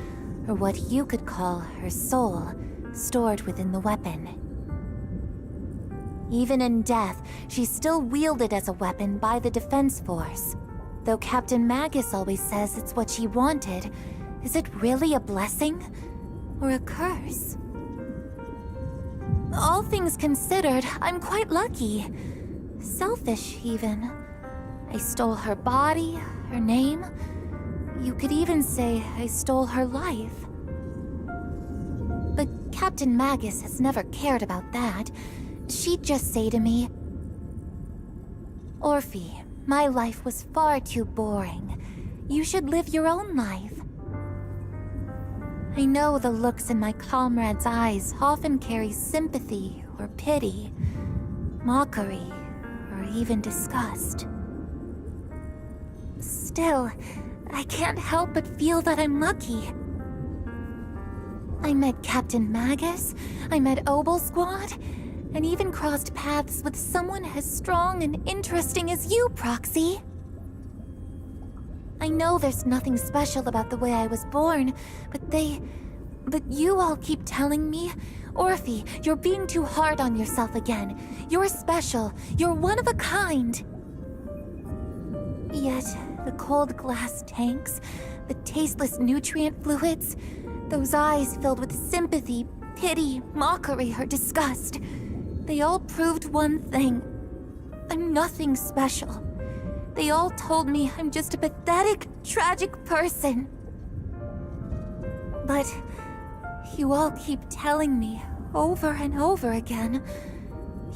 or what you could call her soul, stored within the weapon. Even in death, she's still wielded as a weapon by the Defense Force. Though Captain Magus always says it's what she wanted, is it really a blessing or a curse? All things considered, I'm quite lucky. Selfish, even. I stole her body, her name. You could even say I stole her life. But Captain Magus has never cared about that. She'd just say to me, "Orphe, my life was far too boring. You should live your own life." I know the looks in my comrades' eyes often carry sympathy or pity, mockery, or even disgust. Still, I can't help but feel that I'm lucky. I met Captain Magus, I met Obel Squad, and even crossed paths with someone as strong and interesting as you, Proxy. I know there's nothing special about the way I was born, but you all keep telling me, "Orphe, you're being too hard on yourself again. You're special. You're one of a kind." Yet, the cold glass tanks, the tasteless nutrient fluids, those eyes filled with sympathy, pity, mockery, or disgust, they all proved one thing. I'm nothing special. They all told me I'm just a pathetic, tragic person. But you all keep telling me, over and over again,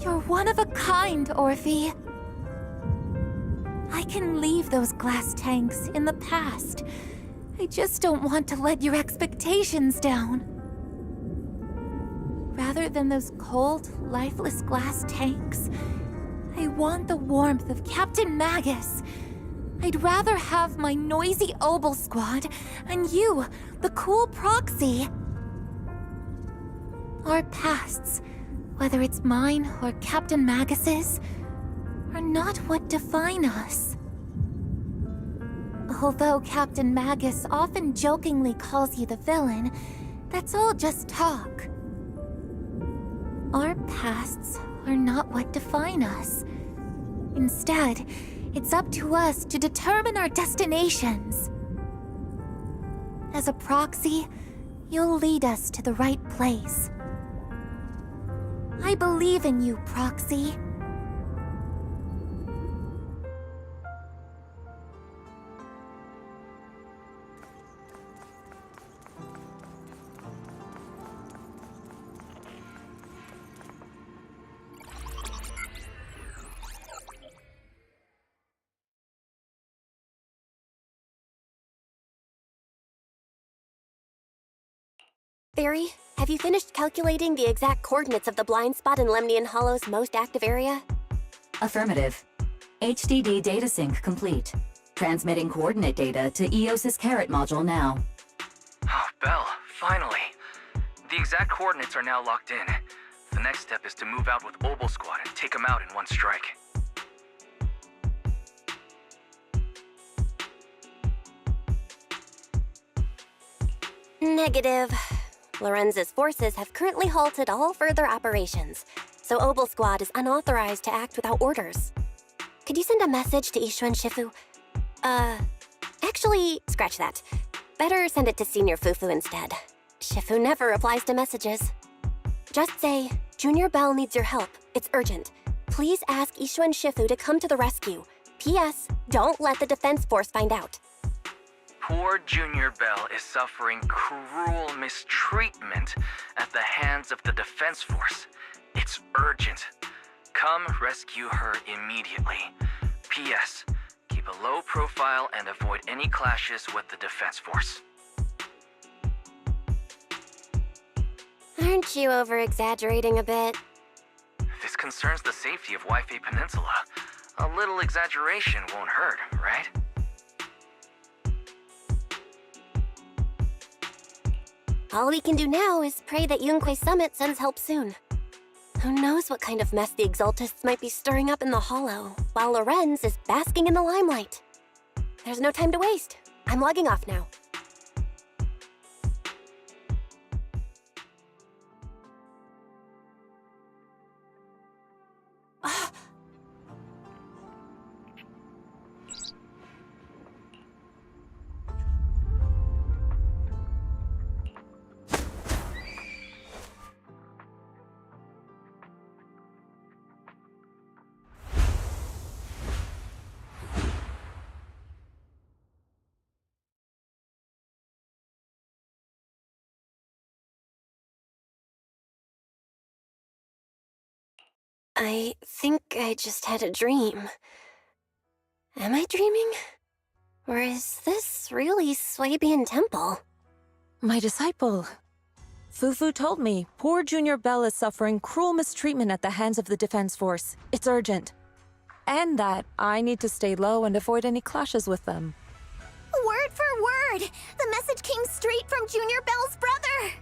"You're one of a kind, Orphe." I can leave those glass tanks in the past. I just don't want to let your expectations down. Rather than those cold, lifeless glass tanks, I want the warmth of Captain Magus. I'd rather have my noisy Obel Squad and you, the cool Proxy. Our pasts, whether it's mine or Captain Magus's, are not what define us. Although Captain Magus often jokingly calls you the villain, that's all just talk. Our pasts are not what define us. Instead, it's up to us to determine our destinations. As a Proxy, you'll lead us to the right place. I believe in you, Proxy. Barry, have you finished calculating the exact coordinates of the blind spot in Lemnian Hollow's most active area? Affirmative. HDD data sync complete. Transmitting coordinate data to EOS's Carrot module now. Oh, Belle, finally. The exact coordinates are now locked in. The next step is to move out with Obel Squad and take them out in one strike. Negative. Lorenz's forces have currently halted all further operations, so Obel Squad is unauthorized to act without orders. Could you send a message to Ishu and Shifu? Actually, scratch that. Better send it to Senior Fufu instead. Shifu never replies to messages. Just say, Junior Bell needs your help. It's urgent. Please ask Ishu and Shifu to come to the rescue. P.S. Don't let the Defense Force find out. Poor Junior Bell is suffering cruel mistreatment at the hands of the Defense Force. It's urgent. Come rescue her immediately. P.S. Keep a low profile and avoid any clashes with the Defense Force. Aren't you over-exaggerating a bit? This concerns the safety of Waifei Peninsula. A little exaggeration won't hurt, right? All we can do now is pray that Yunque Summit sends help soon. Who knows what kind of mess the Exaltists might be stirring up in the Hollow, while Lorenz is basking in the limelight. There's no time to waste. I'm logging off now. I think I just had a dream. Am I dreaming? Or is this really Swabian Temple? My disciple. Fufu told me poor Junior Bell is suffering cruel mistreatment at the hands of the Defense Force. It's urgent. And that I need to stay low and avoid any clashes with them. Word for word! The message came straight from Junior Bell's brother!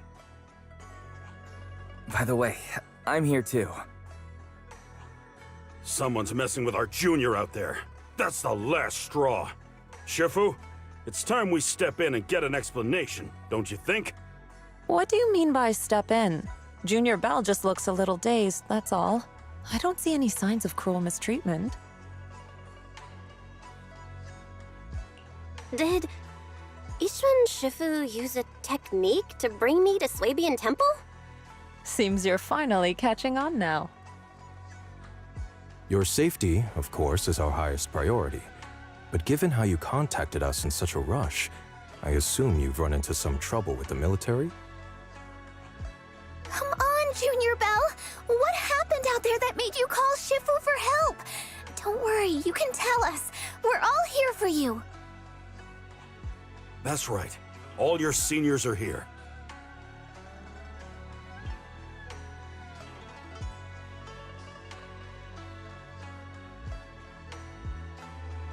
By the way, I'm here too. Someone's messing with our junior out there. That's the last straw. Shifu, it's time we step in and get an explanation, don't you think? What do you mean by step in? Junior Bell just looks a little dazed, that's all. I don't see any signs of cruel mistreatment. Did Ishu Shifu use a technique to bring me to Swabian Temple? Seems you're finally catching on now. Your safety, of course, is our highest priority. But given how you contacted us in such a rush, I assume you've run into some trouble with the military? Come on, Junior Bell! What happened out there that made you call Shifu for help? Don't worry, you can tell us. We're all here for you. That's right. All your seniors are here.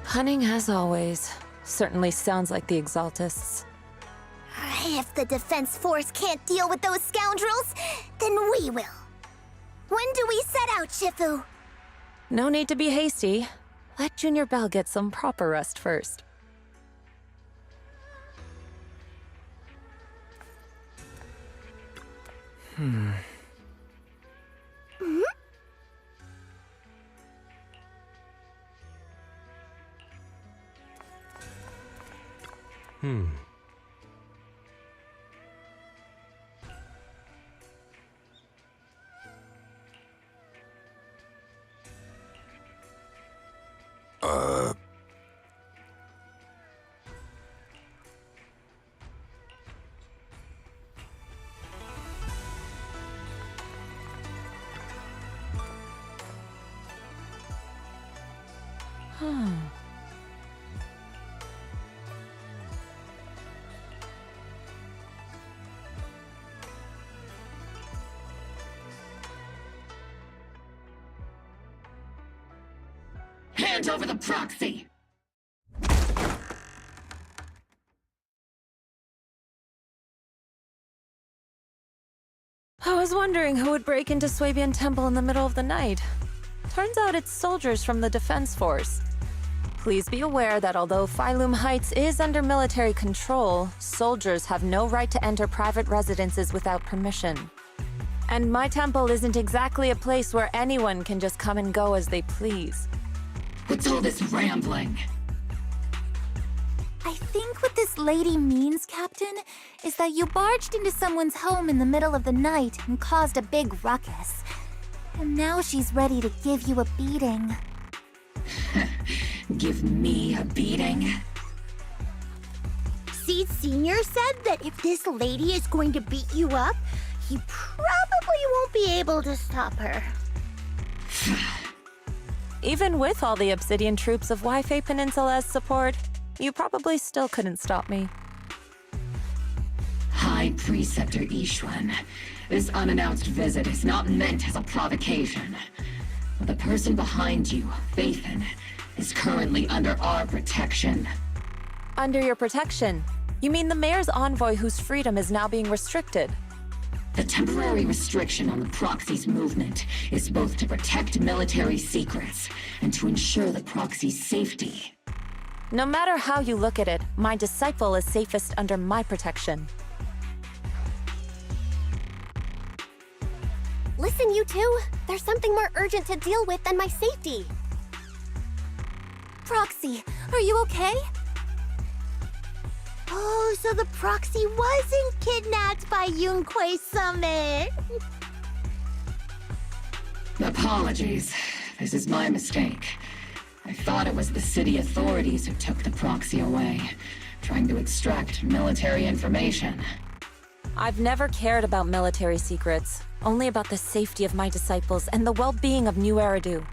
Cunning as always. Certainly sounds like the Exaltists. If the Defense Force can't deal with those scoundrels, then we will. When do we set out, Shifu? No need to be hasty. Let Junior Bell get some proper rest first. Hmm? Hand over the proxy! I was wondering who would break into Swabian Temple in the middle of the night. Turns out it's soldiers from the Defense Force. Please be aware that although Phylum Heights is under military control, soldiers have no right to enter private residences without permission. And my temple isn't exactly a place where anyone can just come and go as they please. What's all this rambling? I think what this lady means, Captain, is that you barged into someone's home in the middle of the night and caused a big ruckus. And now she's ready to give you a beating. Give me a beating? Seed Sr. said that if this lady is going to beat you up, he probably won't be able to stop her. Even with all the Obsidian troops of Wi-Fi Peninsula's support, you probably still couldn't stop me. High Preceptor Ishwan, this unannounced visit is not meant as a provocation. But the person behind you, Phaethon, is currently under our protection. Under your protection? You mean the mayor's envoy whose freedom is now being restricted? The temporary restriction on the Proxy's movement is both to protect military secrets and to ensure the Proxy's safety. No matter how you look at it, my disciple is safest under my protection. Listen, you two. There's something more urgent to deal with than my safety. Proxy, are you okay? Oh, so the Proxy wasn't kidnapped by Yunquay Summit. Apologies. This is my mistake. I thought it was the city authorities who took the Proxy away, trying to extract military information. I've never cared about military secrets, only about the safety of my disciples and the well-being of New Eridu.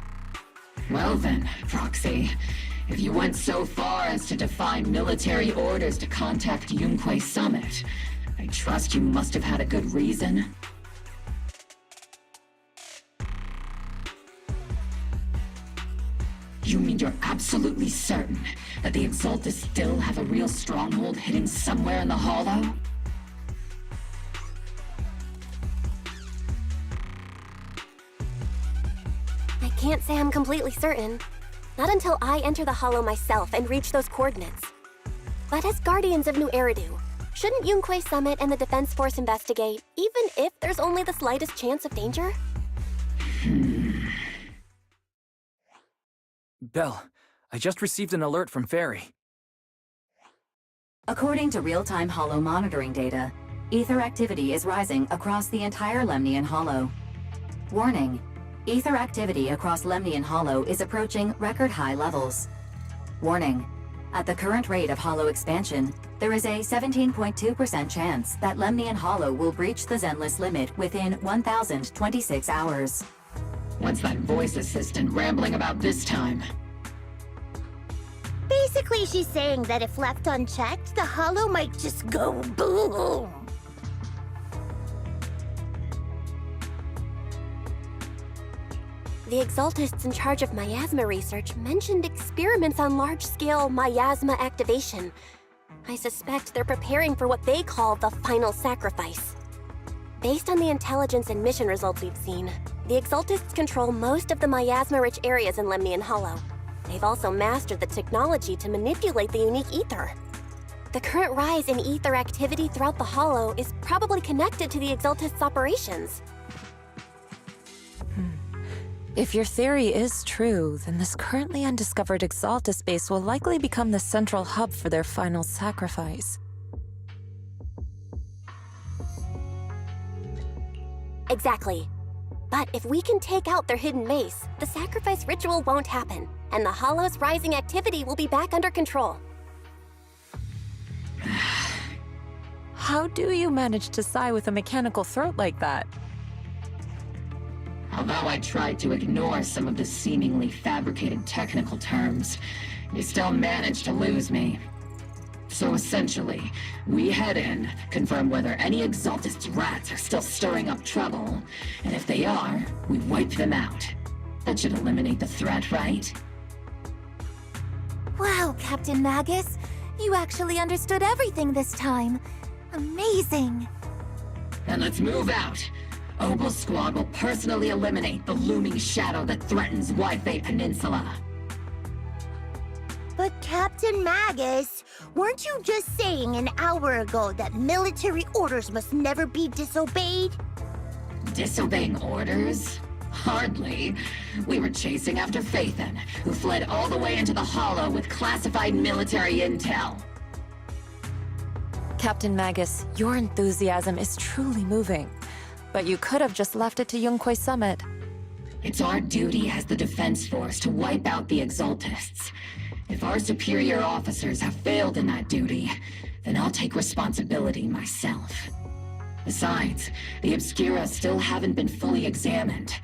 Well then, Proxy, if you went so far as to defy military orders to contact Yunquay Summit, I trust you must have had a good reason. You mean you're absolutely certain that the Exaltus still have a real stronghold hidden somewhere in the Hollow? I can't say I'm completely certain. Not until I enter the Hollow myself and reach those coordinates. But as Guardians of New Eridu, shouldn't Yunquay Summit and the Defense Force investigate, even if there's only the slightest chance of danger? Belle, I just received an alert from Fairy. According to real-time Hollow monitoring data, ether activity is rising across the entire Lemnian Hollow. Warning: ether activity across Lemnian Hollow is approaching record-high levels. Warning: at the current rate of Hollow expansion, there is a 17.2% chance that Lemnian Hollow will breach the Zenless limit within 1,026 hours. What's that voice assistant rambling about this time? Basically, she's saying that if left unchecked, the Hollow might just go boom. The Exaltists in charge of miasma research mentioned experiments on large-scale miasma activation. I suspect they're preparing for what they call the final sacrifice. Based on the intelligence and mission results we've seen, the Exaltists control most of the miasma-rich areas in Lemnian Hollow. They've also mastered the technology to manipulate the unique ether. The current rise in ether activity throughout the Hollow is probably connected to the Exaltists' operations. If your theory is true, then this currently undiscovered Exaltus base will likely become the central hub for their final sacrifice. Exactly. But if we can take out their hidden base, the sacrifice ritual won't happen, and the Hollow's rising activity will be back under control. How do you manage to sigh with a mechanical throat like that? Although I tried to ignore some of the seemingly fabricated technical terms, you still managed to lose me. So essentially, we head in, confirm whether any Exaltist rats are still stirring up trouble, and if they are, we wipe them out. That should eliminate the threat, right? Wow, Captain Magus, you actually understood everything this time. Amazing. Then let's move out. Obel Squad will personally eliminate the looming shadow that threatens Wi-Fi Peninsula. But Captain Magus, weren't you just saying an hour ago that military orders must never be disobeyed? Disobeying orders? Hardly. We were chasing after Phaethon, who fled all the way into the Hollow with classified military intel. Captain Magus, your enthusiasm is truly moving. But you could have just left it to Yunque Summit. It's our duty as the Defense Force to wipe out the Exaltists. If our superior officers have failed in that duty, then I'll take responsibility myself. Besides, the Obscura still haven't been fully examined.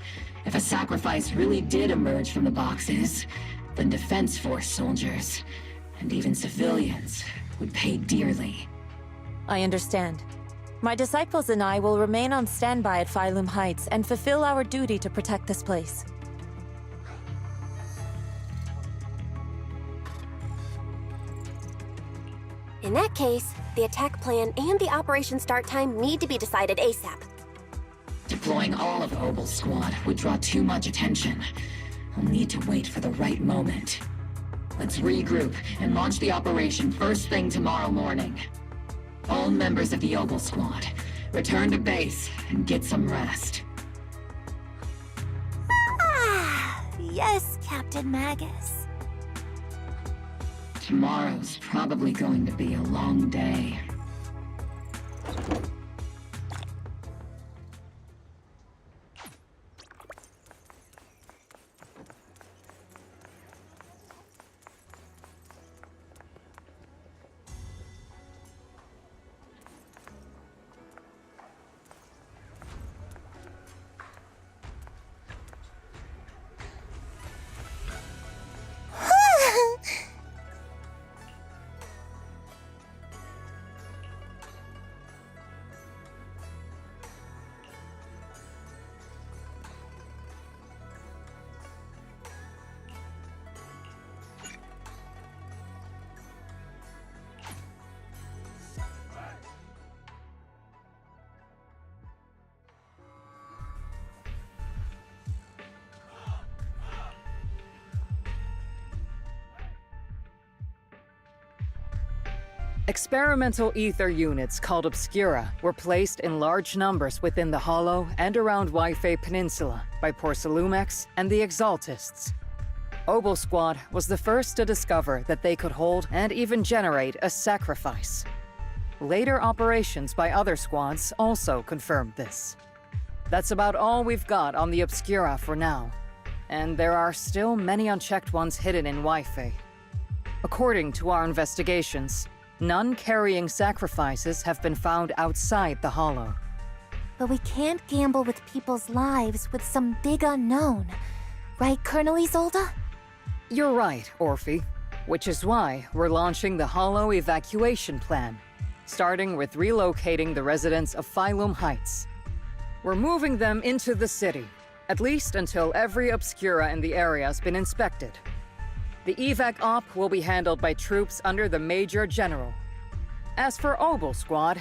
If a sacrifice really did emerge from the boxes, then Defense Force soldiers, and even civilians, would pay dearly. I understand. My disciples and I will remain on standby at Phylum Heights and fulfill our duty to protect this place. In that case, the attack plan and the operation start time need to be decided ASAP. Deploying all of Obel's squad would draw too much attention. I'll need to wait for the right moment. Let's regroup and launch the operation first thing tomorrow morning. All members of the Obel squad, return to base and get some rest. Ah, yes, Captain Magus. Tomorrow's probably going to be a long day. Experimental ether units called Obscura were placed in large numbers within the Hollow and around Waifei Peninsula by Porcelumex and the Exaltists. Obel Squad was the first to discover that they could hold and even generate a sacrifice. Later operations by other squads also confirmed this. That's about all we've got on the Obscura for now, and there are still many unchecked ones hidden in Waifei. According to our investigations, none carrying sacrifices have been found outside the Hollow. But we can't gamble with people's lives with some big unknown. Right, Colonel Isolde? You're right, Orphe. Which is why we're launching the Hollow evacuation plan, starting with relocating the residents of Phylum Heights. We're moving them into the city, at least until every Obscura in the area has been inspected. The evac op will be handled by troops under the Major General. As for Obel Squad,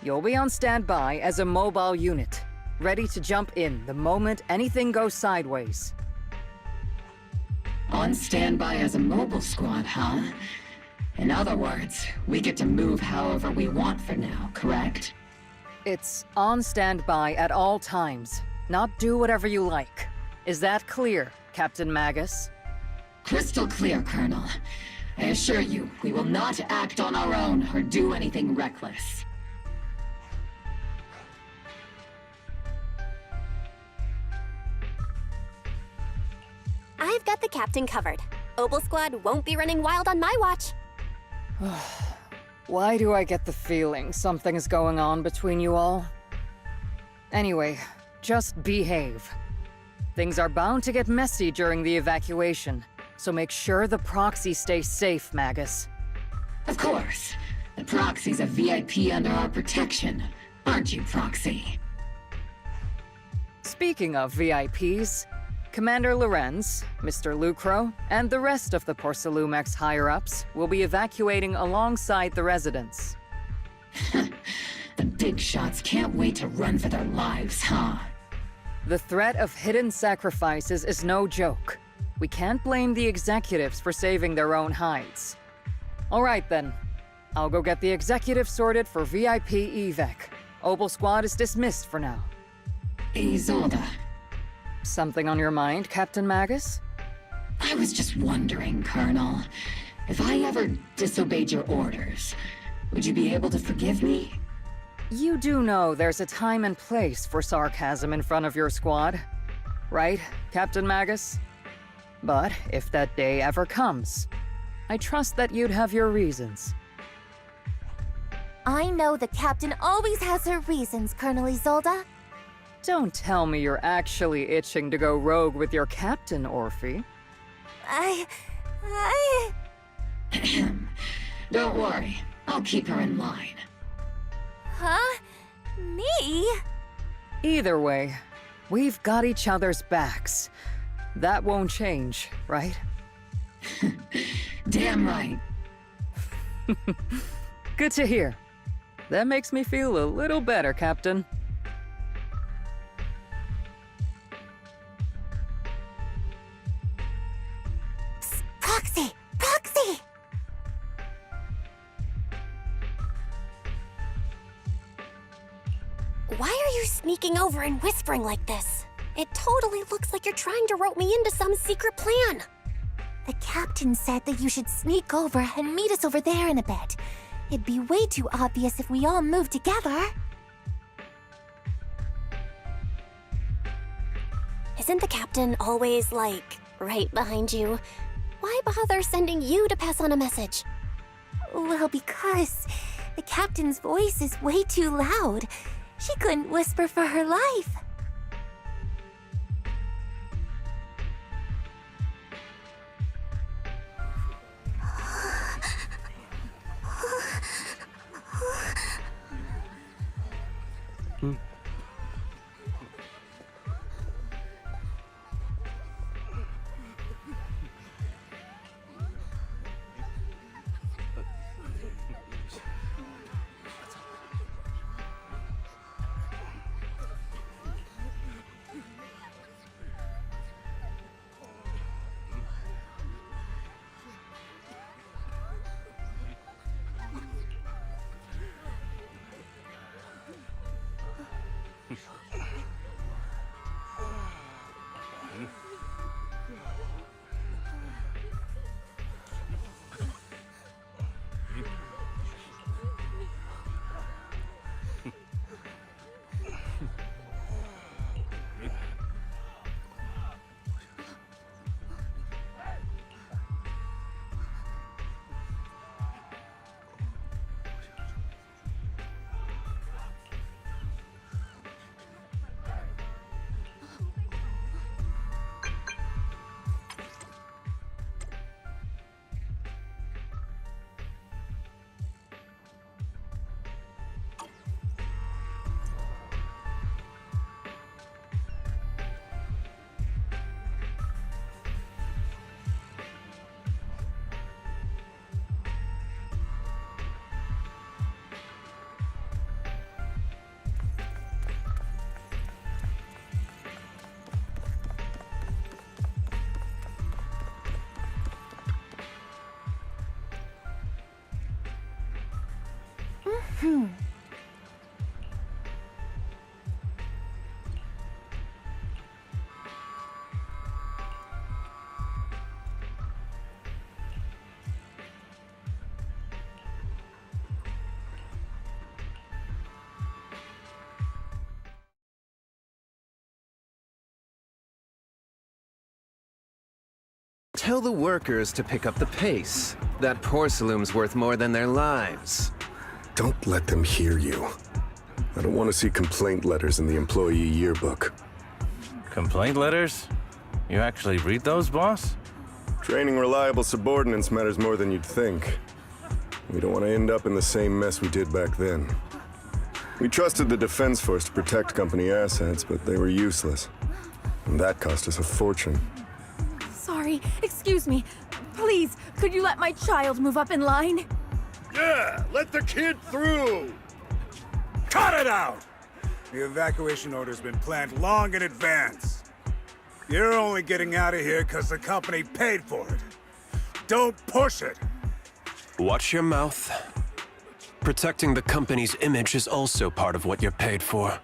you'll be on standby as a mobile unit, ready to jump in the moment anything goes sideways. On standby as a mobile squad, huh? In other words, we get to move however we want for now, correct? It's on standby at all times, not do whatever you like. Is that clear, Captain Magus? Crystal clear, Colonel. I assure you, we will not act on our own or do anything reckless. I've got the captain covered. Obel Squad won't be running wild on my watch. Why do I get the feeling something is going on between you all? Anyway, just behave. Things are bound to get messy during the evacuation, so make sure the proxy stays safe, Magus. Of course. The proxy's a VIP under our protection, aren't you, Proxy? Speaking of VIPs, Commander Lorenz, Mr. Lucro, and the rest of the Porcelumex higher-ups will be evacuating alongside the residents. The big shots can't wait to run for their lives, huh? The threat of hidden sacrifices is no joke, We can't blame the executives for saving their own hides. All right then. I'll go get the executives sorted for VIP evac. Obel Squad is dismissed for now. Isolde. Something on your mind, Captain Magus? I was just wondering, Colonel, if I ever disobeyed your orders, would you be able to forgive me? You do know there's a time and place for sarcasm in front of your squad, right, Captain Magus? But if that day ever comes, I trust that you'd have your reasons. I know the captain always has her reasons, Colonel Isolde. Don't tell me you're actually itching to go rogue with your captain, Orphe. Don't worry, I'll keep her in line. Huh? Me? Either way, we've got each other's backs. That won't change, right? Damn right. Good to hear. That makes me feel a little better, Captain. Proxy! Proxy! Why are you sneaking over and whispering like this? It totally looks like you're trying to rope me into some secret plan. The captain said that you should sneak over and meet us over there in a bit. It'd be way too obvious if we all moved together. Isn't the captain always, like, right behind you? Why bother sending you to pass on a message? Well, because the captain's voice is way too loud. She couldn't whisper for her life. Tell the workers to pick up the pace. That porcelain's worth more than their lives. Don't let them hear you. I don't want to see complaint letters in the employee yearbook. Complaint letters? You actually read those, boss? Training reliable subordinates matters more than you'd think. We don't want to end up in the same mess we did back then. We trusted the Defense Force to protect company assets, but they were useless. And that cost us a fortune. Sorry, excuse me. Please, could you let my child move up in line? Yeah, let the kid through! Cut it out! The evacuation order's been planned long in advance. You're only getting out of here because the company paid for it. Don't push it! Watch your mouth. Protecting the company's image is also part of what you're paid for.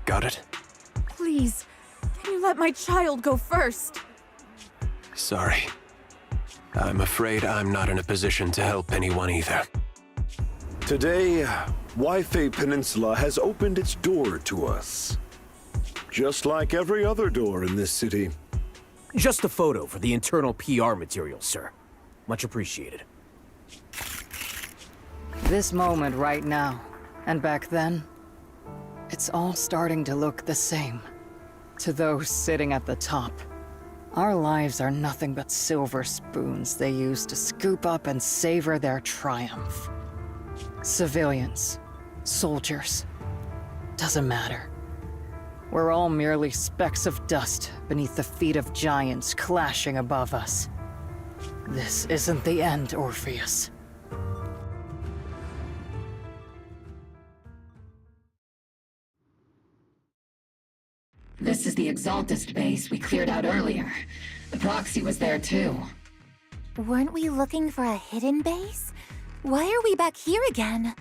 Got it? Please, can you let my child go first? Sorry. I'm afraid I'm not in a position to help anyone either. Today, Waifei Peninsula has opened its door to us. Just like every other door in this city. Just a photo for the internal PR material, sir. Much appreciated. This moment right now, and back then, it's all starting to look the same. To those sitting at the top, our lives are nothing but silver spoons they use to scoop up and savor their triumph. Civilians, soldiers, doesn't matter. We're all merely specks of dust beneath the feet of giants clashing above us. This isn't the end, Orpheus. This is the Exaltist base we cleared out earlier. The proxy was there too. Weren't we looking for a hidden base? Why are we back here again?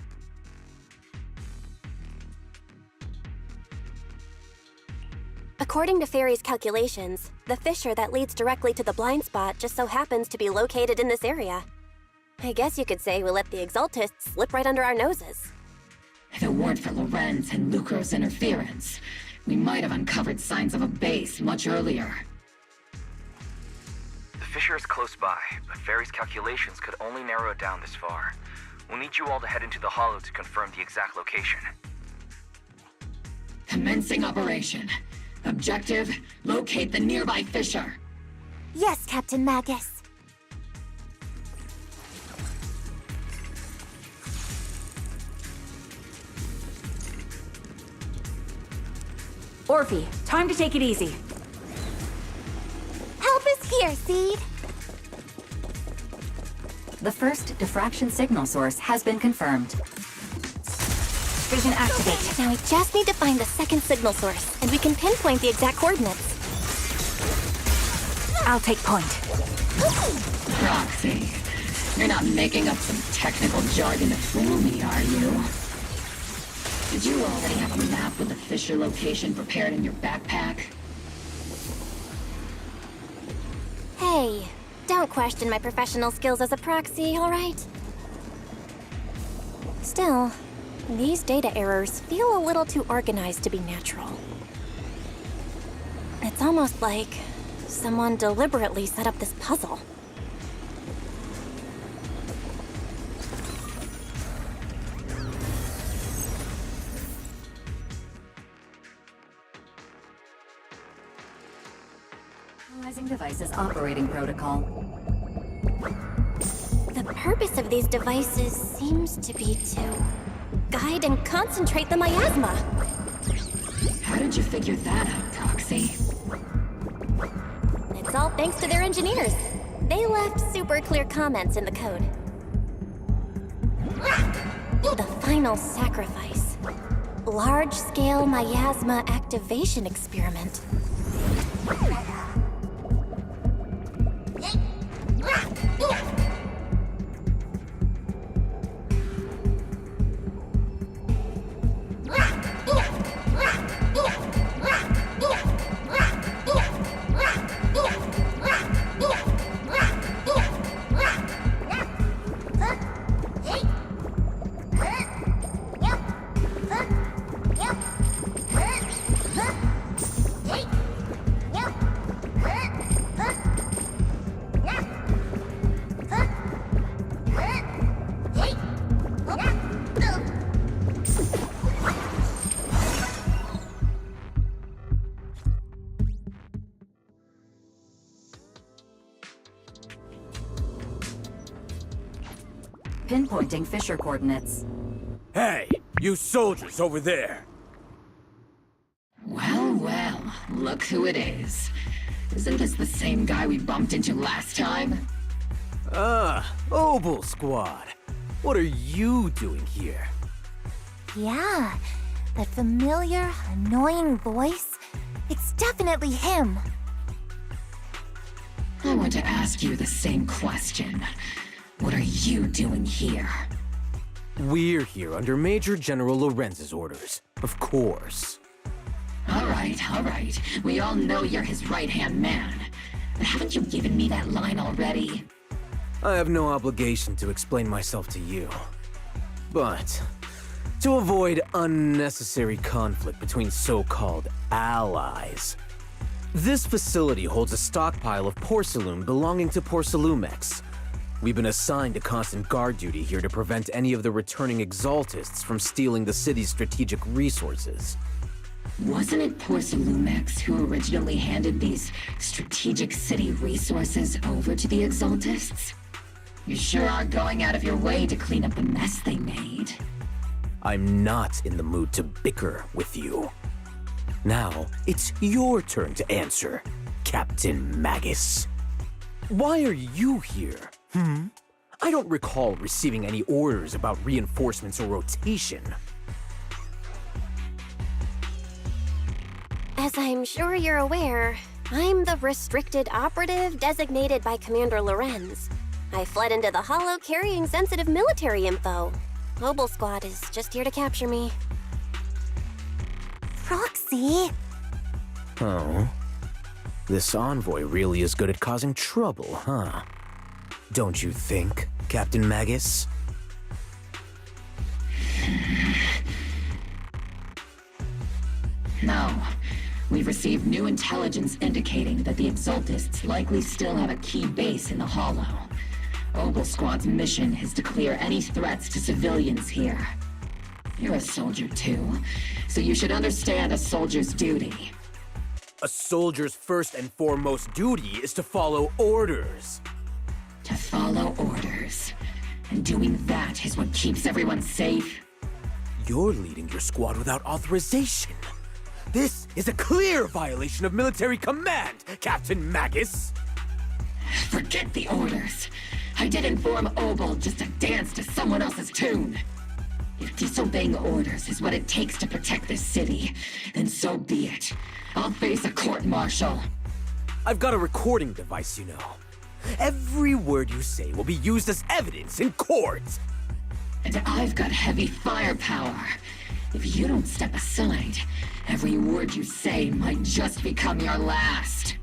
According to Fairy's calculations, the fissure that leads directly to the blind spot just so happens to be located in this area. I guess you could say we let the Exaltists slip right under our noses. If it weren't for Lorenz and Lucro's interference, we might have uncovered signs of a base much earlier. The fissure is close by, but Fairy's calculations could only narrow it down this far. We'll need you all to head into the Hollow to confirm the exact location. Commencing operation. Objective, locate the nearby fissure. Yes, Captain Magus. Orphe, time to take it easy. Help is here, Seed. The first diffraction signal source has been confirmed. Vision activate. Now we just need to find the second signal source, and we can pinpoint the exact coordinates. I'll take point. Proxy, you're not making up some technical jargon to fool me, are you? Did you already have a map with the fissure location prepared in your backpack? Hey, don't question my professional skills as a proxy, all right? Still, these data errors feel a little too organized to be natural. It's almost like someone deliberately set up this puzzle. Analyzing devices operating protocol. The purpose of these devices seems to be to guide and concentrate the miasma. How did you figure that out, Proxy? It's all thanks to their engineers. They left super clear comments in the code. The final sacrifice. Large-scale miasma activation experiment. Pinpointing fissure coordinates. Hey, you soldiers over there! Well, well, look who it is. Isn't this the same guy we bumped into last time? Obel Squad. What are you doing here? Yeah, that familiar, annoying voice. It's definitely him. I want to ask you the same question. What are you doing here? We're here under Major General Lorenz's orders, of course. All right. We all know you're his right-hand man. But haven't you given me that line already? I have no obligation to explain myself to you. But to avoid unnecessary conflict between so-called allies, this facility holds a stockpile of porcelain belonging to Porcelumex. We've been assigned to constant guard duty here to prevent any of the returning Exaltists from stealing the city's strategic resources. Wasn't it Porcelumex who originally handed these strategic city resources over to the Exaltists? You sure are going out of your way to clean up the mess they made. I'm not in the mood to bicker with you. Now, it's your turn to answer, Captain Magus. Why are you here? I don't recall receiving any orders about reinforcements or rotation. As I'm sure you're aware, I'm the restricted operative designated by Commander Lorenz. I fled into the Hollow carrying sensitive military info. Mobile Squad is just here to capture me. Proxy? Oh. This envoy really is good at causing trouble, huh? Don't you think, Captain Magus? No. We've received new intelligence indicating that the Exaltists likely still have a key base in the Hollow. Obel Squad's mission is to clear any threats to civilians here. You're a soldier too, so you should understand a soldier's duty. A soldier's first and foremost duty is to follow orders. To follow orders. And doing that is what keeps everyone safe. You're leading your squad without authorization. This is a clear violation of military command, Captain Magus! Forget the orders. I did inform Obel just to dance to someone else's tune. If disobeying orders is what it takes to protect this city, then so be it. I'll face a court-martial. I've got a recording device, you know. Every word you say will be used as evidence in court. And I've got heavy firepower. If you don't step aside, every word you say might just become your last.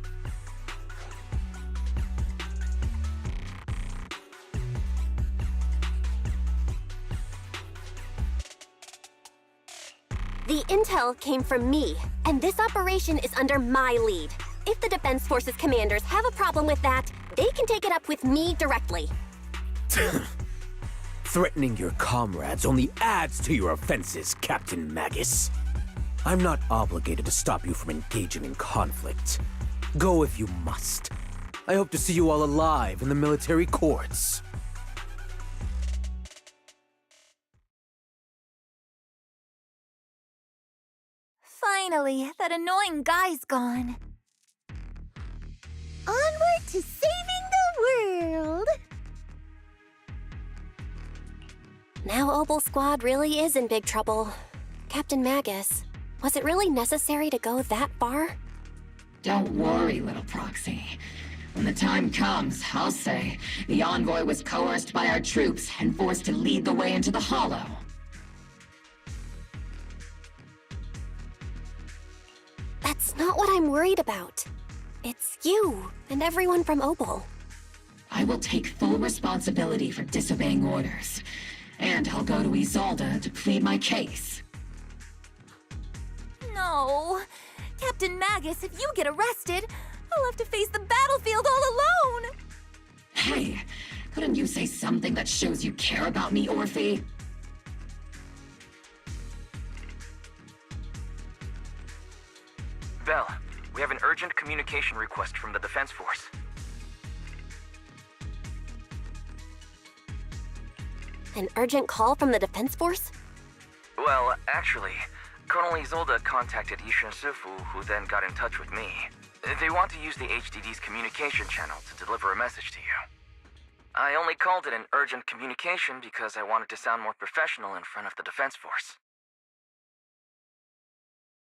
The intel came from me, and this operation is under my lead. If the Defense Forces commanders have a problem with that, they can take it up with me directly. Threatening your comrades only adds to your offenses, Captain Magus. I'm not obligated to stop you from engaging in conflict. Go if you must. I hope to see you all alive in the military courts. Finally, that annoying guy's gone. Onward to saving the world! Now Obel Squad really is in big trouble. Captain Magus, was it really necessary to go that far? Don't worry, little proxy. When the time comes, I'll say the envoy was coerced by our troops and forced to lead the way into the Hollow. That's not what I'm worried about. It's you and everyone from Obel. I will take full responsibility for disobeying orders. And I'll go to Isolde to plead my case. No. Captain Magus, if you get arrested, I'll have to face the battlefield all alone! Hey, couldn't you say something that shows you care about me, Orphe? Bell, we have an urgent communication request from the Defense Force. An urgent call from the Defense Force? Well, actually, Colonel Isolde contacted Yishin Sifu, who then got in touch with me. They want to use the HDD's communication channel to deliver a message to you. I only called it an urgent communication because I wanted to sound more professional in front of the Defense Force.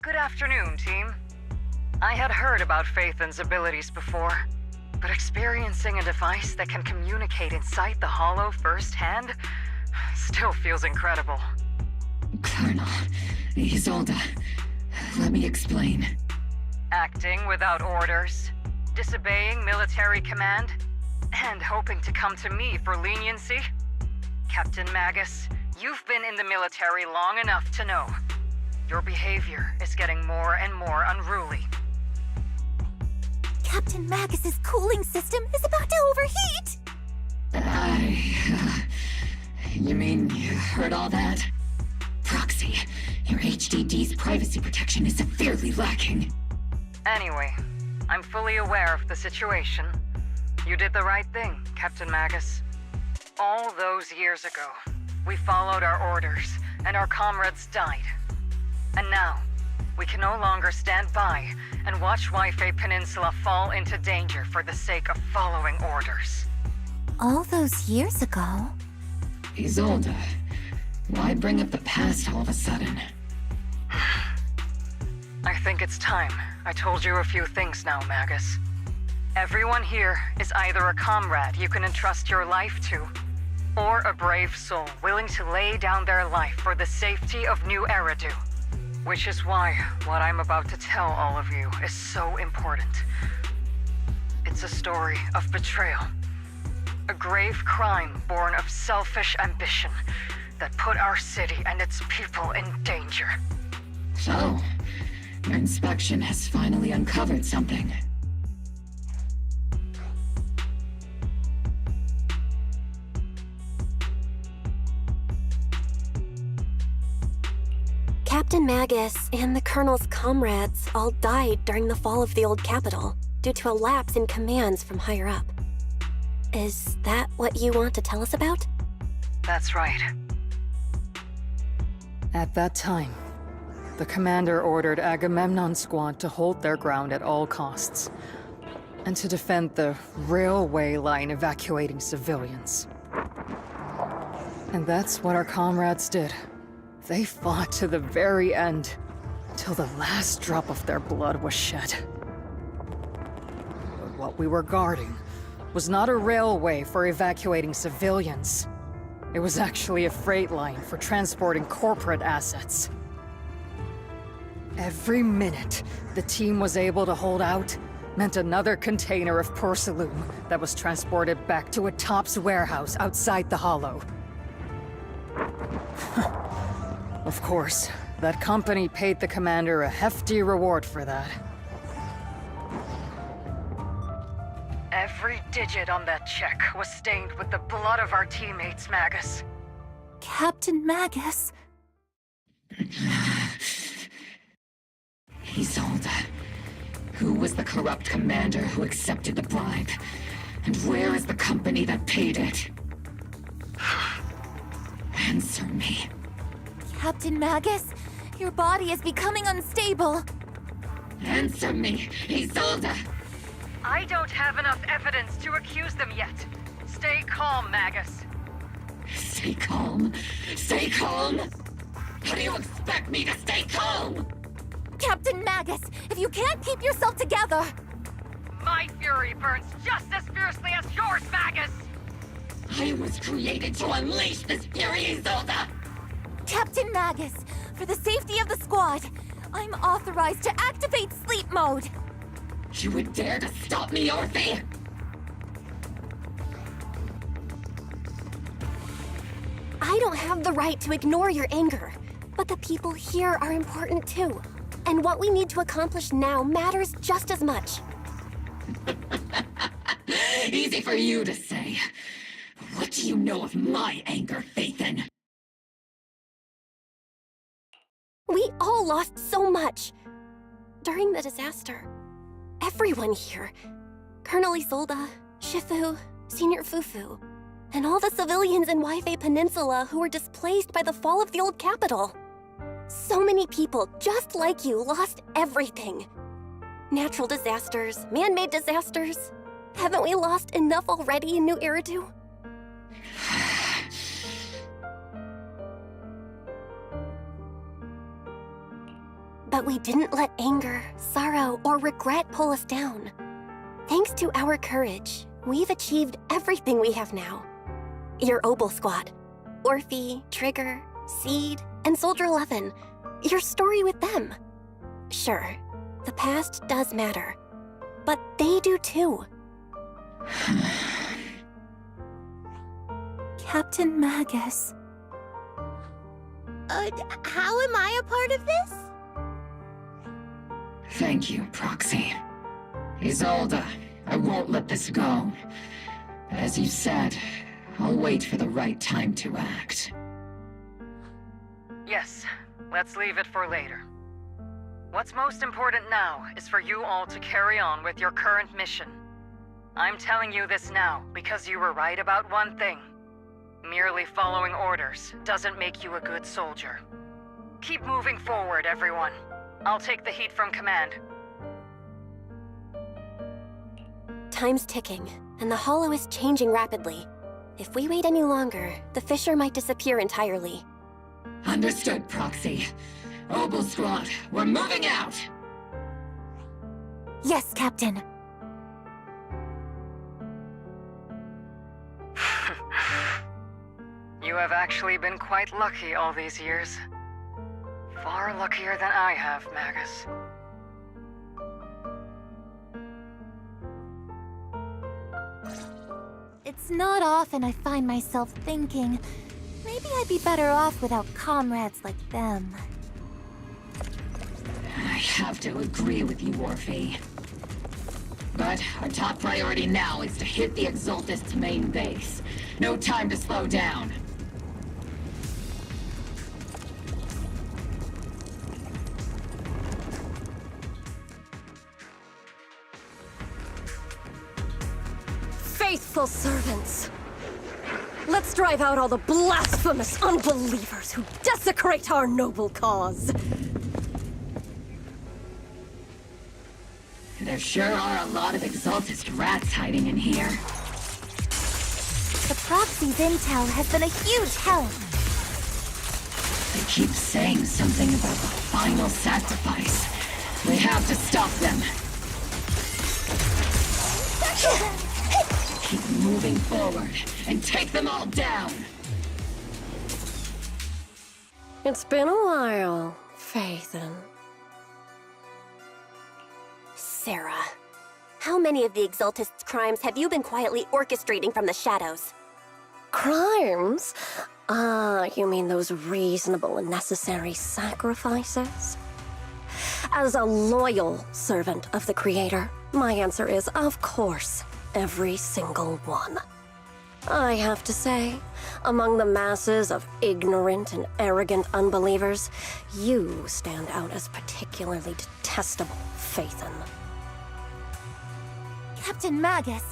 Good afternoon, team. I had heard about Phaethon's abilities before. But experiencing a device that can communicate inside the Hollow firsthand still feels incredible. Colonel, Isolde, let me explain. Acting without orders, disobeying military command, and hoping to come to me for leniency? Captain Magus, you've been in the military long enough to know. Your behavior is getting more and more unruly. Captain Magus's cooling system is about to overheat! You mean you heard all that? Proxy, your HDD's privacy protection is severely lacking. Anyway, I'm fully aware of the situation. You did the right thing, Captain Magus. All those years ago, we followed our orders, and our comrades died. And now, we can no longer stand by and watch Waifei Peninsula fall into danger for the sake of following orders. All those years ago? Isolde, why bring up the past all of a sudden? I think it's time I told you a few things now, Magus. Everyone here is either a comrade you can entrust your life to, or a brave soul willing to lay down their life for the safety of New Eridu. Which is why what I'm about to tell all of you is so important. It's a story of betrayal. A grave crime born of selfish ambition that put our city and its people in danger. So, your inspection has finally uncovered something. Captain Magus and the Colonel's comrades all died during the fall of the old capital due to a lapse in commands from higher up. Is that what you want to tell us about? That's right. At that time, the commander ordered Agamemnon's squad to hold their ground at all costs, and to defend the railway line evacuating civilians. And that's what our comrades did. They fought to the very end, till the last drop of their blood was shed. But what we were guarding was not a railway for evacuating civilians. It was actually a freight line for transporting corporate assets. Every minute the team was able to hold out meant another container of porcelain that was transported back to a Topps warehouse outside the Hollow. Of course, that company paid the commander a hefty reward for that. Every digit on that check was stained with the blood of our teammates, Magus. Captain Magus? Isolde, who was the corrupt commander who accepted the bribe? And where is the company that paid it? Answer me. Captain Magus, your body is becoming unstable. Answer me, Isolde! I don't have enough evidence to accuse them yet. Stay calm, Magus. Stay calm? Stay calm? How do you expect me to stay calm? Captain Magus, if you can't keep yourself together... My fury burns just as fiercely as yours, Magus! I was created to unleash this fury, Isolde! Captain Magus, for the safety of the squad, I'm authorized to activate sleep mode. You would dare to stop me, Orphe? I don't have the right to ignore your anger, but the people here are important too. And what we need to accomplish now matters just as much. Easy for you to say. What do you know of my anger, Phaethon? We all lost so much. During the disaster, everyone here, Colonel Isolde, Shifu, Senior Fufu, and all the civilians in Waifei Peninsula who were displaced by the fall of the old capital. So many people, just like you, lost everything. Natural disasters, man-made disasters. Haven't we lost enough already in New Eridu? But we didn't let anger, sorrow, or regret pull us down. Thanks to our courage, we've achieved everything we have now. Your Obel Squad, Orphe, Trigger, Seed, and Soldier 11. Your story with them. Sure, the past does matter, but they do too. Captain Magus. How am I a part of this? Thank you, Proxy. Isolde, I won't let this go. As you said, I'll wait for the right time to act. Yes, let's leave it for later. What's most important now is for you all to carry on with your current mission. I'm telling you this now because you were right about one thing. Merely following orders doesn't make you a good soldier. Keep moving forward, everyone. I'll take the heat from command. Time's ticking, and the Hollow is changing rapidly. If we wait any longer, the Fissure might disappear entirely. Understood, Proxy. Obel Squad, we're moving out! Yes, Captain. You have actually been quite lucky all these years. Far luckier than I have, Magus. It's not often I find myself thinking, maybe I'd be better off without comrades like them. I have to agree with you, Orphe. But our top priority now is to hit the Exaltist's main base. No time to slow down. Faithful servants! Let's drive out all the blasphemous unbelievers who desecrate our noble cause! There sure are a lot of Exaltist rats hiding in here. The Proxy's intel has been a huge help. They keep saying something about the final sacrifice. We have to stop them. Keep moving forward and take them all down. It's been a while, Phaethon. Sarah, how many of the Exaltist's crimes have you been quietly orchestrating from the shadows? Crimes? Ah, you mean those reasonable and necessary sacrifices? As a loyal servant of the Creator, my answer is, of course, every single one. I have to say, among the masses of ignorant and arrogant unbelievers, you stand out as particularly detestable, Phaethon. Captain Magus,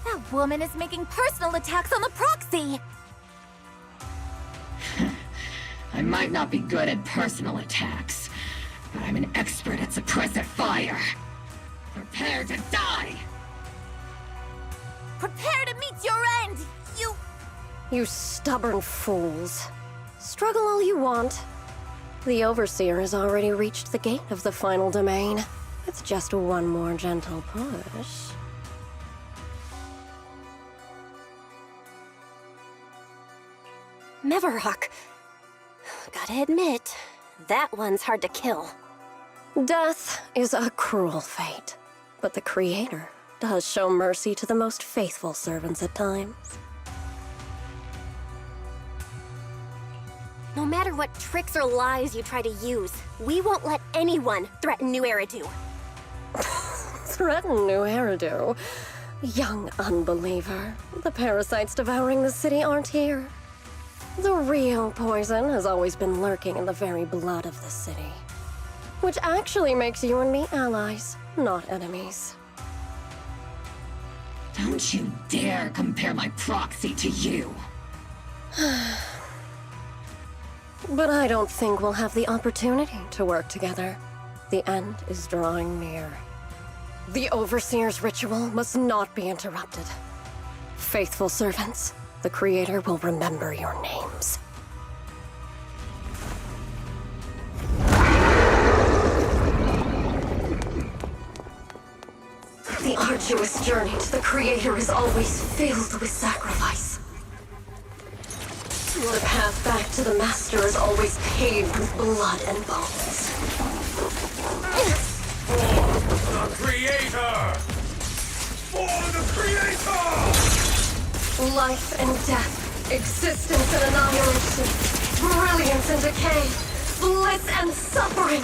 that woman is making personal attacks on the Proxy! I might not be good at personal attacks, but I'm an expert at suppressive fire. Prepare to die! Prepare to meet your end, You stubborn fools. Struggle all you want. The Overseer has already reached the gate of the final domain. With just one more gentle push. Meverhawk. Gotta admit, that one's hard to kill. Death is a cruel fate, but the Creator does show mercy to the most faithful servants at times. No matter what tricks or lies you try to use, we won't let anyone threaten New Eridu. Threaten New Eridu? Young unbeliever. The parasites devouring the city aren't here. The real poison has always been lurking in the very blood of the city. Which actually makes you and me allies, not enemies. Don't you dare compare my Proxy to you! But I don't think we'll have the opportunity to work together. The end is drawing near. The Overseer's ritual must not be interrupted. Faithful servants, the Creator will remember your names. The arduous journey to the Creator is always filled with sacrifice. The path back to the Master is always paved with blood and bones. The Creator! For the Creator! Life and death, existence and annihilation, brilliance and decay, bliss and suffering,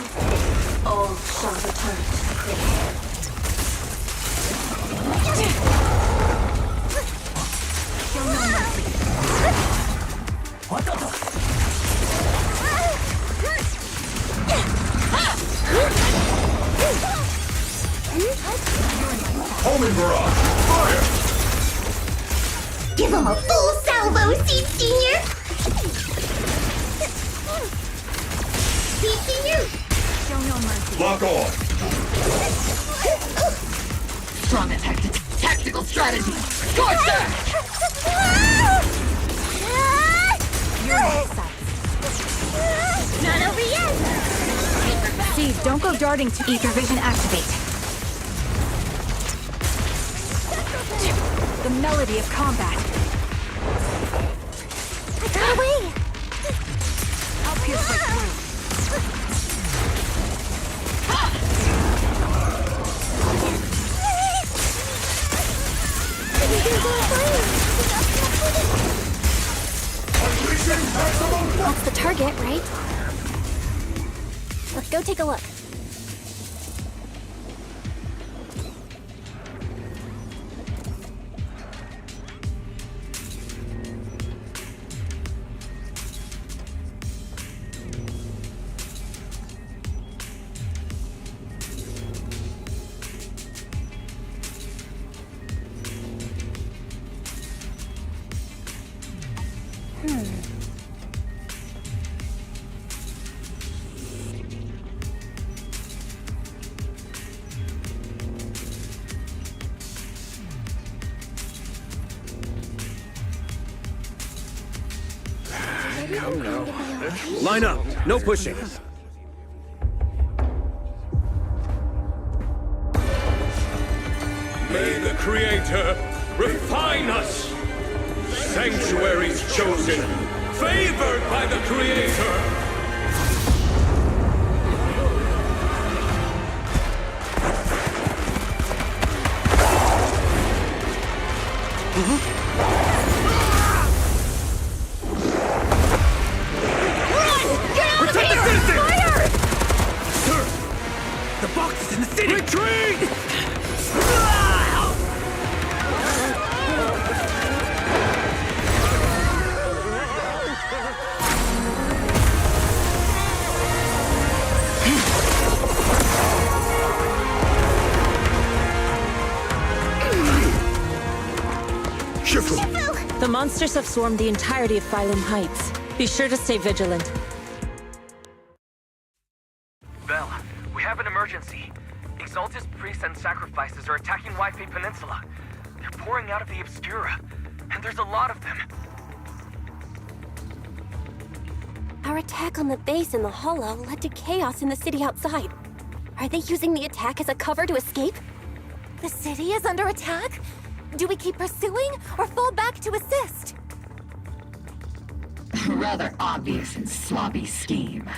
all shall return to the Creator. Homing barrage! Fire! Give him a full salvo, Seed Senior! Seed Senior! Show no mercy. Lock on! Strong attack tactical strategy. Scorcher! You're outside. Not over yet! Seed, don't go darting to Ether Vision activate. The melody of combat. I got away! I'll pierce right through. That's the target, right? Let's go take a look. Line up. No pushing. May the Creator refine us! Sanctuaries chosen, favored by the Creator! The box is in the city! Retreat! The monsters have swarmed the entirety of Phylum Heights. Be sure to stay vigilant. Bell, we have an emergency. Exaltus priests and sacrifices are attacking Wi-Fi Peninsula. They're pouring out of the Obscura, and there's a lot of them. Our attack on the base in the Hollow led to chaos in the city outside. Are they using the attack as a cover to escape? The city is under attack? Do we keep pursuing or fall back to assist? A rather obvious and sloppy scheme.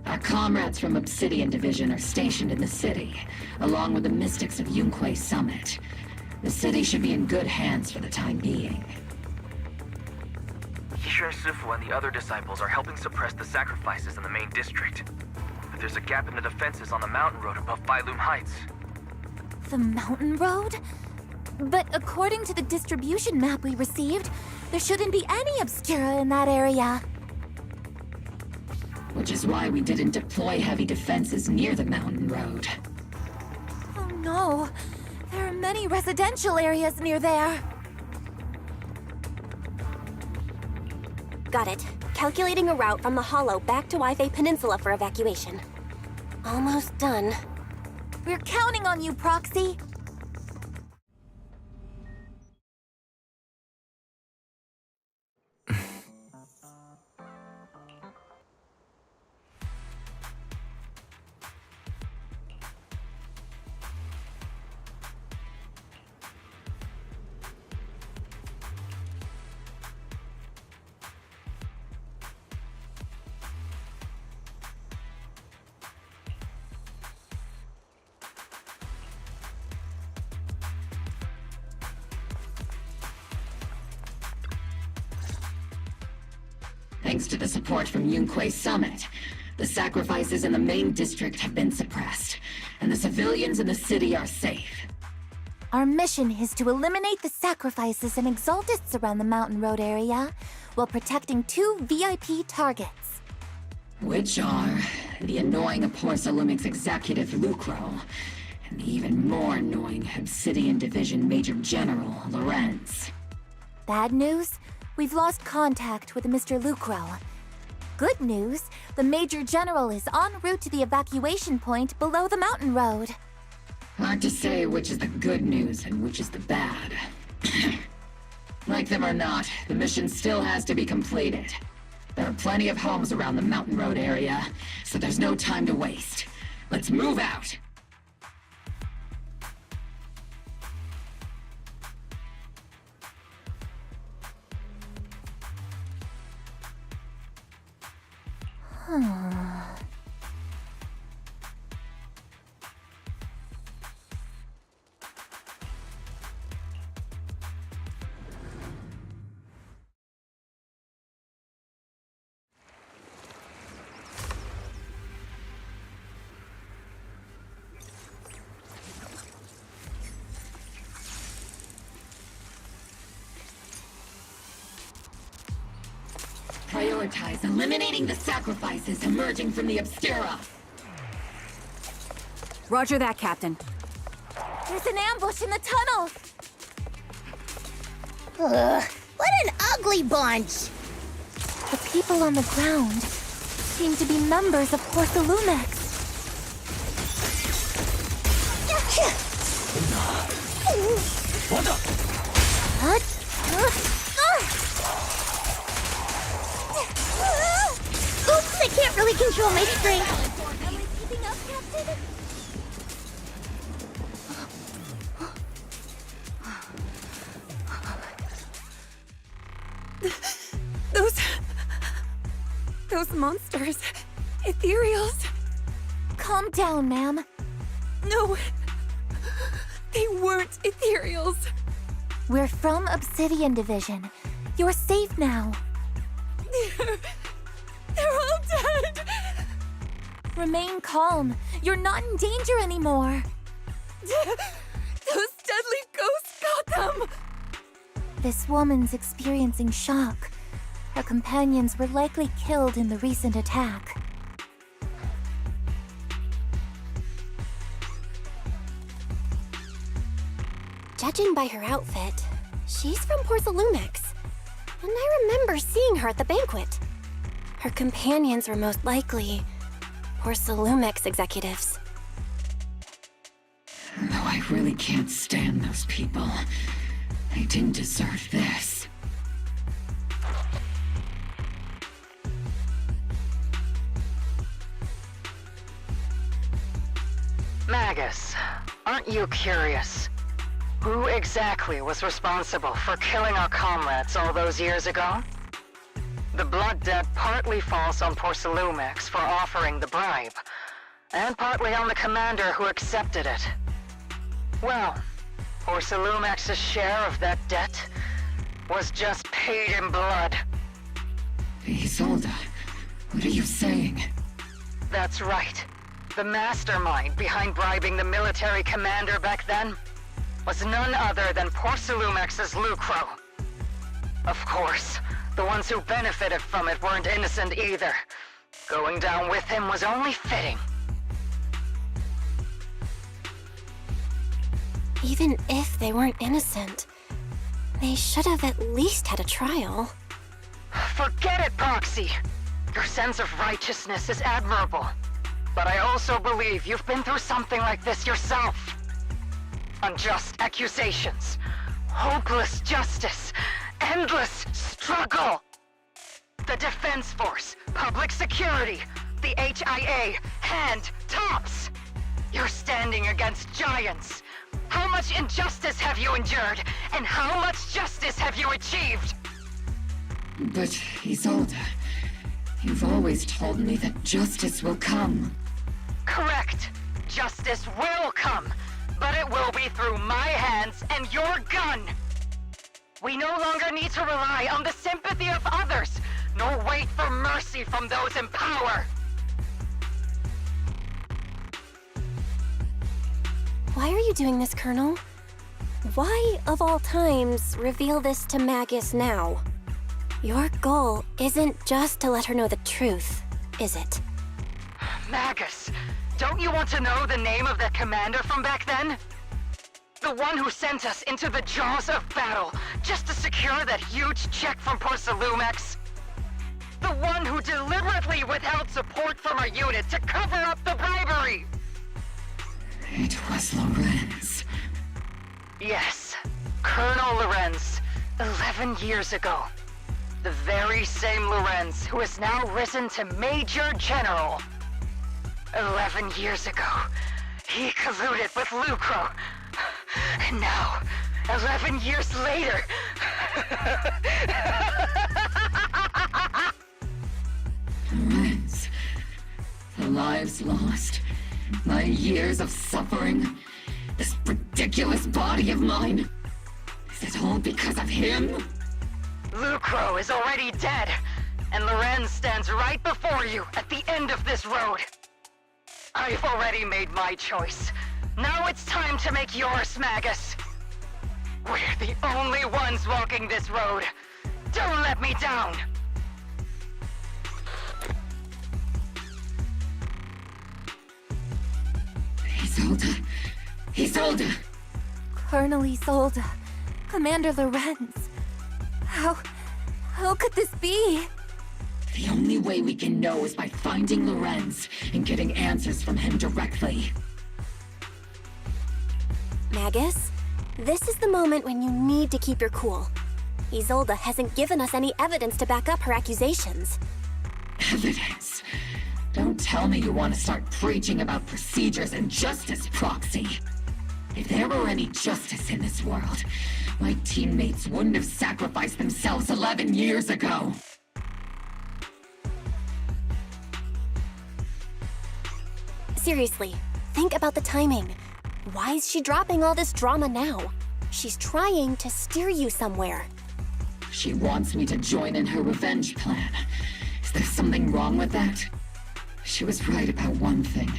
Our comrades from Obsidian Division are stationed in the city, along with the Mystics of Yunque Summit. The city should be in good hands for the time being. Yishun Sifu and the other disciples are helping suppress the sacrifices in the main district. But there's a gap in the defenses on the mountain road above Phylum Heights. The mountain road? But according to the distribution map we received, there shouldn't be any Obscura in that area. Which is why we didn't deploy heavy defenses near the mountain road. Oh no, there are many residential areas near there. Got it. Calculating a route from the Hollow back to Wi-Fi Peninsula for evacuation. Almost done. We're counting on you, Proxy. Thanks to the support from Yunque's summit, the sacrifices in the main district have been suppressed, and the civilians in the city are safe. Our mission is to eliminate the sacrifices and exaltists around the Mountain Road area, while protecting 2 VIP targets. Which are the annoying Porcelumix executive Lucro, and the even more annoying Obsidian Division Major General Lorenz. Bad news? We've lost contact with Mr. Lucro. Good news, the Major General is en route to the evacuation point below the Mountain Road. Hard to say which is the good news and which is the bad. Like them or not, the mission still has to be completed. There are plenty of homes around the Mountain Road area, so there's no time to waste. Let's move out! Prioritize eliminating the sacrifices emerging from the Obscura. Roger that, Captain. There's an ambush in the tunnel! Ugh, what an ugly bunch! The people on the ground seem to be members of Porcelumix. What? Oops, I can't really control my strength. Am I keeping up, Captain? Those monsters. Ethereals. Calm down, ma'am. No. They weren't Ethereals. We're from Obsidian Division. You're safe now. They're all dead. Remain calm. You're not in danger anymore. Those deadly ghosts got them. This woman's experiencing shock. Her companions were likely killed in the recent attack. Judging by her outfit, she's from Porcelumix. And I remember seeing her at the banquet. Her companions were most likely Porcelumix executives. Though I really can't stand those people, they didn't deserve this. Magus, aren't you curious? Who exactly was responsible for killing our comrades all those years ago? The blood debt partly falls on Porcelumix for offering the bribe, and partly on the commander who accepted it. Well, Porcelumix's share of that debt was just paid in blood. Isolde, what are you saying? That's right. The mastermind behind bribing the military commander back then was none other than Porcelumix's Lucro. Of course, the ones who benefited from it weren't innocent either. Going down with him was only fitting. Even if they weren't innocent, they should have at least had a trial. Forget it, Proxy! Your sense of righteousness is admirable. But I also believe you've been through something like this yourself. Unjust accusations, hopeless justice, endless struggle. The Defense Force, public security, the HIA, and TOPS. You're standing against giants. How much injustice have you endured, and how much justice have you achieved? But, Isolde, you've always told me that justice will come. Correct. Justice will come, but it will be through my hands and your gun. We no longer need to rely on the sympathy of others nor wait for mercy from those in power. Why are you doing this, Colonel? Why, of all times, reveal this to Magus now? Your goal isn't just to let her know the truth, is it? Magus, don't you want to know the name of that commander from back then? The one who sent us into the jaws of battle just to secure that huge check from Porsalumex? The one who deliberately withheld support from our unit to cover up the bribery! It was Lorenz. Yes, Colonel Lorenz, 11 years ago. The very same Lorenz who has now risen to Major General. 11 years ago, he colluded with Lucro. And now, 11 years later... Lorenz. The lives lost. My years of suffering. This ridiculous body of mine. Is it all because of him? Lucro is already dead, and Lorenz stands right before you at the end of this road. I've already made my choice. Now it's time to make yours, Magus. We're the only ones walking this road. Don't let me down! Isolde. Isolde! Colonel Isolde. Commander Lorenz. How could this be? The only way we can know is by finding Lorenz and getting answers from him directly. Magus, this is the moment when you need to keep your cool. Isolde hasn't given us any evidence to back up her accusations. Evidence? Don't tell me you want to start preaching about procedures and justice, Proxy. If there were any justice in this world, my teammates wouldn't have sacrificed themselves 11 years ago. Seriously, think about the timing. Why is she dropping all this drama now? She's trying to steer you somewhere. She wants me to join in her revenge plan. Is there something wrong with that? She was right about one thing.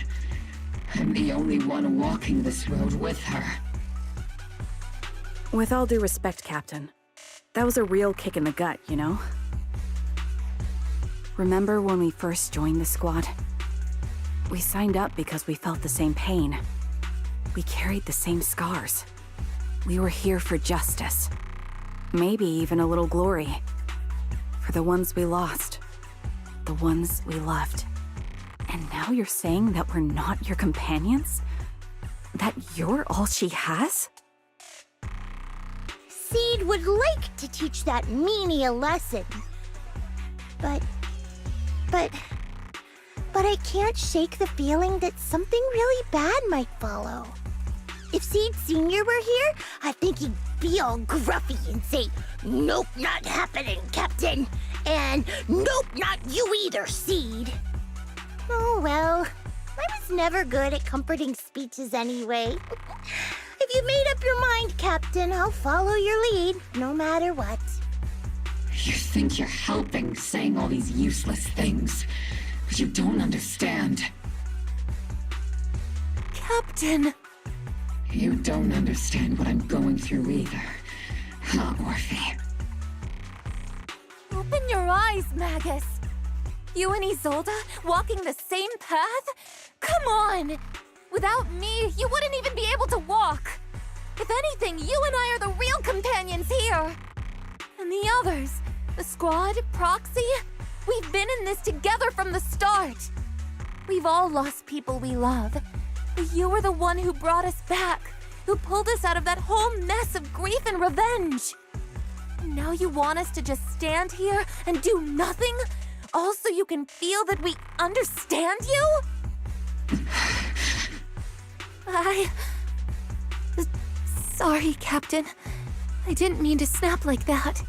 I'm the only one walking this road with her. With all due respect, Captain, that was a real kick in the gut, you know? Remember when we first joined the squad? We signed up because we felt the same pain. We carried the same scars. We were here for justice. Maybe even a little glory. For the ones we lost. The ones we loved. And now you're saying that we're not your companions? That you're all she has? Seed would like to teach that meanie a lesson. But I can't shake the feeling that something really bad might follow. If Seed Sr. were here, I think he'd be all gruffy and say, "Nope, not happening, Captain." And "Nope, not you either, Seed." Oh well, I was never good at comforting speeches anyway. If you made up your mind, Captain, I'll follow your lead, no matter what. You think you're helping saying all these useless things, but you don't understand. Captain! You don't understand what I'm going through either. Huh, Orphe? Open your eyes, Magus! You and Isolde walking the same path? Come on! Without me, you wouldn't even be able to walk! If anything, you and I are the real companions here! And the others, the squad, Proxy, we've been in this together from the start! We've all lost people we love, but you were the one who brought us back, who pulled us out of that whole mess of grief and revenge! And now you want us to just stand here and do nothing? All so you can feel that we understand you? Sorry, Captain. I didn't mean to snap like that.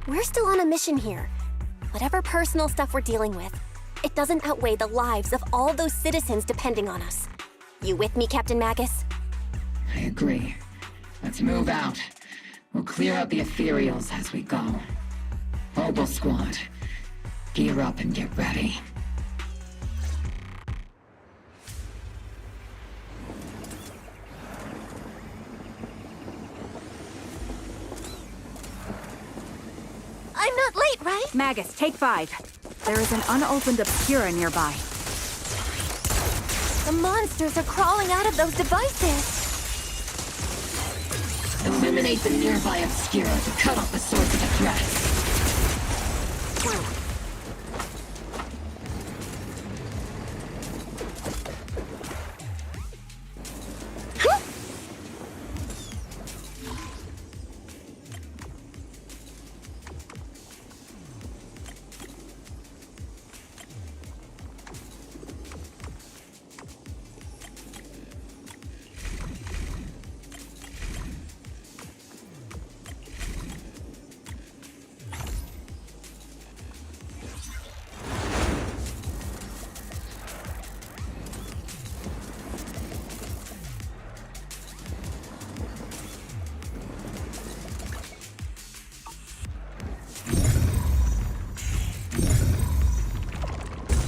We're still on a mission here. Whatever personal stuff we're dealing with, it doesn't outweigh the lives of all those citizens depending on us. You with me, Captain Magus? I agree. Let's move out. We'll clear out the ethereals as we go. Mobile squad, gear up and get ready. I'm not late, right? Magus, take 5. There is an unopened Obscura nearby. The monsters are crawling out of those devices. Eliminate the nearby Obscura to cut off the source of the threat.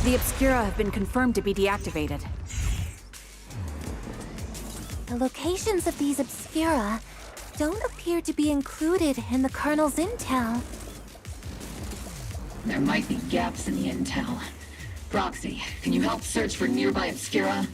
The Obscura have been confirmed to be deactivated. The locations of these Obscura don't appear to be included in the Colonel's intel. There might be gaps in the intel. Proxy, can you help search for nearby Obscura?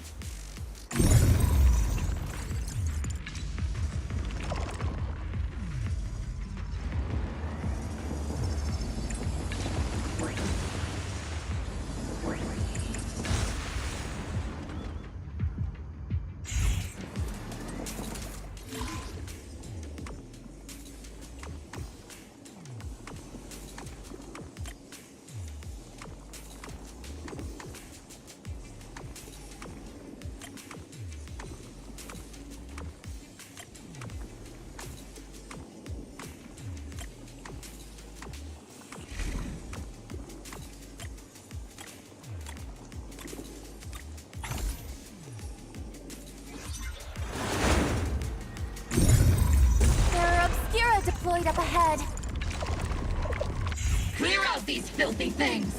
Deployed up ahead. Clear out these filthy things!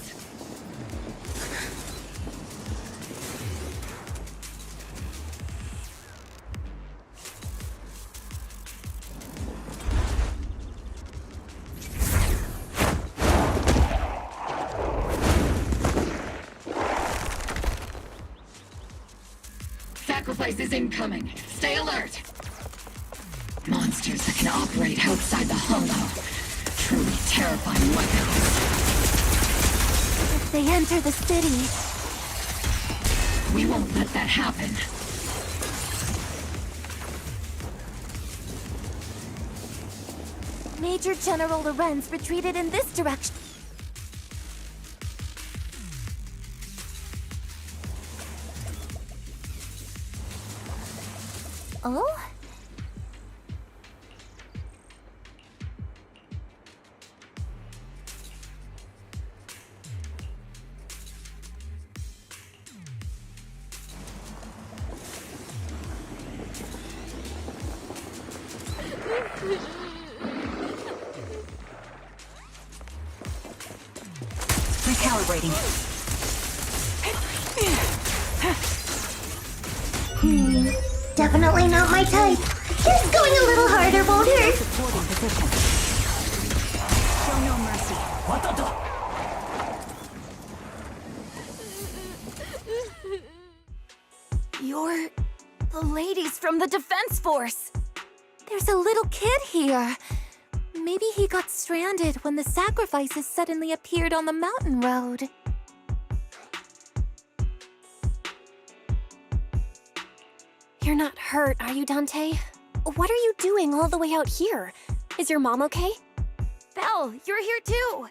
Sacrifice is incoming. Stay alert! Monsters that can operate outside the Hollow. Truly terrifying weapons. If they enter the city... We won't let that happen. Major General Lorenz retreated in this direction. Oh? Recalibrating. Definitely not my type. Just going a little harder, won't hurt. Supporting position. Show no mercy. You're the ladies from the Defense Force. There's a little kid here. Maybe he got stranded when the sacrifices suddenly appeared on the mountain road. You're not hurt, are you, Dante? What are you doing all the way out here? Is your mom okay? Belle, you're here too.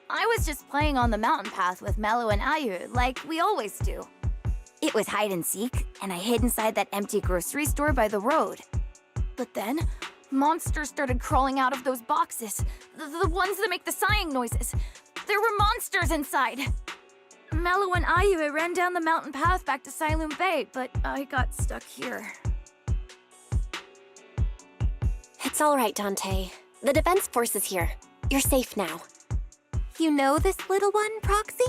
I was just playing on the mountain path with Mello and Ayu, like we always do. It was hide and seek, and I hid inside that empty grocery store by the road. But then, monsters started crawling out of those boxes. The ones that make the sighing noises. There were monsters inside. Mello and Ayu ran down the mountain path back to Silum Bay, but I got stuck here. It's It's all right, Dante. The Defense Force is here. You're safe now. You know this little one, Proxy?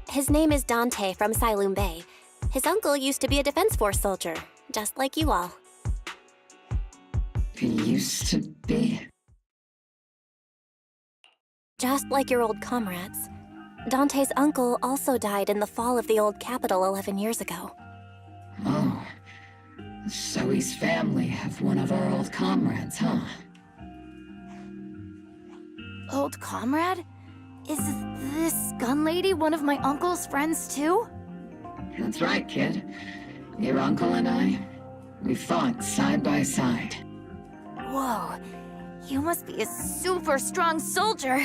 His name is Dante from Siloom Bay. His uncle used to be a Defense Force soldier, just like you all. He used to be? Just like your old comrades. Dante's uncle also died in the fall of the old capital 11 years ago. Oh. Zoe's family have one of our old comrades, huh? Old comrade? Is this gun lady one of my uncle's friends too? That's right, kid. Your uncle and I, we fought side by side. Whoa, you must be a super strong soldier.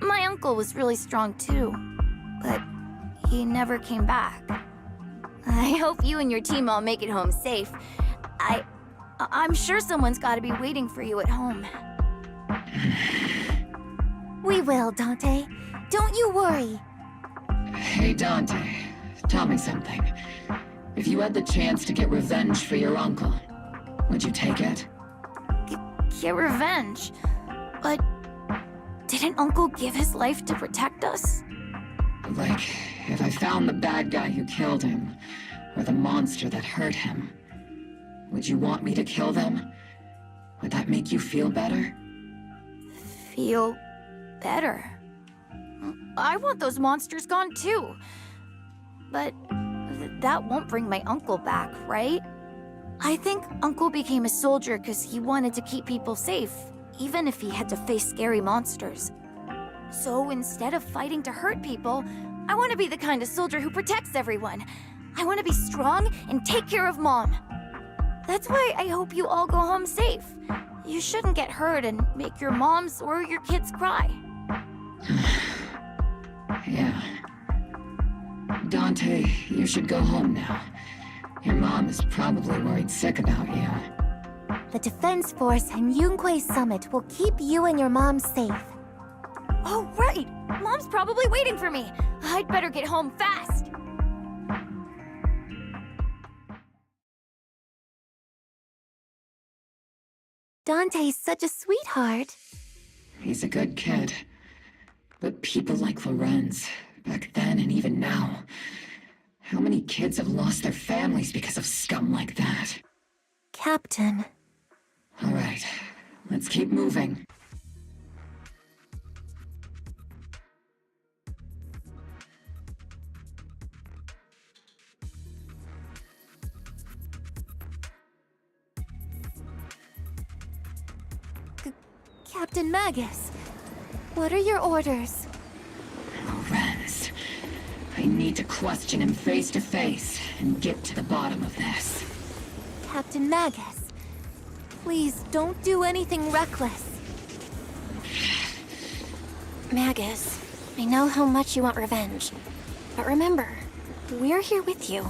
My uncle was really strong too, but he never came back. I hope you and your team all make it home safe. I'm sure someone's gotta be waiting for you at home. We will, Dante. Don't you worry. Hey, Dante, tell me something. If you had the chance to get revenge for your uncle, would you take it? Get revenge? But didn't Uncle give his life to protect us? Like, if I found the bad guy who killed him, or the monster that hurt him, would you want me to kill them? Would that make you feel better? Feel better? I want those monsters gone too. But that won't bring my uncle back, right? I think Uncle became a soldier because he wanted to keep people safe, even if he had to face scary monsters. So instead of fighting to hurt people, I want to be the kind of soldier who protects everyone. I want to be strong and take care of Mom. That's why I hope you all go home safe. You shouldn't get hurt and make your moms or your kids cry. Yeah. Dante, you should go home now. Your mom is probably worried sick about you. The Defense Force and Yunque Summit will keep you and your mom safe. Oh, right! Mom's probably waiting for me. I'd better get home fast. Dante's such a sweetheart. He's a good kid. But people like Lorenz, back then and even now, how many kids have lost their families because of scum like that? Captain. All right, let's keep moving. Captain Magus, what are your orders? Lorenz, I need to question him face to face and get to the bottom of this. Captain Magus, please don't do anything reckless. Magus, I know how much you want revenge. But remember, we're here with you.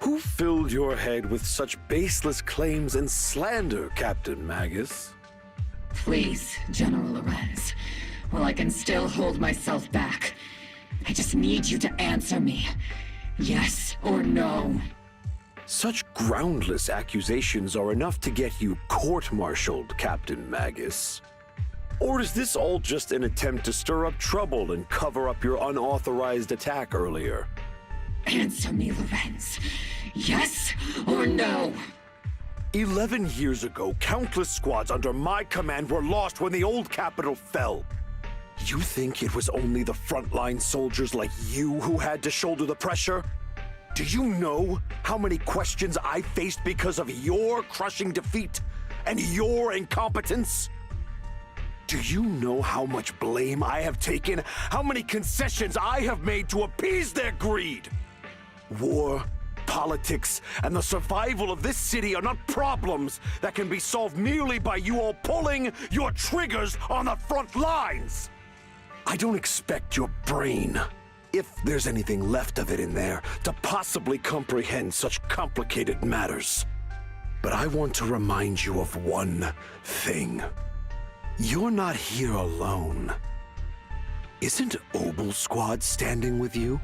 Who filled your head with such baseless claims and slander, Captain Magus? Please, General Lorenz. While I can still hold myself back, I just need you to answer me. Yes or no? Such groundless accusations are enough to get you court-martialed, Captain Magus. Or is this all just an attempt to stir up trouble and cover up your unauthorized attack earlier? Answer me, Lorenz. Yes or no? 11 years ago, countless squads under my command were lost when the old capital fell. You think it was only the frontline soldiers like you who had to shoulder the pressure? Do you know how many questions I faced because of your crushing defeat and your incompetence? Do you know how much blame I have taken? How many concessions I have made to appease their greed? War, politics, and the survival of this city are not problems that can be solved merely by you all pulling your triggers on the front lines. I don't expect your brain, if there's anything left of it in there, to possibly comprehend such complicated matters. But I want to remind you of one thing. You're not here alone. Isn't Obel Squad standing with you?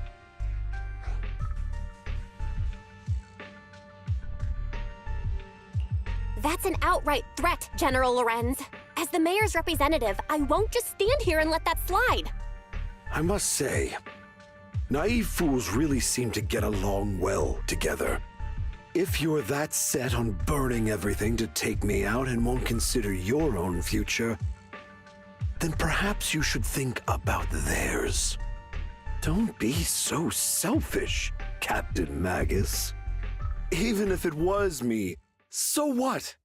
That's an outright threat, General Lorenz. As the mayor's representative, I won't just stand here and let that slide. I must say, naive fools really seem to get along well together. If you're that set on burning everything to take me out and won't consider your own future, then perhaps you should think about theirs. Don't be so selfish, Captain Magus. Even if it was me, so what?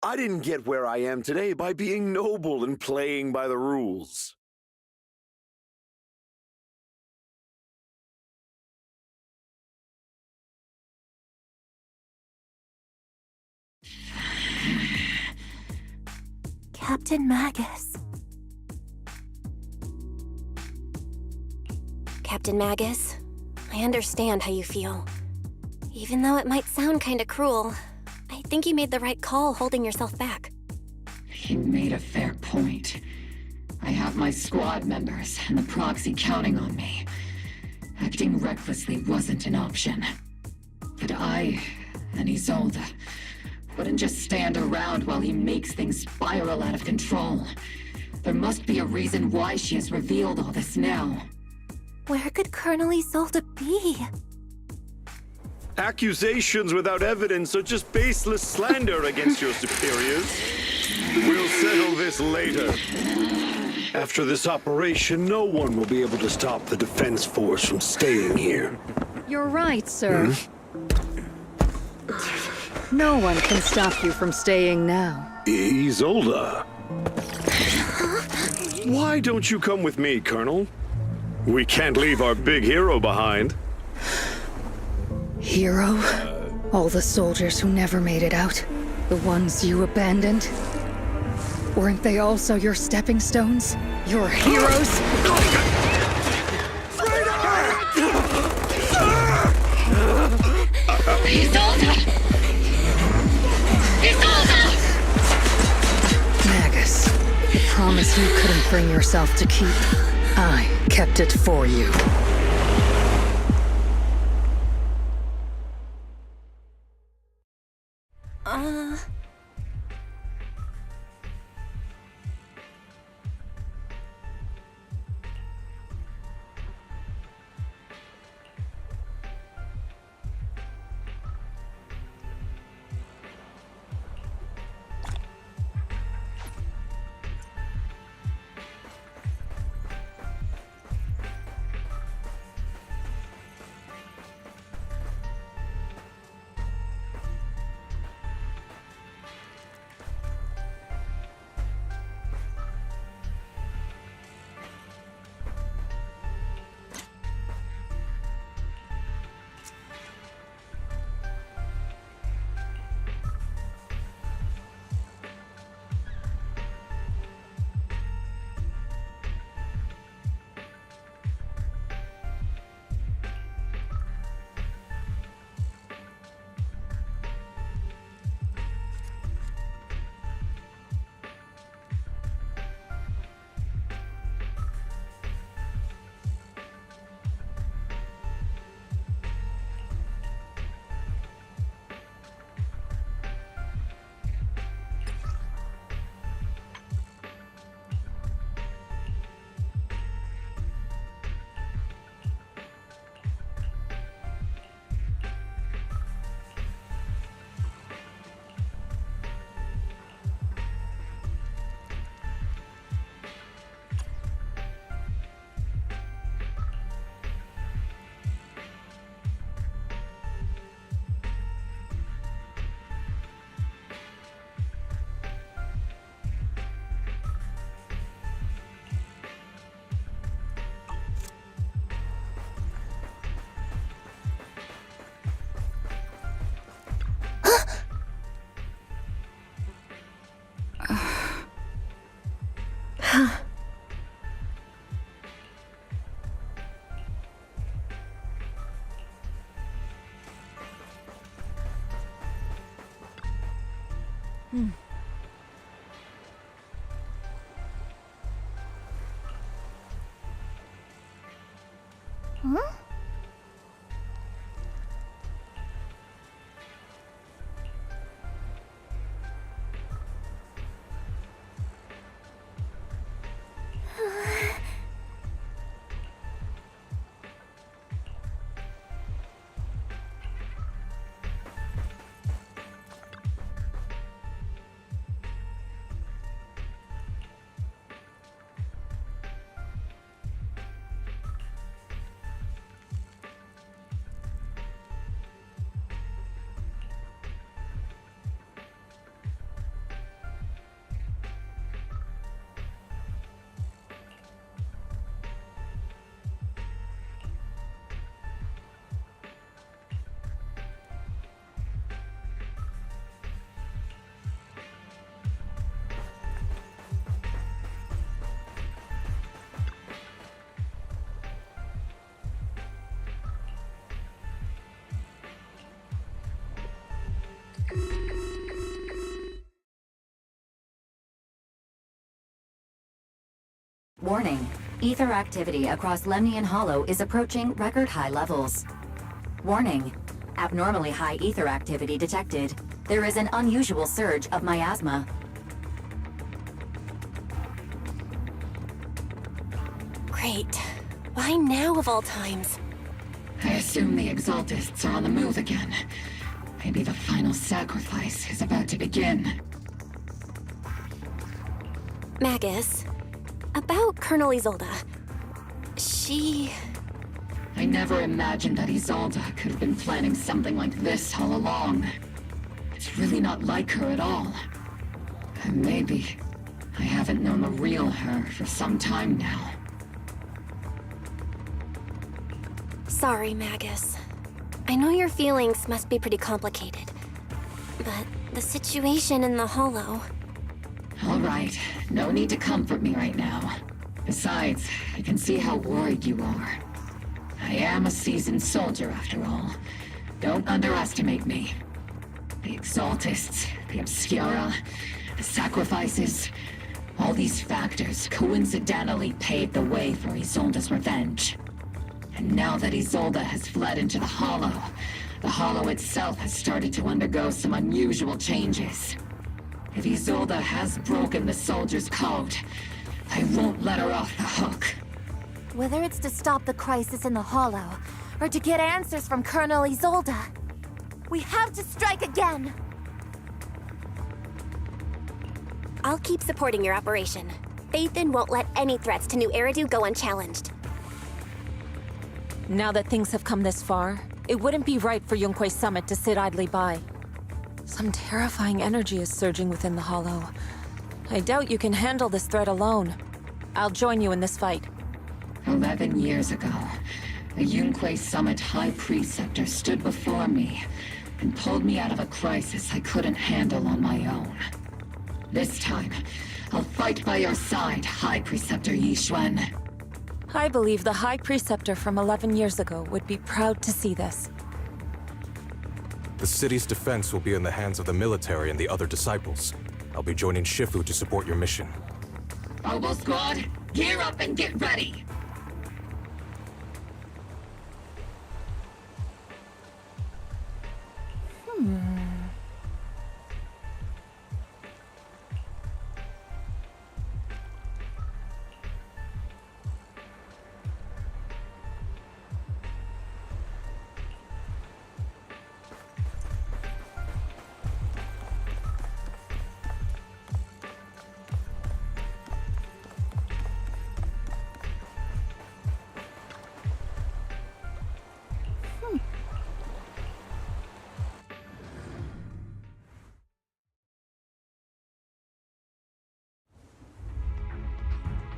I didn't get where I am today by being noble and playing by the rules. Captain Magus. Captain Magus, I understand how you feel. Even though it might sound kinda cruel, I think you made the right call holding yourself back. He made a fair point. I have my squad members and the proxy counting on me. Acting recklessly wasn't an option. But I and Isolde wouldn't just stand around while he makes things spiral out of control. There must be a reason why she has revealed all this now. Where could Colonel Isolde be? Accusations without evidence are just baseless slander against your superiors. We'll settle this later. After this operation, no one will be able to stop the Defense Force from staying here. You're right, sir. No one can stop you from staying now. Isolde. Why don't you come with me, Colonel? We can't leave our big hero behind. Hero? All the soldiers who never made it out? The ones you abandoned? Weren't they also your stepping stones? Your heroes? Isolde! Isolde! Magus, the promise you couldn't bring yourself to keep. I kept it for you. Huh? Warning. Ether activity across Lemnian Hollow is approaching record high levels. Warning. Abnormally high ether activity detected. There is an unusual surge of miasma. Great. Why now of all times? I assume the Exaltists are on the move again. Maybe the final sacrifice is about to begin. Magus, about Colonel Isolde. I never imagined that Isolde could have been planning something like this all along. It's really not like her at all. And maybe I haven't known the real her for some time now. Sorry, Magus. I know your feelings must be pretty complicated. But the situation in the Hollow... All right, no need to comfort me right now. Besides, I can see how worried you are. I am a seasoned soldier, after all. Don't underestimate me. The Exaltists, the Obscura, the sacrifices, all these factors coincidentally paved the way for Isolde's revenge. And now that Isolde has fled into the Hollow itself has started to undergo some unusual changes. If Isolde has broken the soldier's code, I won't let her off the hook. Whether it's to stop the crisis in the Hollow, or to get answers from Colonel Isolde, we have to strike again! I'll keep supporting your operation. Phaethon won't let any threats to New Eridu go unchallenged. Now that things have come this far, it wouldn't be right for Yunque's summit to sit idly by. Some terrifying energy is surging within the Hollow. I doubt you can handle this threat alone. I'll join you in this fight. 11 years ago, a Yunque Summit High Preceptor stood before me and pulled me out of a crisis I couldn't handle on my own. This time, I'll fight by your side, High Preceptor Yixuan. I believe the High Preceptor from 11 years ago would be proud to see this. The city's defense will be in the hands of the military and the other disciples. I'll be joining Shifu to support your mission. Robo Squad, gear up and get ready!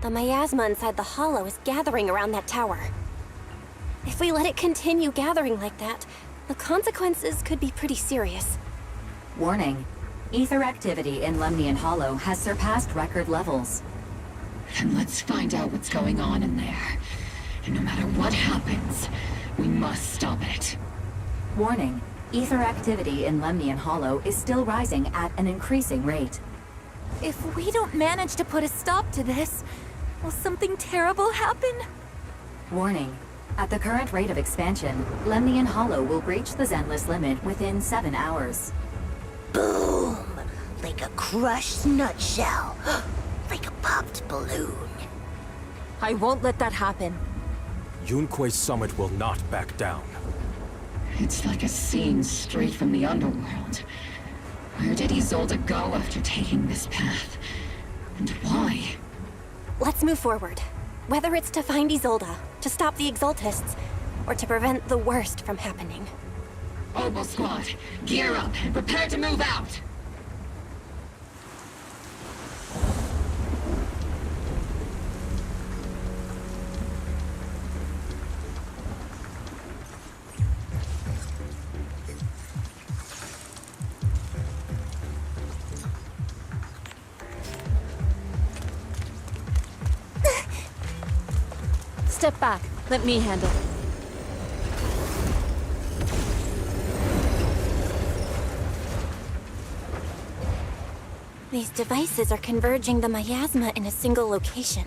The miasma inside the Hollow is gathering around that tower. If we let it continue gathering like that, the consequences could be pretty serious. Warning. Ether activity in Lemnian Hollow has surpassed record levels. Then let's find out what's going on in there. And no matter what happens, we must stop it. Warning. ether activity in Lemnian Hollow is still rising at an increasing rate. If we don't manage to put a stop to this, will something terrible happen? Warning. At the current rate of expansion, Lemnian Hollow will breach the Zenless limit within 7 hours. Boom! Like a crushed nutshell. Like a popped balloon. I won't let that happen. Yunque's summit will not back down. It's like a scene straight from the underworld. Where did Isolde go after taking this path? And why? Let's move forward. Whether it's to find Isolde, to stop the Exaltists, or to prevent the worst from happening. Oboe Squad, gear up and prepare to move out! Step back. Let me handle it. These devices are converging the miasma in a single location.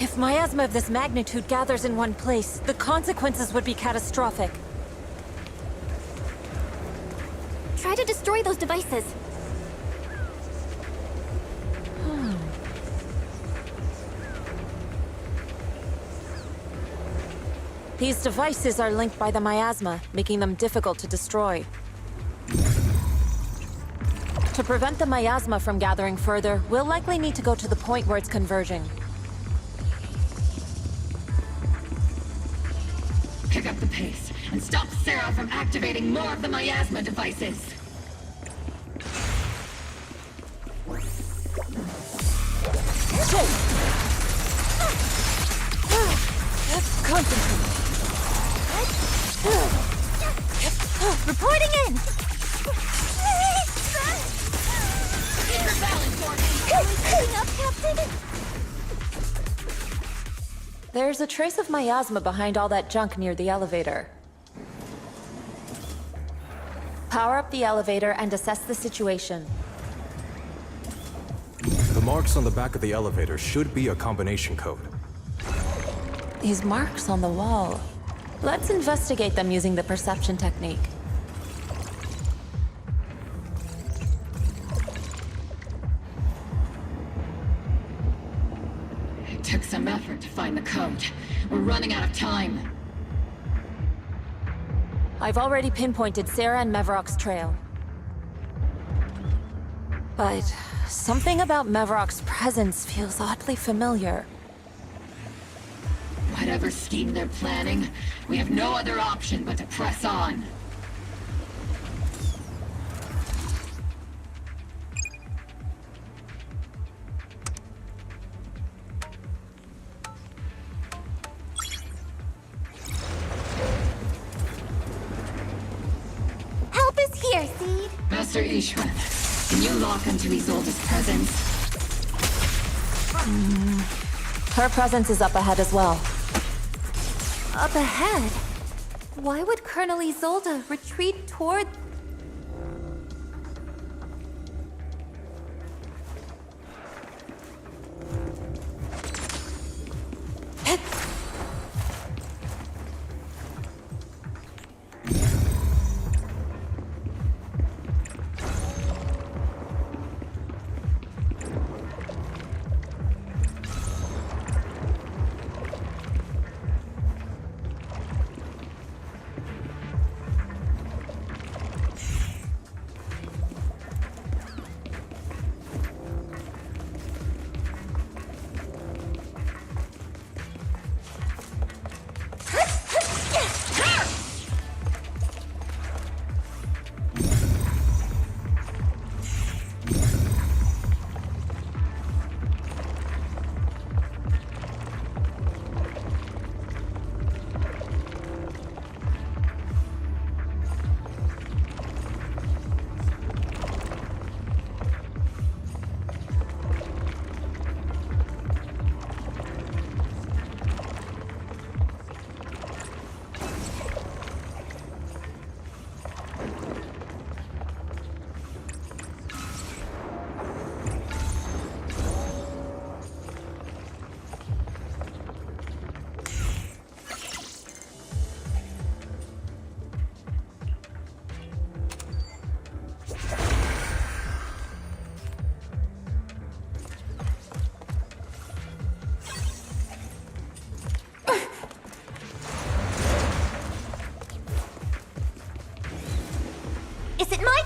If miasma of this magnitude gathers in one place, the consequences would be catastrophic. Try to destroy those devices. These devices are linked by the miasma, making them difficult to destroy. To prevent the miasma from gathering further, we'll likely need to go to the point where it's converging. Pick up the pace and stop Sarah from activating more of the miasma devices. Concentrate. Reporting in! Keep your balance, Dorothy! Coming up, Captain? There's a trace of miasma behind all that junk near the elevator. Power up the elevator and assess the situation. The marks on the back of the elevator should be a combination code. These marks on the wall. Let's investigate them using the perception technique. It took some effort to find the code. We're running out of time. I've already pinpointed Sarah and Mevrock's trail. But something about Mevrock's presence feels oddly familiar. Whatever scheme they're planning, we have no other option but to press on. Help is here, Seed! Master Ishran, can you lock onto Isolde's presence? Her presence is up ahead as well. Up ahead? Why would Colonel Isolde retreat toward...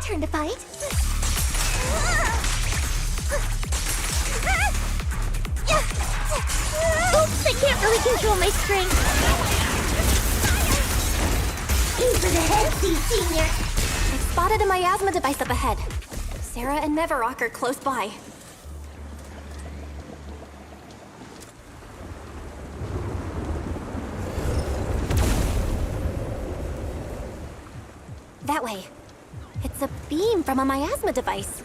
turn to fight. Oops, I can't really control my strength. Aim for the head, Seed Senior. I've spotted a miasma device up ahead. Sarah and Mevarok are close by. That way. It's a beam from a miasma device.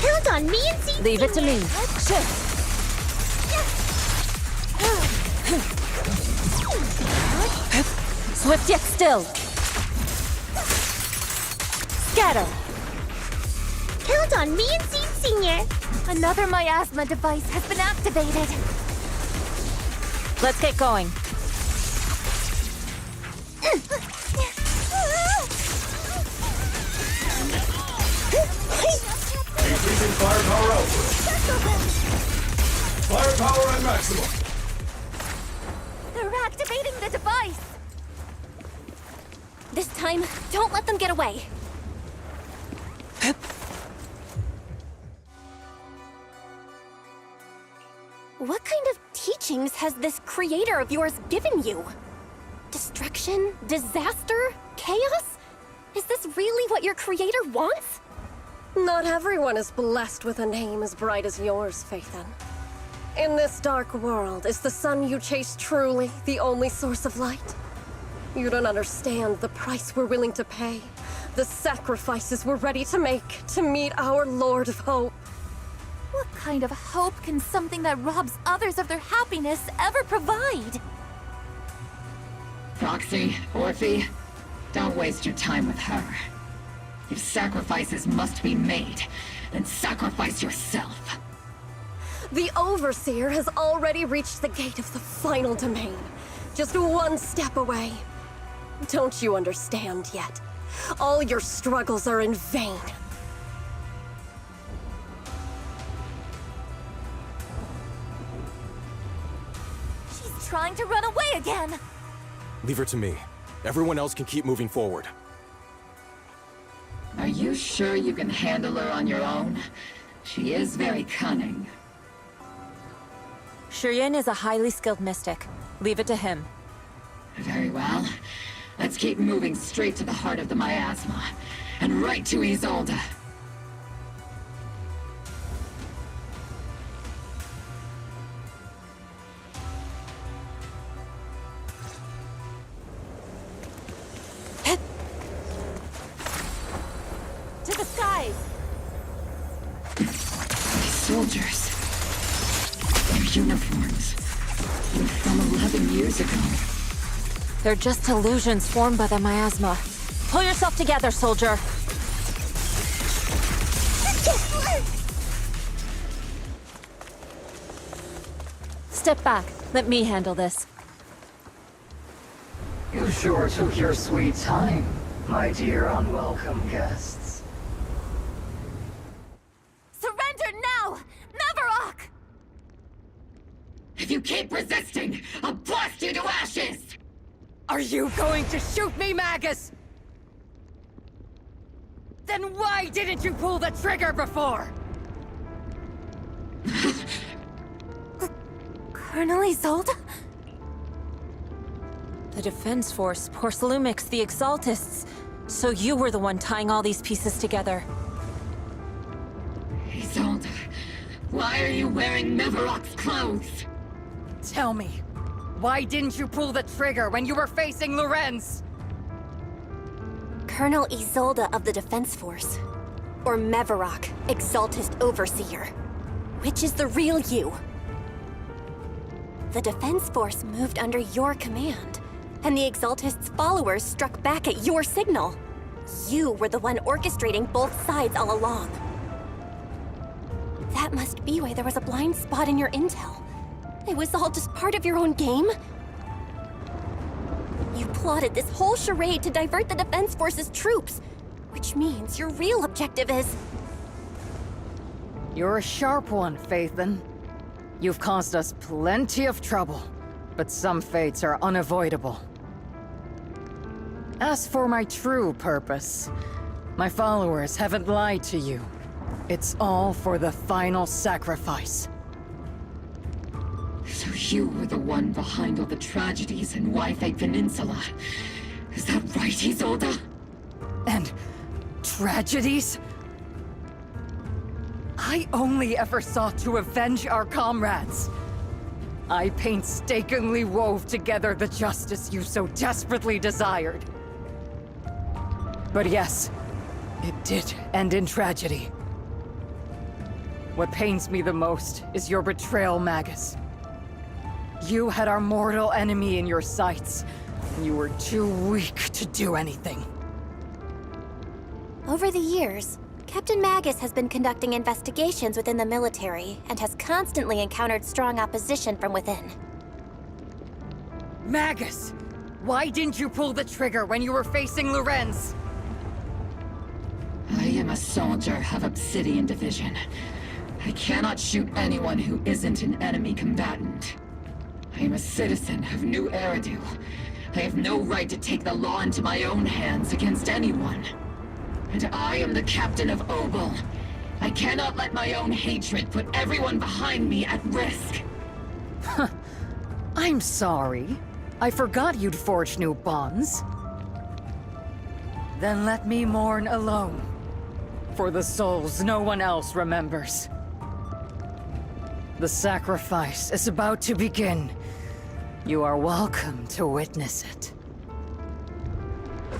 Count on me and Seed Leave it to me. Shift. Swift yet still. Scatter. Count on me and Seed Senior. Another miasma device has been activated. Let's get going. Increasing firepower output. Firepower at maximum. They're activating the device. This time, don't let them get away. What kind of teachings has this creator of yours given you? Destruction? Disaster? Chaos? Is this really what your creator wants? Not everyone is blessed with a name as bright as yours, Phaethon. In this dark world, is the sun you chase truly the only source of light? You don't understand the price we're willing to pay, the sacrifices we're ready to make to meet our Lord of Hope. What kind of hope can something that robs others of their happiness ever provide? Proxy, Orphe, don't waste your time with her. If sacrifices must be made, then sacrifice yourself. The Overseer has already reached the gate of the final domain, just one step away. Don't you understand yet? All your struggles are in vain. She's trying to run away again. Leave her to me. Everyone else can keep moving forward. Are you sure you can handle her on your own? She is very cunning. Shiryen is a highly skilled mystic. Leave it to him. Very well. Let's keep moving straight to the heart of the miasma, and right to Isolde. To the skies! These soldiers. Their uniforms. Were from 11 years ago. They're just illusions formed by the miasma. Pull yourself together, soldier. Step back. Let me handle this. You sure took your sweet time, my dear unwelcome guests. Surrender now! Mevarok! If you keep resisting, I'll blast you to ashes! Are you going to shoot me, Magus? Then why didn't you pull the trigger before? Colonel Isolde? The Defense Force, Porcelumix, the Exaltists. So you were the one tying all these pieces together. Isolde, why are you wearing Mevarok's clothes? Tell me, why didn't you pull the trigger when you were facing Lorenz? Colonel Isolde of the Defense Force. Or Mevarok, Exaltist Overseer. Which is the real you? The Defense Force moved under your command, and the Exaltist's followers struck back at your signal. You were the one orchestrating both sides all along. That must be why there was a blind spot in your intel. It was all just part of your own game? You plotted this whole charade to divert the Defense Force's troops, which means your real objective is... You're a sharp one, Phaethon. You've caused us plenty of trouble. but some fates are unavoidable. As for my true purpose, my followers haven't lied to you. It's all for the final sacrifice. So you were the one behind all the tragedies in Wi-Fi Peninsula. Is that right, Isolde? And tragedies? I only ever sought to avenge our comrades. I painstakingly wove together the justice you so desperately desired. But yes, it did end in tragedy. What pains me the most is your betrayal, Magus. You had our mortal enemy in your sights, and you were too weak to do anything. Over the years, Captain Magus has been conducting investigations within the military and has constantly encountered strong opposition from within. Magus! Why didn't you pull the trigger when you were facing Lorenz? I am a soldier of Obsidian Division. I cannot shoot anyone who isn't an enemy combatant. I am a citizen of New Eridu. I have no right to take the law into my own hands against anyone. And I am the captain of Obel. I cannot let my own hatred put everyone behind me at risk. I'm sorry. I forgot you'd forged new bonds. Then let me mourn alone. For the souls no one else remembers. The sacrifice is about to begin. You are welcome to witness it.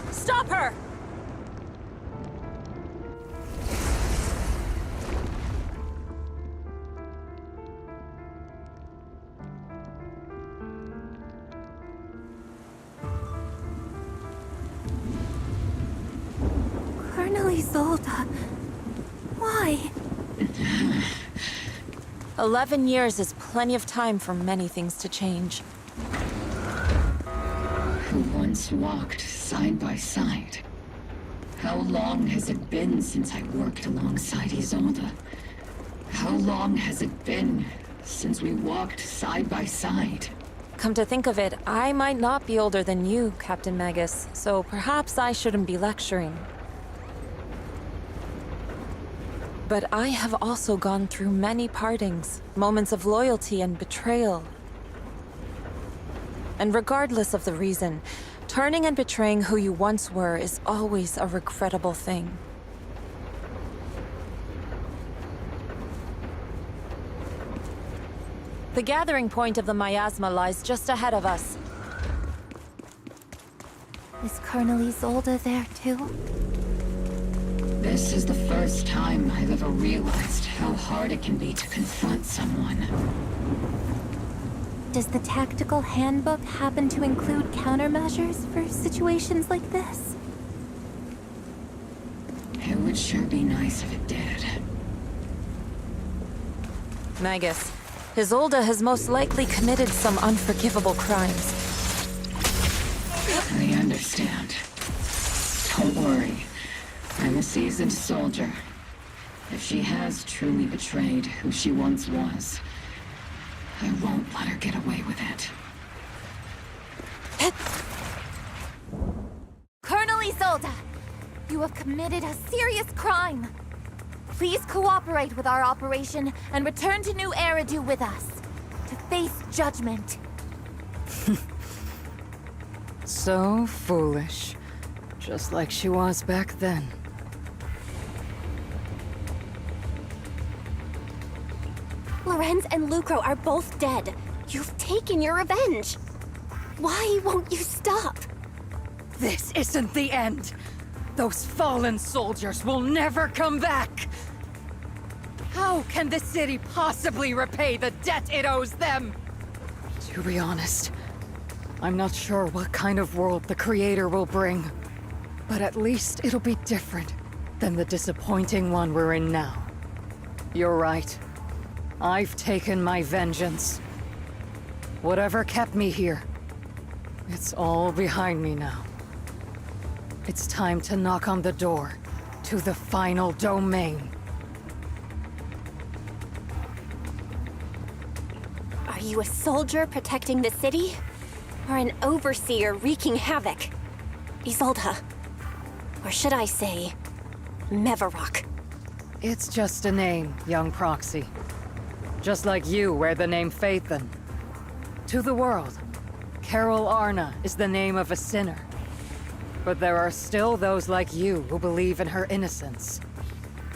Stop her! Colonel Isolde. Why? 11 years is plenty of time for many things to change. Who once walked side by side. How long has it been since I worked alongside Isolde? How long has it been since we walked side by side? Come to think of it, I might not be older than you, Captain Magus, so perhaps I shouldn't be lecturing. But I have also gone through many partings, moments of loyalty and betrayal. And regardless of the reason, turning and betraying who you once were is always a regrettable thing. The gathering point of the miasma lies just ahead of us. Is Colonel Isolde there too? This is the first time I've ever realized how hard it can be to confront someone. Does the tactical handbook happen to include countermeasures for situations like this? It would sure be nice if it did. Magus, Isolde has most likely committed some unforgivable crimes. I understand. Don't worry. I'm a seasoned soldier. If she has truly betrayed who she once was, I won't let her get away with it. Colonel Isolde! You have committed a serious crime! Please cooperate with our operation and return to New Eridu with us, to face judgment. So foolish. Just like she was back then. Lorenz and Lucro are both dead. You've taken your revenge. Why won't you stop? This isn't the end. Those fallen soldiers will never come back. How can the city possibly repay the debt it owes them? To be honest, I'm not sure what kind of world the Creator will bring. But at least it'll be different than the disappointing one we're in now. You're right. I've taken my vengeance. Whatever kept me here, it's all behind me now. It's time to knock on the door to the final domain. Are you a soldier protecting the city? Or an overseer wreaking havoc? Isolde. Or should I say, Mevarok? It's just a name, young Proxy. Just like you wear the name Phaethon. To the world, Carol Arna is the name of a sinner. But there are still those like you who believe in her innocence.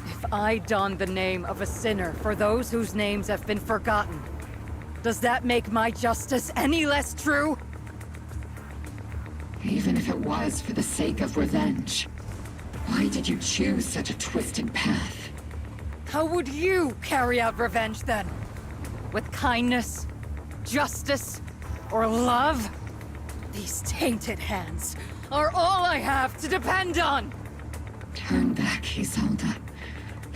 If I don the name of a sinner for those whose names have been forgotten, does that make my justice any less true? Even if it was for the sake of revenge, why did you choose such a twisted path? How would you carry out revenge then? With kindness, justice, or love? These tainted hands are all I have to depend on! Turn back, Isolde.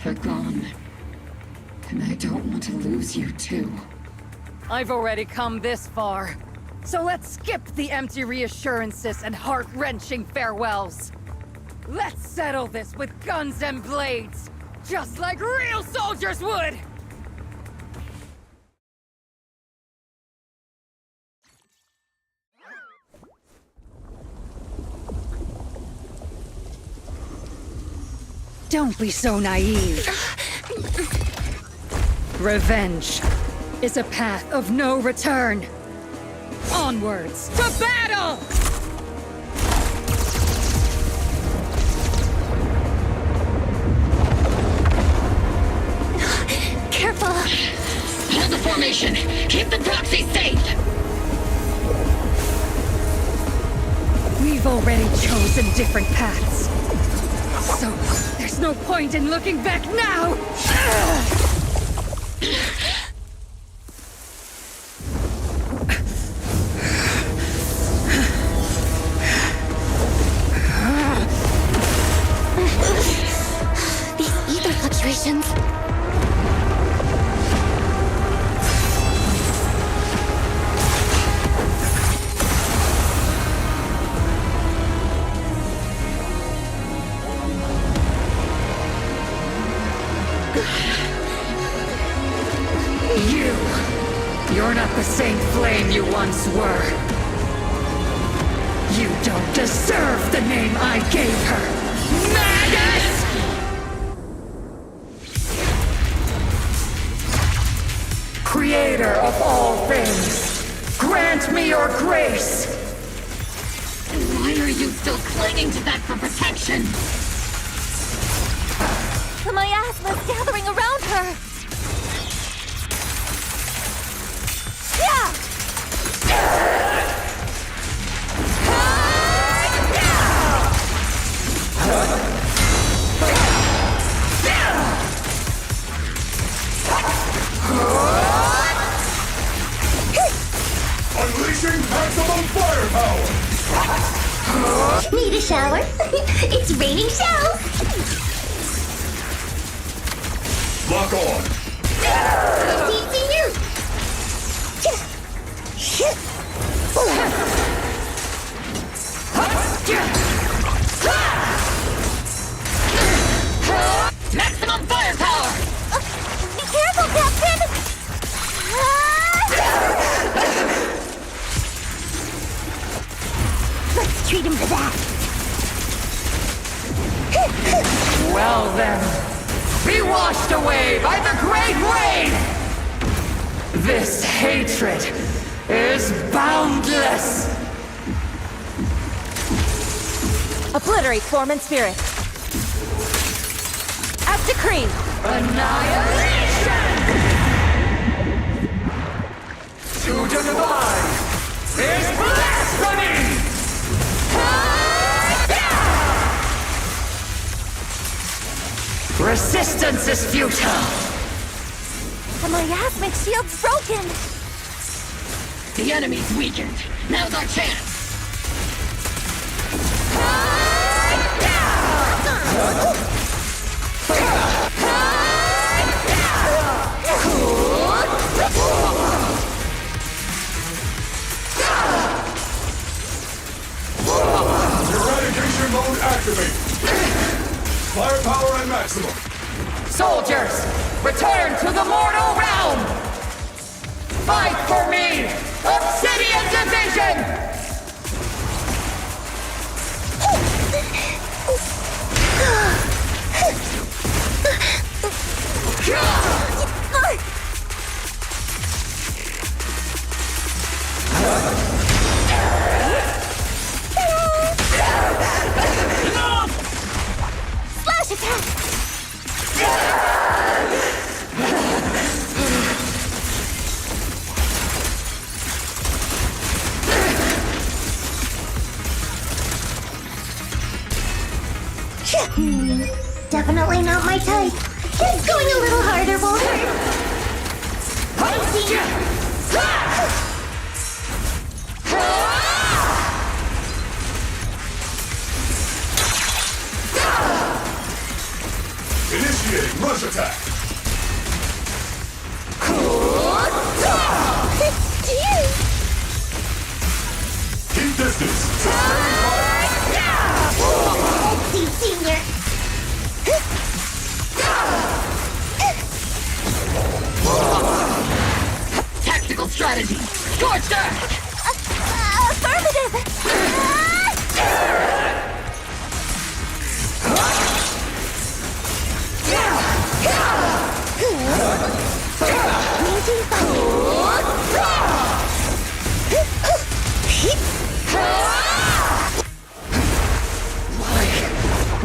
They're gone. And I don't want to lose you too. I've already come this far. So let's skip the empty reassurances and heart-wrenching farewells. Let's settle this with guns and blades, just like real soldiers would! Don't be so naive. Revenge is a path of no return. Onwards to battle! Careful! Hold the formation! Keep the proxy safe! We've already chosen different paths. So, there's no point in looking back now! These ether fluctuations. You're not the same flame you once were. You don't deserve the name I gave her. Maggot! Creator of all things, grant me your grace! Why are you still clinging to that for protection? The miasma's gathering around her! Unleashing maximum firepower! Need a shower? It's raining shells! Lock on! Teaching you! Maximum firepower! Be careful, Captain! Let's treat him to that! Well then, be washed away by the great rain! This hatred is boundless! Obliterate form and spirit. As decreed! Annihilation! To the divine is blasphemy! Resistance is futile! The miasmic shield's broken! The enemy's weakened. Now's our chance! Eradication mode activated! Firepower at maximum! Soldiers, return to the mortal realm! Fight for me! Obsidian Division! Slash attack! Definitely not my type. Just going a little harder won't hurt. Initiating rush attack. Keep distance. Let's see, Senior. Tactical strategy! Scorched Earth!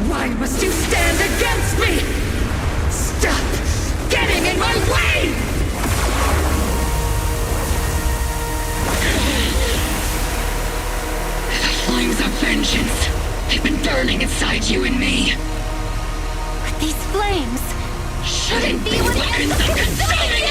Why must you stand against me? Stop getting in my way! The flames of vengeance, they've been burning inside you and me. But these flames shouldn't be weapons of consuming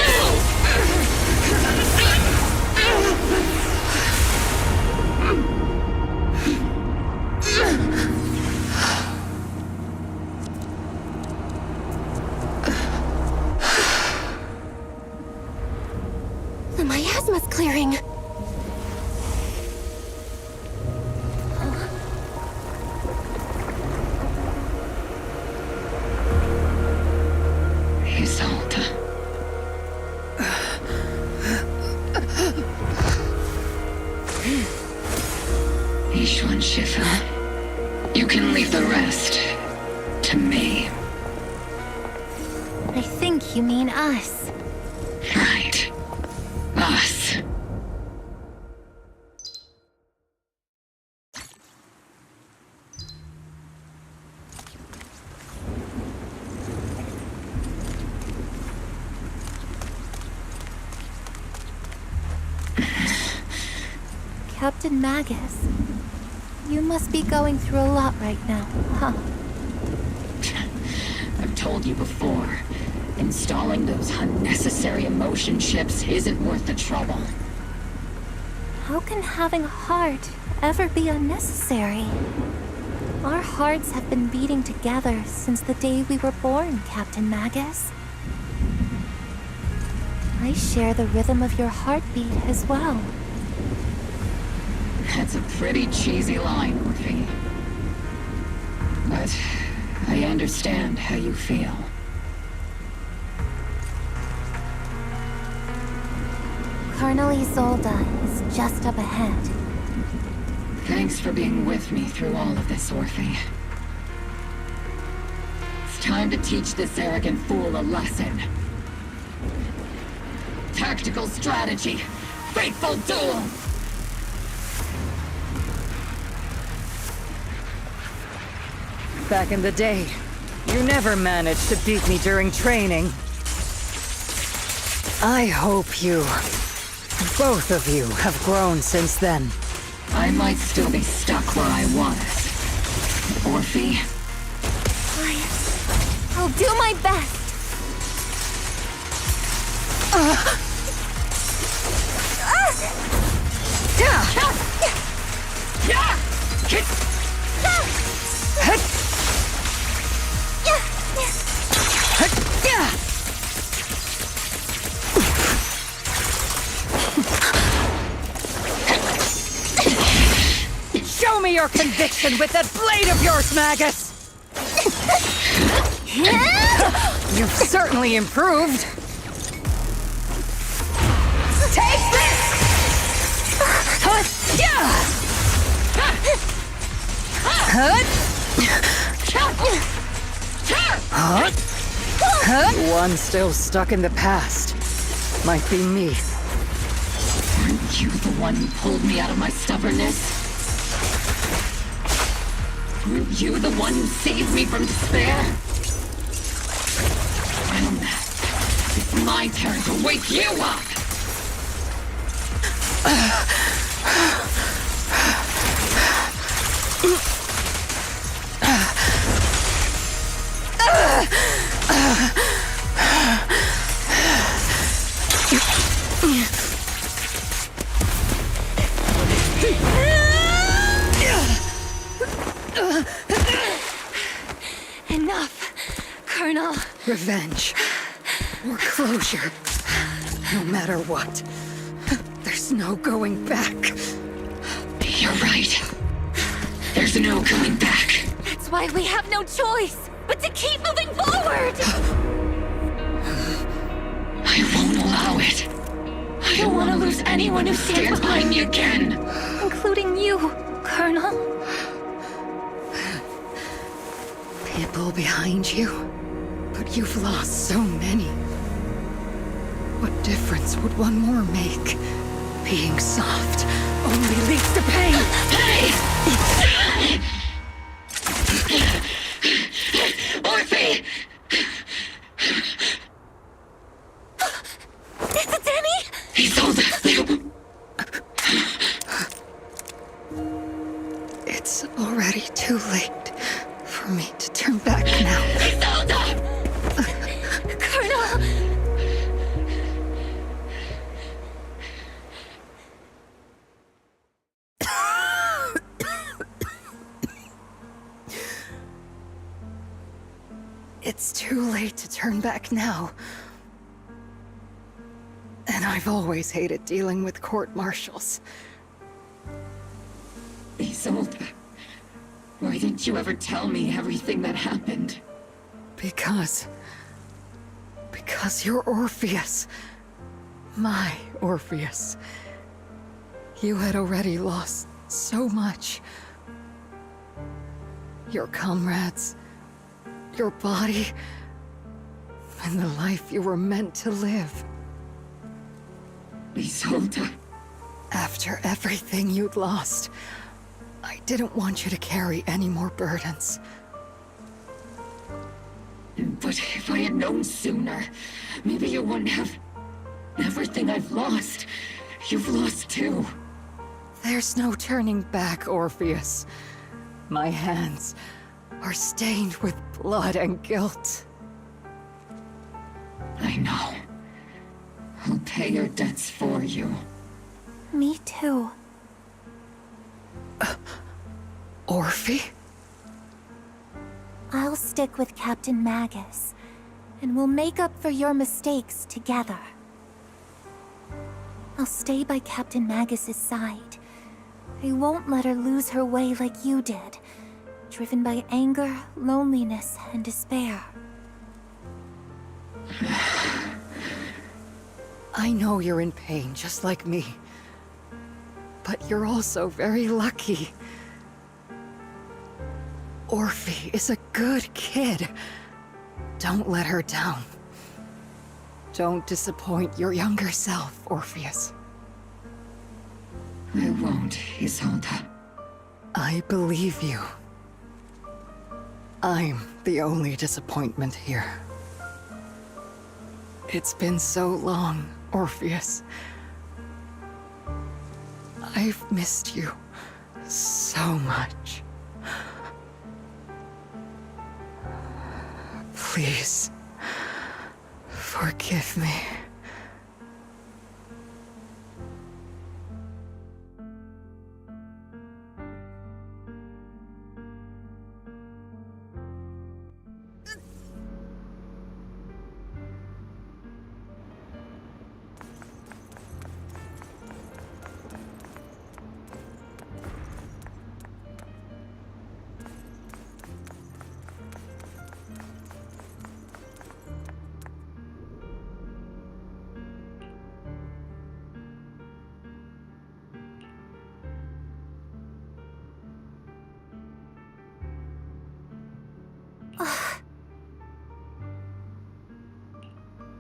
The miasma's clearing. Isolde. Ishwan Shifa. You can leave the rest to me. I think you mean us. Right. Us. Captain Magus, you must be going through a lot right now, huh? I've told you before, installing those unnecessary emotion chips isn't worth the trouble. How can having a heart ever be unnecessary? Our hearts have been beating together since the day we were born, Captain Magus. I share the rhythm of your heartbeat as well. That's a pretty cheesy line, Orphe. But I understand how you feel. Colonel Isolde is just up ahead. Thanks for being with me through all of this, Orphe. It's time to teach this arrogant fool a lesson. Tactical strategy! Fateful duel! Back in the day, you never managed to beat me during training. I hope you, both of you, have grown since then. I might still be stuck where I was. Orphe? I'll do my best. Show me your conviction with that blade of yours, Magus! You've certainly improved. Take One still stuck in the past. Might be me. Aren't you the one who pulled me out of my stubbornness? Aren't you the one who saved me from despair? Well, it's my turn to wake you up! Enough, Colonel. Revenge. Or closure. No matter what. There's no going back. You're right. There's no going back. That's why we have no choice but to keep moving forward! I won't allow it. I don't want to lose anyone who stands behind me again. Including you, Colonel. People behind you. But you've lost so many. What difference would one more make? Being soft only leads to pain. Hey! Orphe! Is it Danny? He's all It's already too late for me to turn back now. Isolde! Colonel! It's too late to turn back now. And I've always hated dealing with court-martials. Isolde, why didn't you ever tell me everything that happened? Because you're Orpheus. My Orpheus. You had already lost so much. Your comrades, your body, and the life you were meant to live. Isolde. After everything you'd lost, I didn't want you to carry any more burdens. But if I had known sooner, maybe you wouldn't have... Everything I've lost, you've lost too. There's no turning back, Orpheus. My hands are stained with blood and guilt. I know. I'll pay your debts for you. Me too. Orphe? I'll stick with Captain Magus, and we'll make up for your mistakes together. I'll stay by Captain Magus's side. I won't let her lose her way like you did, driven by anger, loneliness, and despair. I know you're in pain, just like me. But you're also very lucky. Orphe is a good kid. Don't let her down. Don't disappoint your younger self, Orpheus. I won't, Isolde. I believe you. I'm the only disappointment here. It's been so long, Orpheus. I've missed you so much. Please, forgive me.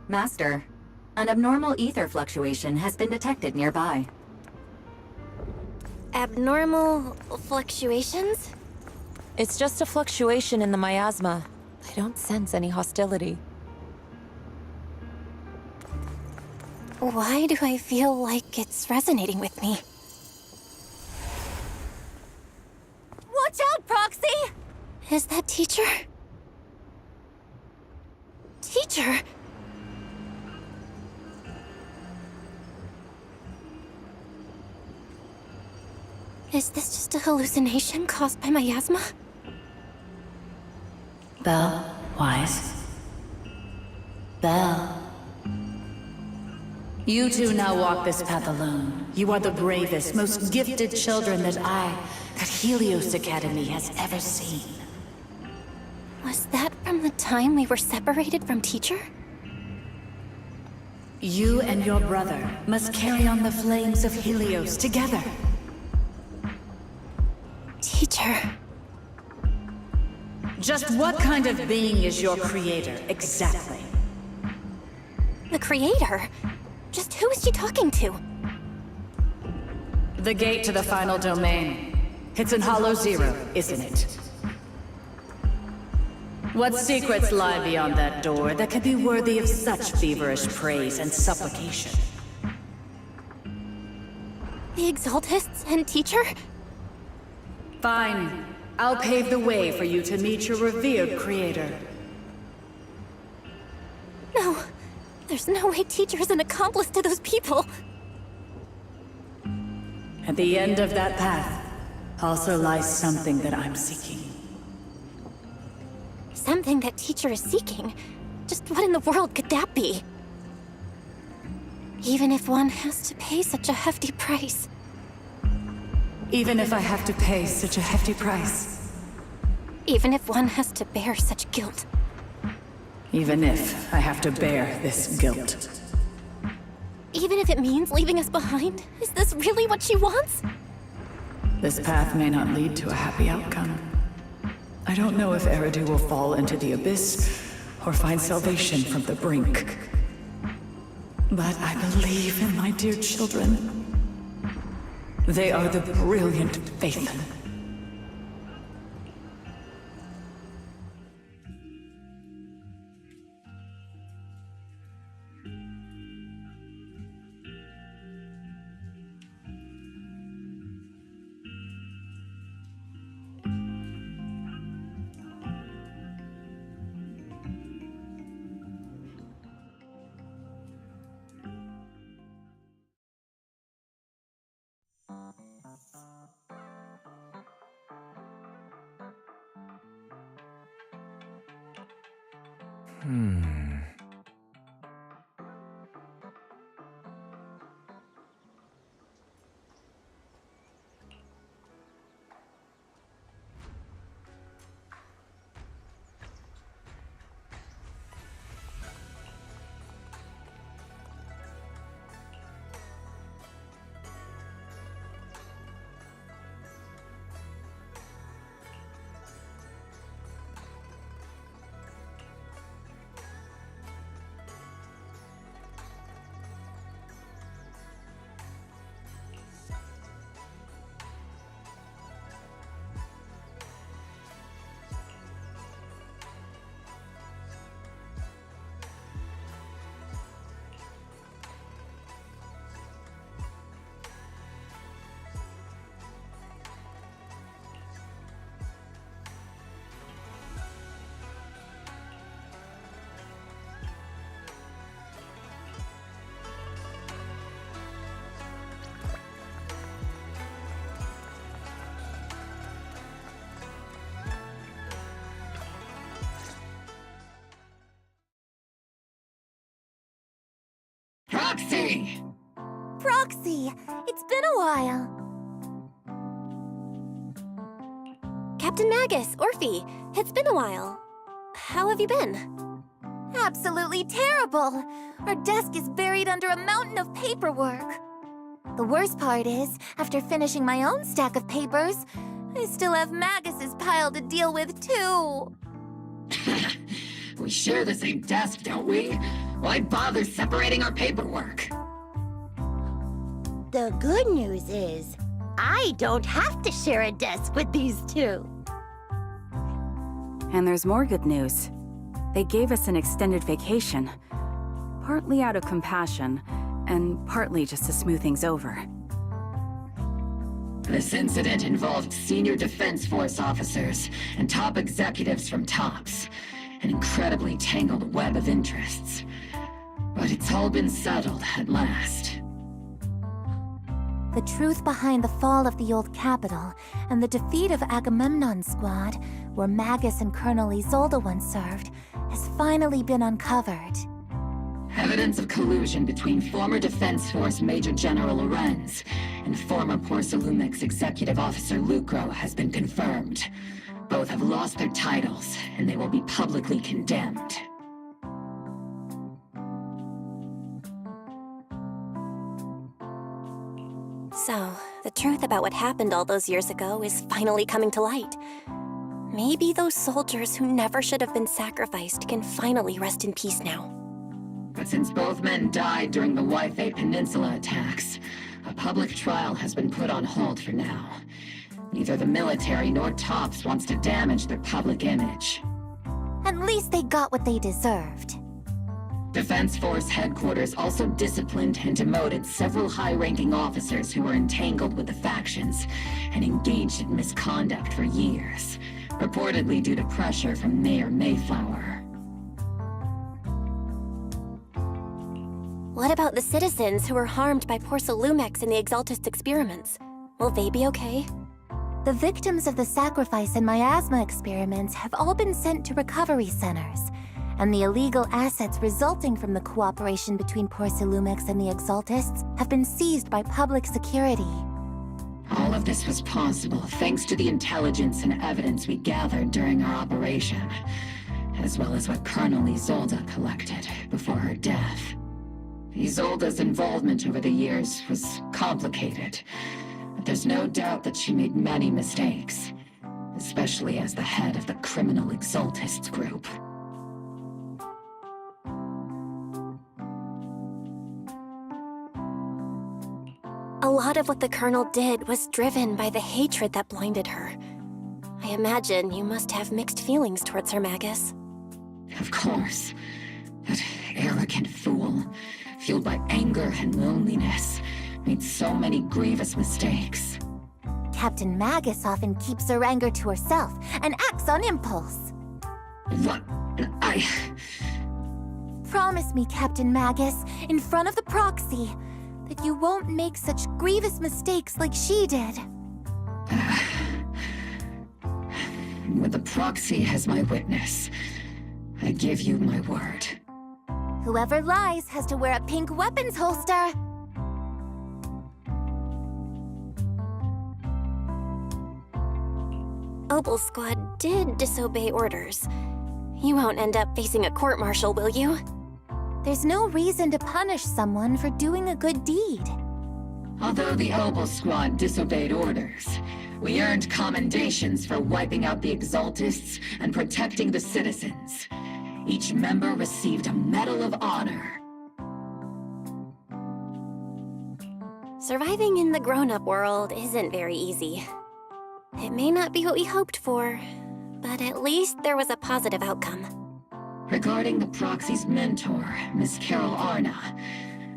Master, an abnormal ether fluctuation has been detected nearby. Abnormal fluctuations? It's just a fluctuation in the miasma. I don't sense any hostility. Why do I feel like it's resonating with me? Watch out, Proxy! Is that Teacher? Teacher? Is this just a hallucination caused by miasma? Belle, Wise. Belle. You two now walk this path alone. You are the bravest, most gifted children that Helios Academy has ever seen. Was that from the time we were separated from Teacher? You and your brother must carry on the flames of Helios together. Teacher. Just what kind of being is your creator, exactly? The Creator? Just who is she talking to? The gate to the final domain. It's in Hollow Zero, isn't it? What secrets lie beyond that door that could be worthy of such feverish praise and supplication? The Exaltists and Teacher? Fine. I'll pave the way for you to meet your revered creator. No. There's no way Teacher is an accomplice to those people. At the end of that path also lies something that I'm seeking. Something that Teacher is seeking? Just what in the world could that be? Even if one has to pay such a hefty price. Even if I have to pay such a hefty price. Even if one has to bear such guilt. Even if I have to bear this guilt. Even if it means leaving us behind? Is this really what she wants? This path may not lead to a happy outcome. I don't know if Eridu will fall into the abyss or find salvation from the brink. But I believe in my dear children. They are the brilliant Phaethon. Proxy! Proxy! It's been a while. Captain Magus, Orphe, it's been a while. How have you been? Absolutely terrible! Our desk is buried under a mountain of paperwork. The worst part is, after finishing my own stack of papers, I still have Magus's pile to deal with, too. We share the same desk, don't we? Why bother separating our paperwork? The good news is, I don't have to share a desk with these two. And there's more good news. They gave us an extended vacation. Partly out of compassion, and partly just to smooth things over. This incident involved senior Defense Force officers and top executives from TOPS. An incredibly tangled web of interests. But it's all been settled at last. The truth behind the fall of the old capital and the defeat of Agamemnon's squad, where Magus and Colonel Isolde once served, has finally been uncovered. Evidence of collusion between former Defense Force Major General Lorenz and former Porcelumix Executive Officer Lucro has been confirmed. Both have lost their titles, and they will be publicly condemned. So, the truth about what happened all those years ago is finally coming to light. Maybe those soldiers who never should have been sacrificed can finally rest in peace now. But since both men died during the Waifei Peninsula attacks, a public trial has been put on hold for now. Neither the military nor TOPS wants to damage their public image. At least they got what they deserved. Defense Force headquarters also disciplined and demoted several high-ranking officers who were entangled with the factions and engaged in misconduct for years, reportedly due to pressure from Mayor Mayflower. What about the citizens who were harmed by Porcelumix in the Exaltist experiments? Will they be okay? The victims of the sacrifice and miasma experiments have all been sent to recovery centers, and the illegal assets resulting from the cooperation between Porcelumix and the Exaltists have been seized by public security. All of this was possible thanks to the intelligence and evidence we gathered during our operation, as well as what Colonel Isolde collected before her death. Isolde's involvement over the years was complicated, but there's no doubt that she made many mistakes, especially as the head of the criminal Exaltists group. A lot of what the Colonel did was driven by the hatred that blinded her. I imagine you must have mixed feelings towards her, Magus. Of course. That arrogant fool, fueled by anger and loneliness, made so many grievous mistakes. Captain Magus often keeps her anger to herself and acts on impulse. What? Promise me, Captain Magus, in front of the proxy, that you won't make such grievous mistakes like she did. With the proxy as my witness, I give you my word. Whoever lies has to wear a pink weapons holster. Obel's squad did disobey orders. You won't end up facing a court-martial, will you? There's no reason to punish someone for doing a good deed. Although the Obel squad disobeyed orders, we earned commendations for wiping out the Exaltists and protecting the citizens. Each member received a Medal of Honor. Surviving in the grown-up world isn't very easy. It may not be what we hoped for, but at least there was a positive outcome. Regarding the proxy's mentor, Miss Carol Arna,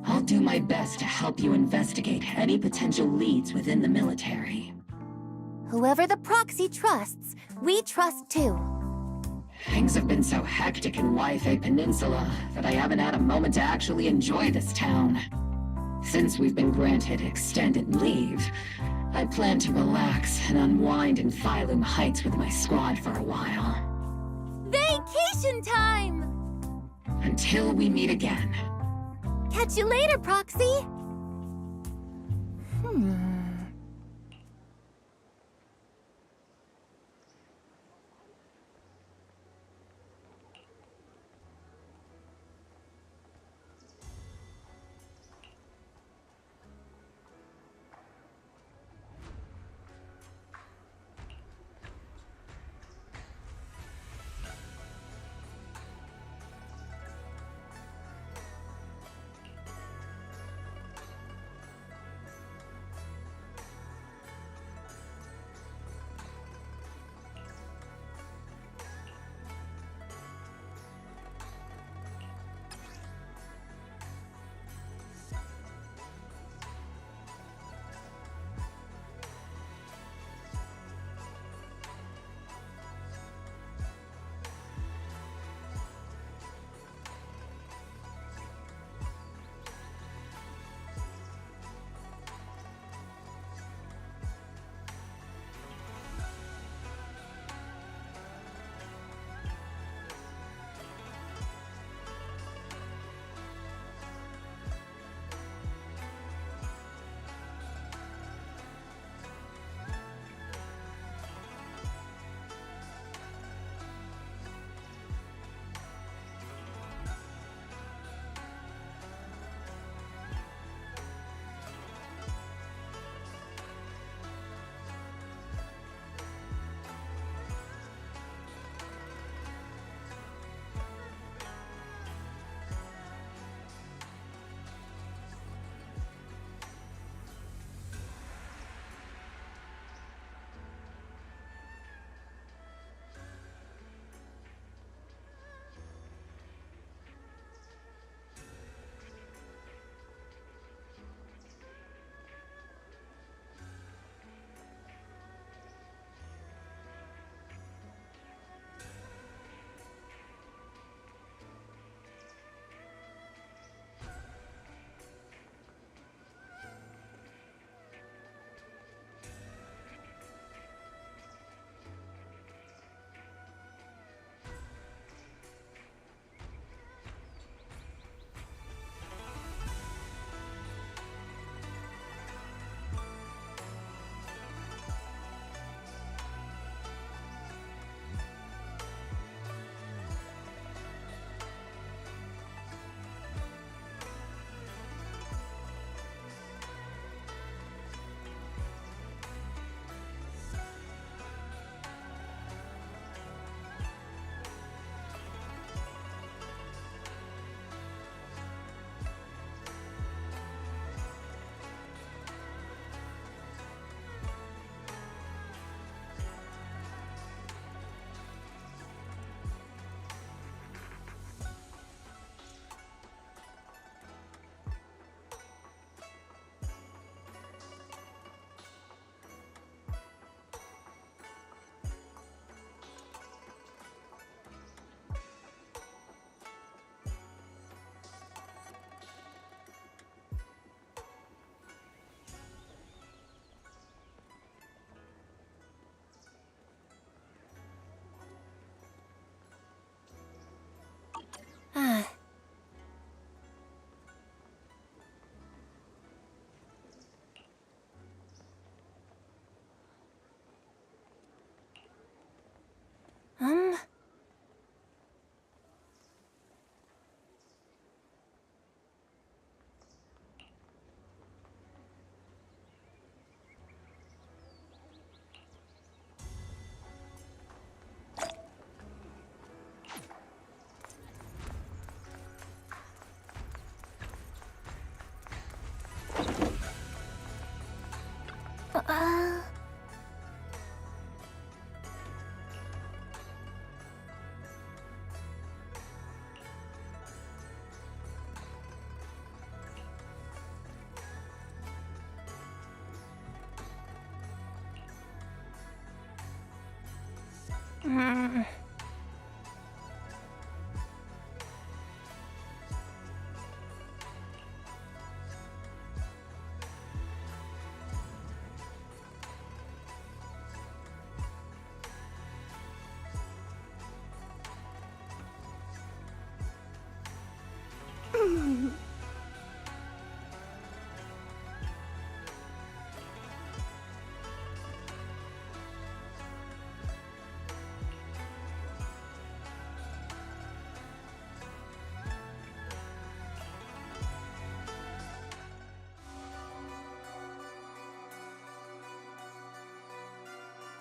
I'll do my best to help you investigate any potential leads within the military. Whoever the proxy trusts, we trust too. Things have been so hectic in Waifei Peninsula that I haven't had a moment to actually enjoy this town. Since we've been granted extended leave, I plan to relax and unwind in Phylum Heights with my squad for a while. Vacation time! Until we meet again. Catch you later, Proxy!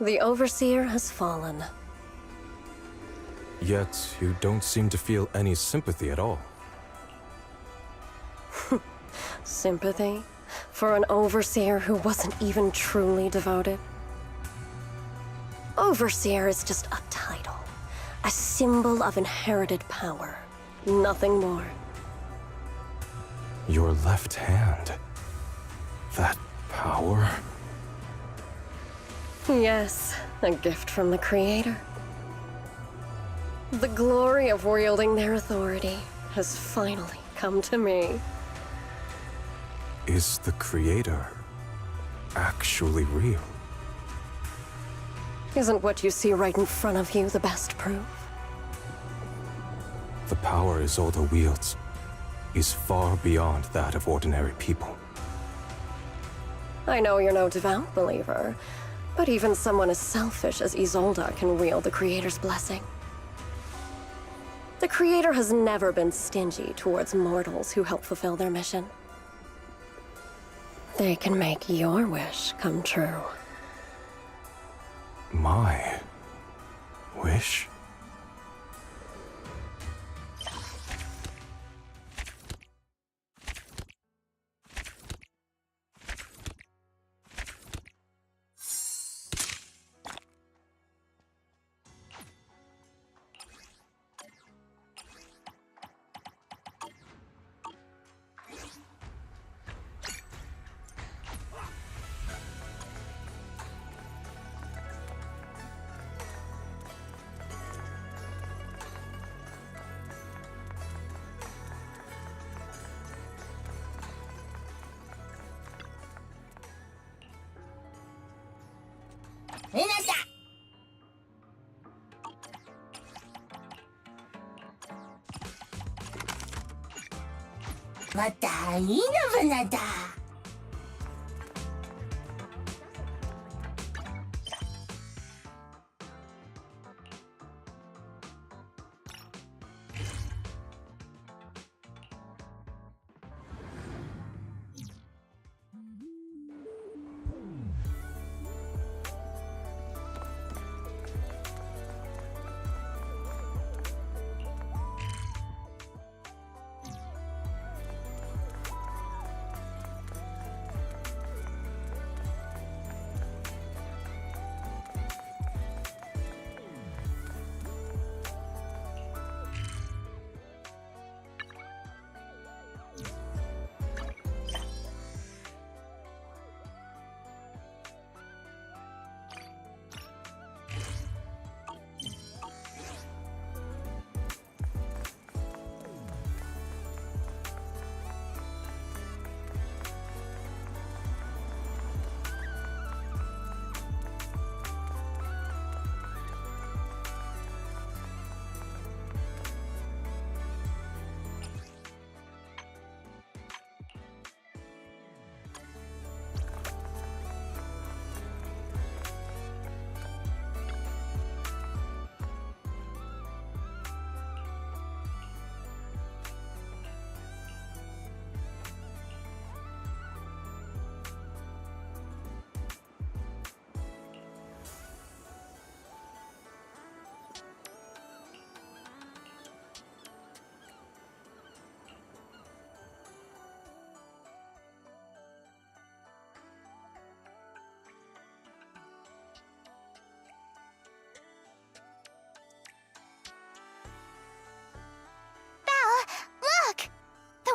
The Overseer has fallen. Yet, you don't seem to feel any sympathy at all. Sympathy? For an Overseer who wasn't even truly devoted? Overseer is just a title. A symbol of inherited power. Nothing more. Your left hand. That power? Yes, a gift from the Creator. The glory of wielding their authority has finally come to me. Is the Creator actually real? Isn't what you see right in front of you the best proof? The power Isolde wields is far beyond that of ordinary people. I know you're no devout believer, but even someone as selfish as Isolde can wield the Creator's blessing. The Creator has never been stingy towards mortals who help fulfill their mission. They can make your wish come true. My wish?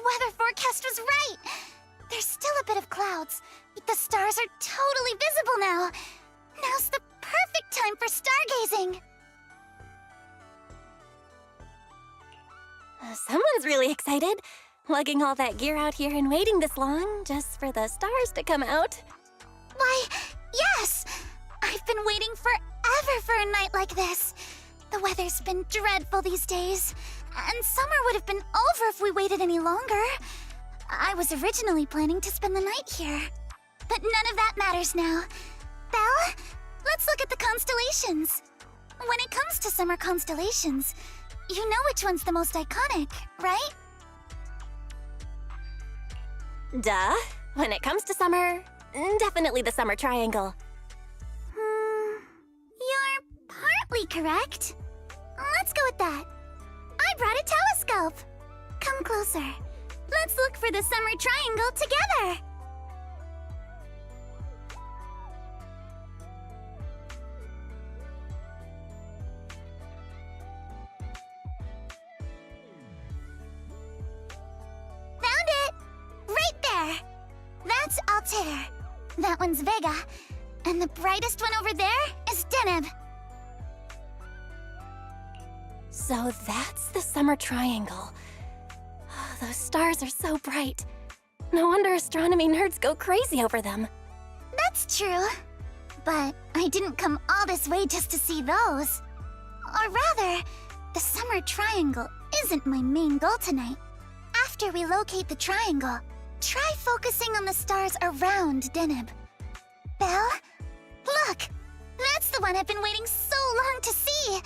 weather forecast was right! There's still a bit of clouds, but the stars are totally visible now. Now's the perfect time for stargazing! Someone's really excited, lugging all that gear out here and waiting this long just for the stars to come out. Why, yes! I've been waiting forever for a night like this. The weather's been dreadful these days, and summer would have been over if we waited any longer. I was originally planning to spend the night here, but none of that matters now. Belle, let's look at the constellations. When it comes to summer constellations, you know which one's the most iconic, right? Duh. When it comes to summer, definitely the Summer Triangle. You're partly correct. Let's go with that. I brought a telescope. Come closer. Let's look for the Summer Triangle together. Found it! Right there! That's Altair. That one's Vega. And the brightest one over there is Deneb. So that's the Summer Triangle. Those stars are so bright. No wonder astronomy nerds go crazy over them. That's true. But I didn't come all this way just to see those. Or rather, the Summer Triangle isn't my main goal tonight. After we locate the triangle, try focusing on the stars around Deneb. Belle, look! That's the one I've been waiting so long to see!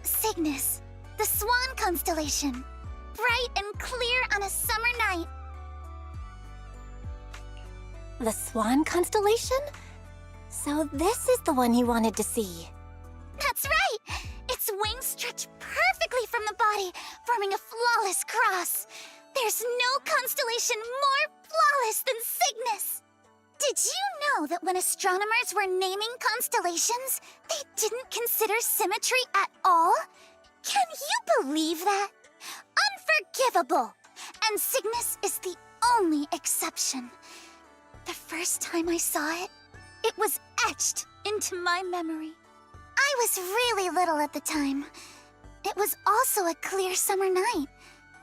Cygnus, the Swan constellation. Bright and clear on a summer night. The Swan constellation? So this is the one you wanted to see. That's right! Its wings stretch perfectly from the body, forming a flawless cross. There's no constellation more flawless than Cygnus! Did you know that when astronomers were naming constellations, they didn't consider symmetry at all? Can you believe that? Unforgivable! And Cygnus is the only exception. The first time I saw it, it was etched into my memory. I was really little at the time. It was also a clear summer night.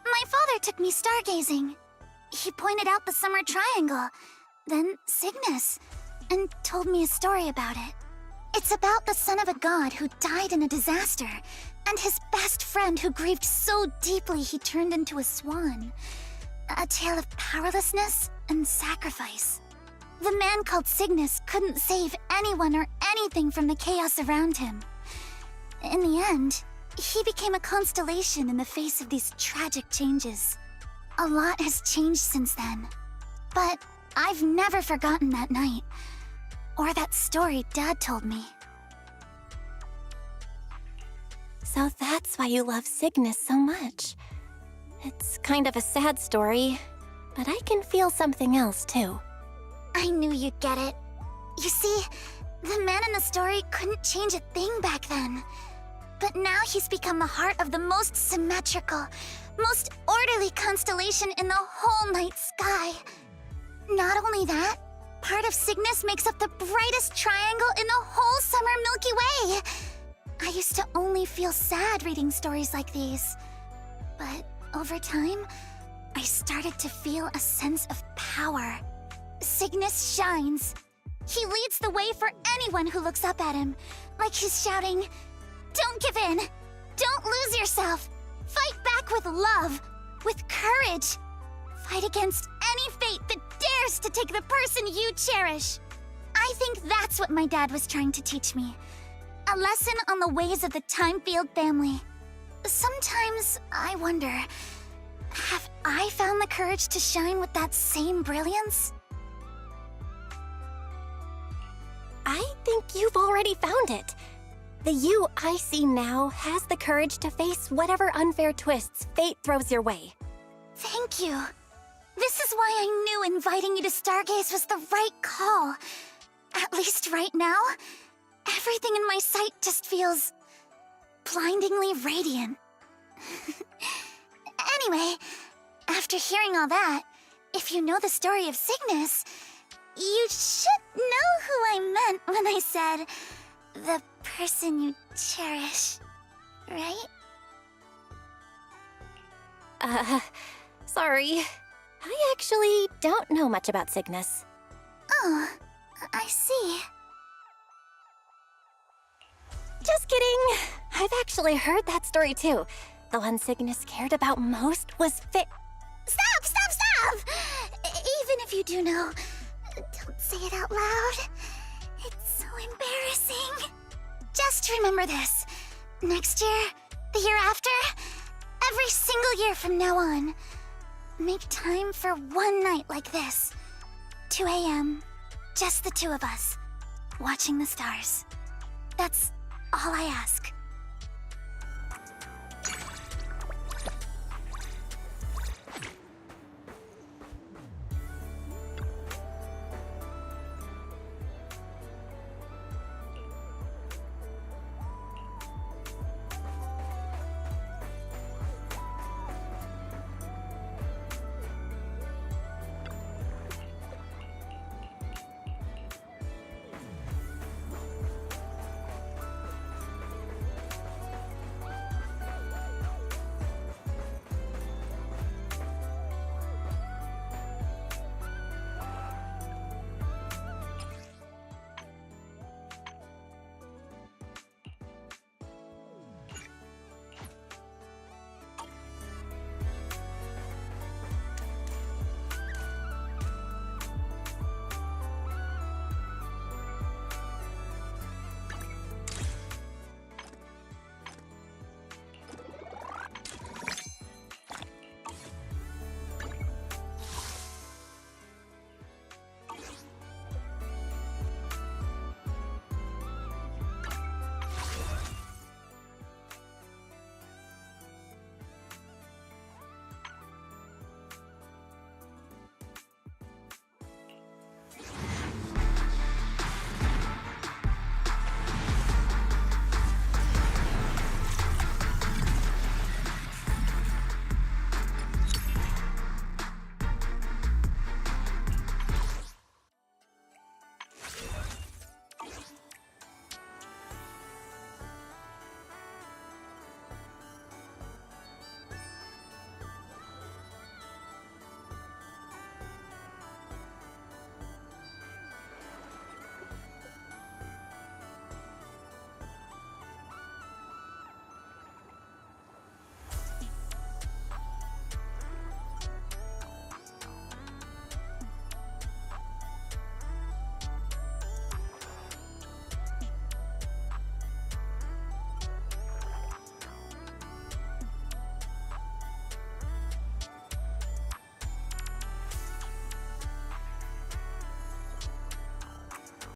My father took me stargazing. He pointed out the Summer Triangle, then Cygnus, and told me a story about it. It's about the son of a god who died in a disaster, and his best friend who grieved so deeply he turned into a swan. A tale of powerlessness and sacrifice. The man called Cygnus couldn't save anyone or anything from the chaos around him. In the end, he became a constellation in the face of these tragic changes. A lot has changed since then, but I've never forgotten that night, or that story Dad told me. So that's why you love Cygnus so much. It's kind of a sad story, but I can feel something else too. I knew you'd get it. You see, the man in the story couldn't change a thing back then. But now he's become the heart of the most symmetrical, most orderly constellation in the whole night sky. Not only that, part of Cygnus makes up the brightest triangle in the whole summer Milky Way. I used to only feel sad reading stories like these. But over time, I started to feel a sense of power. Cygnus shines. He leads the way for anyone who looks up at him, like he's shouting, "Don't give in! Don't lose yourself! Fight back with love, with courage! Fight against any fate that dares to take the person you cherish!" I think that's what my dad was trying to teach me. A lesson on the ways of the Timefield family. Sometimes I wonder, have I found the courage to shine with that same brilliance? I think you've already found it. The you I see now has the courage to face whatever unfair twists fate throws your way. Thank you. This is why I knew inviting you to Stargaze was the right call. At least right now, everything in my sight just feels blindingly radiant. Anyway, after hearing all that, if you know the story of Cygnus, you should know who I meant when I said, the person you cherish, right? Sorry. I actually don't know much about Cygnus. Oh, I see. Just kidding. I've actually heard that story too. The one Cygnus cared about most was Stop, stop, stop! Even if you do know, don't say it out loud. It's so embarrassing. Just remember this. Next year, the year after, every single year from now on, make time for one night like this. 2 a.m., just the two of us, watching the stars. That's all I ask.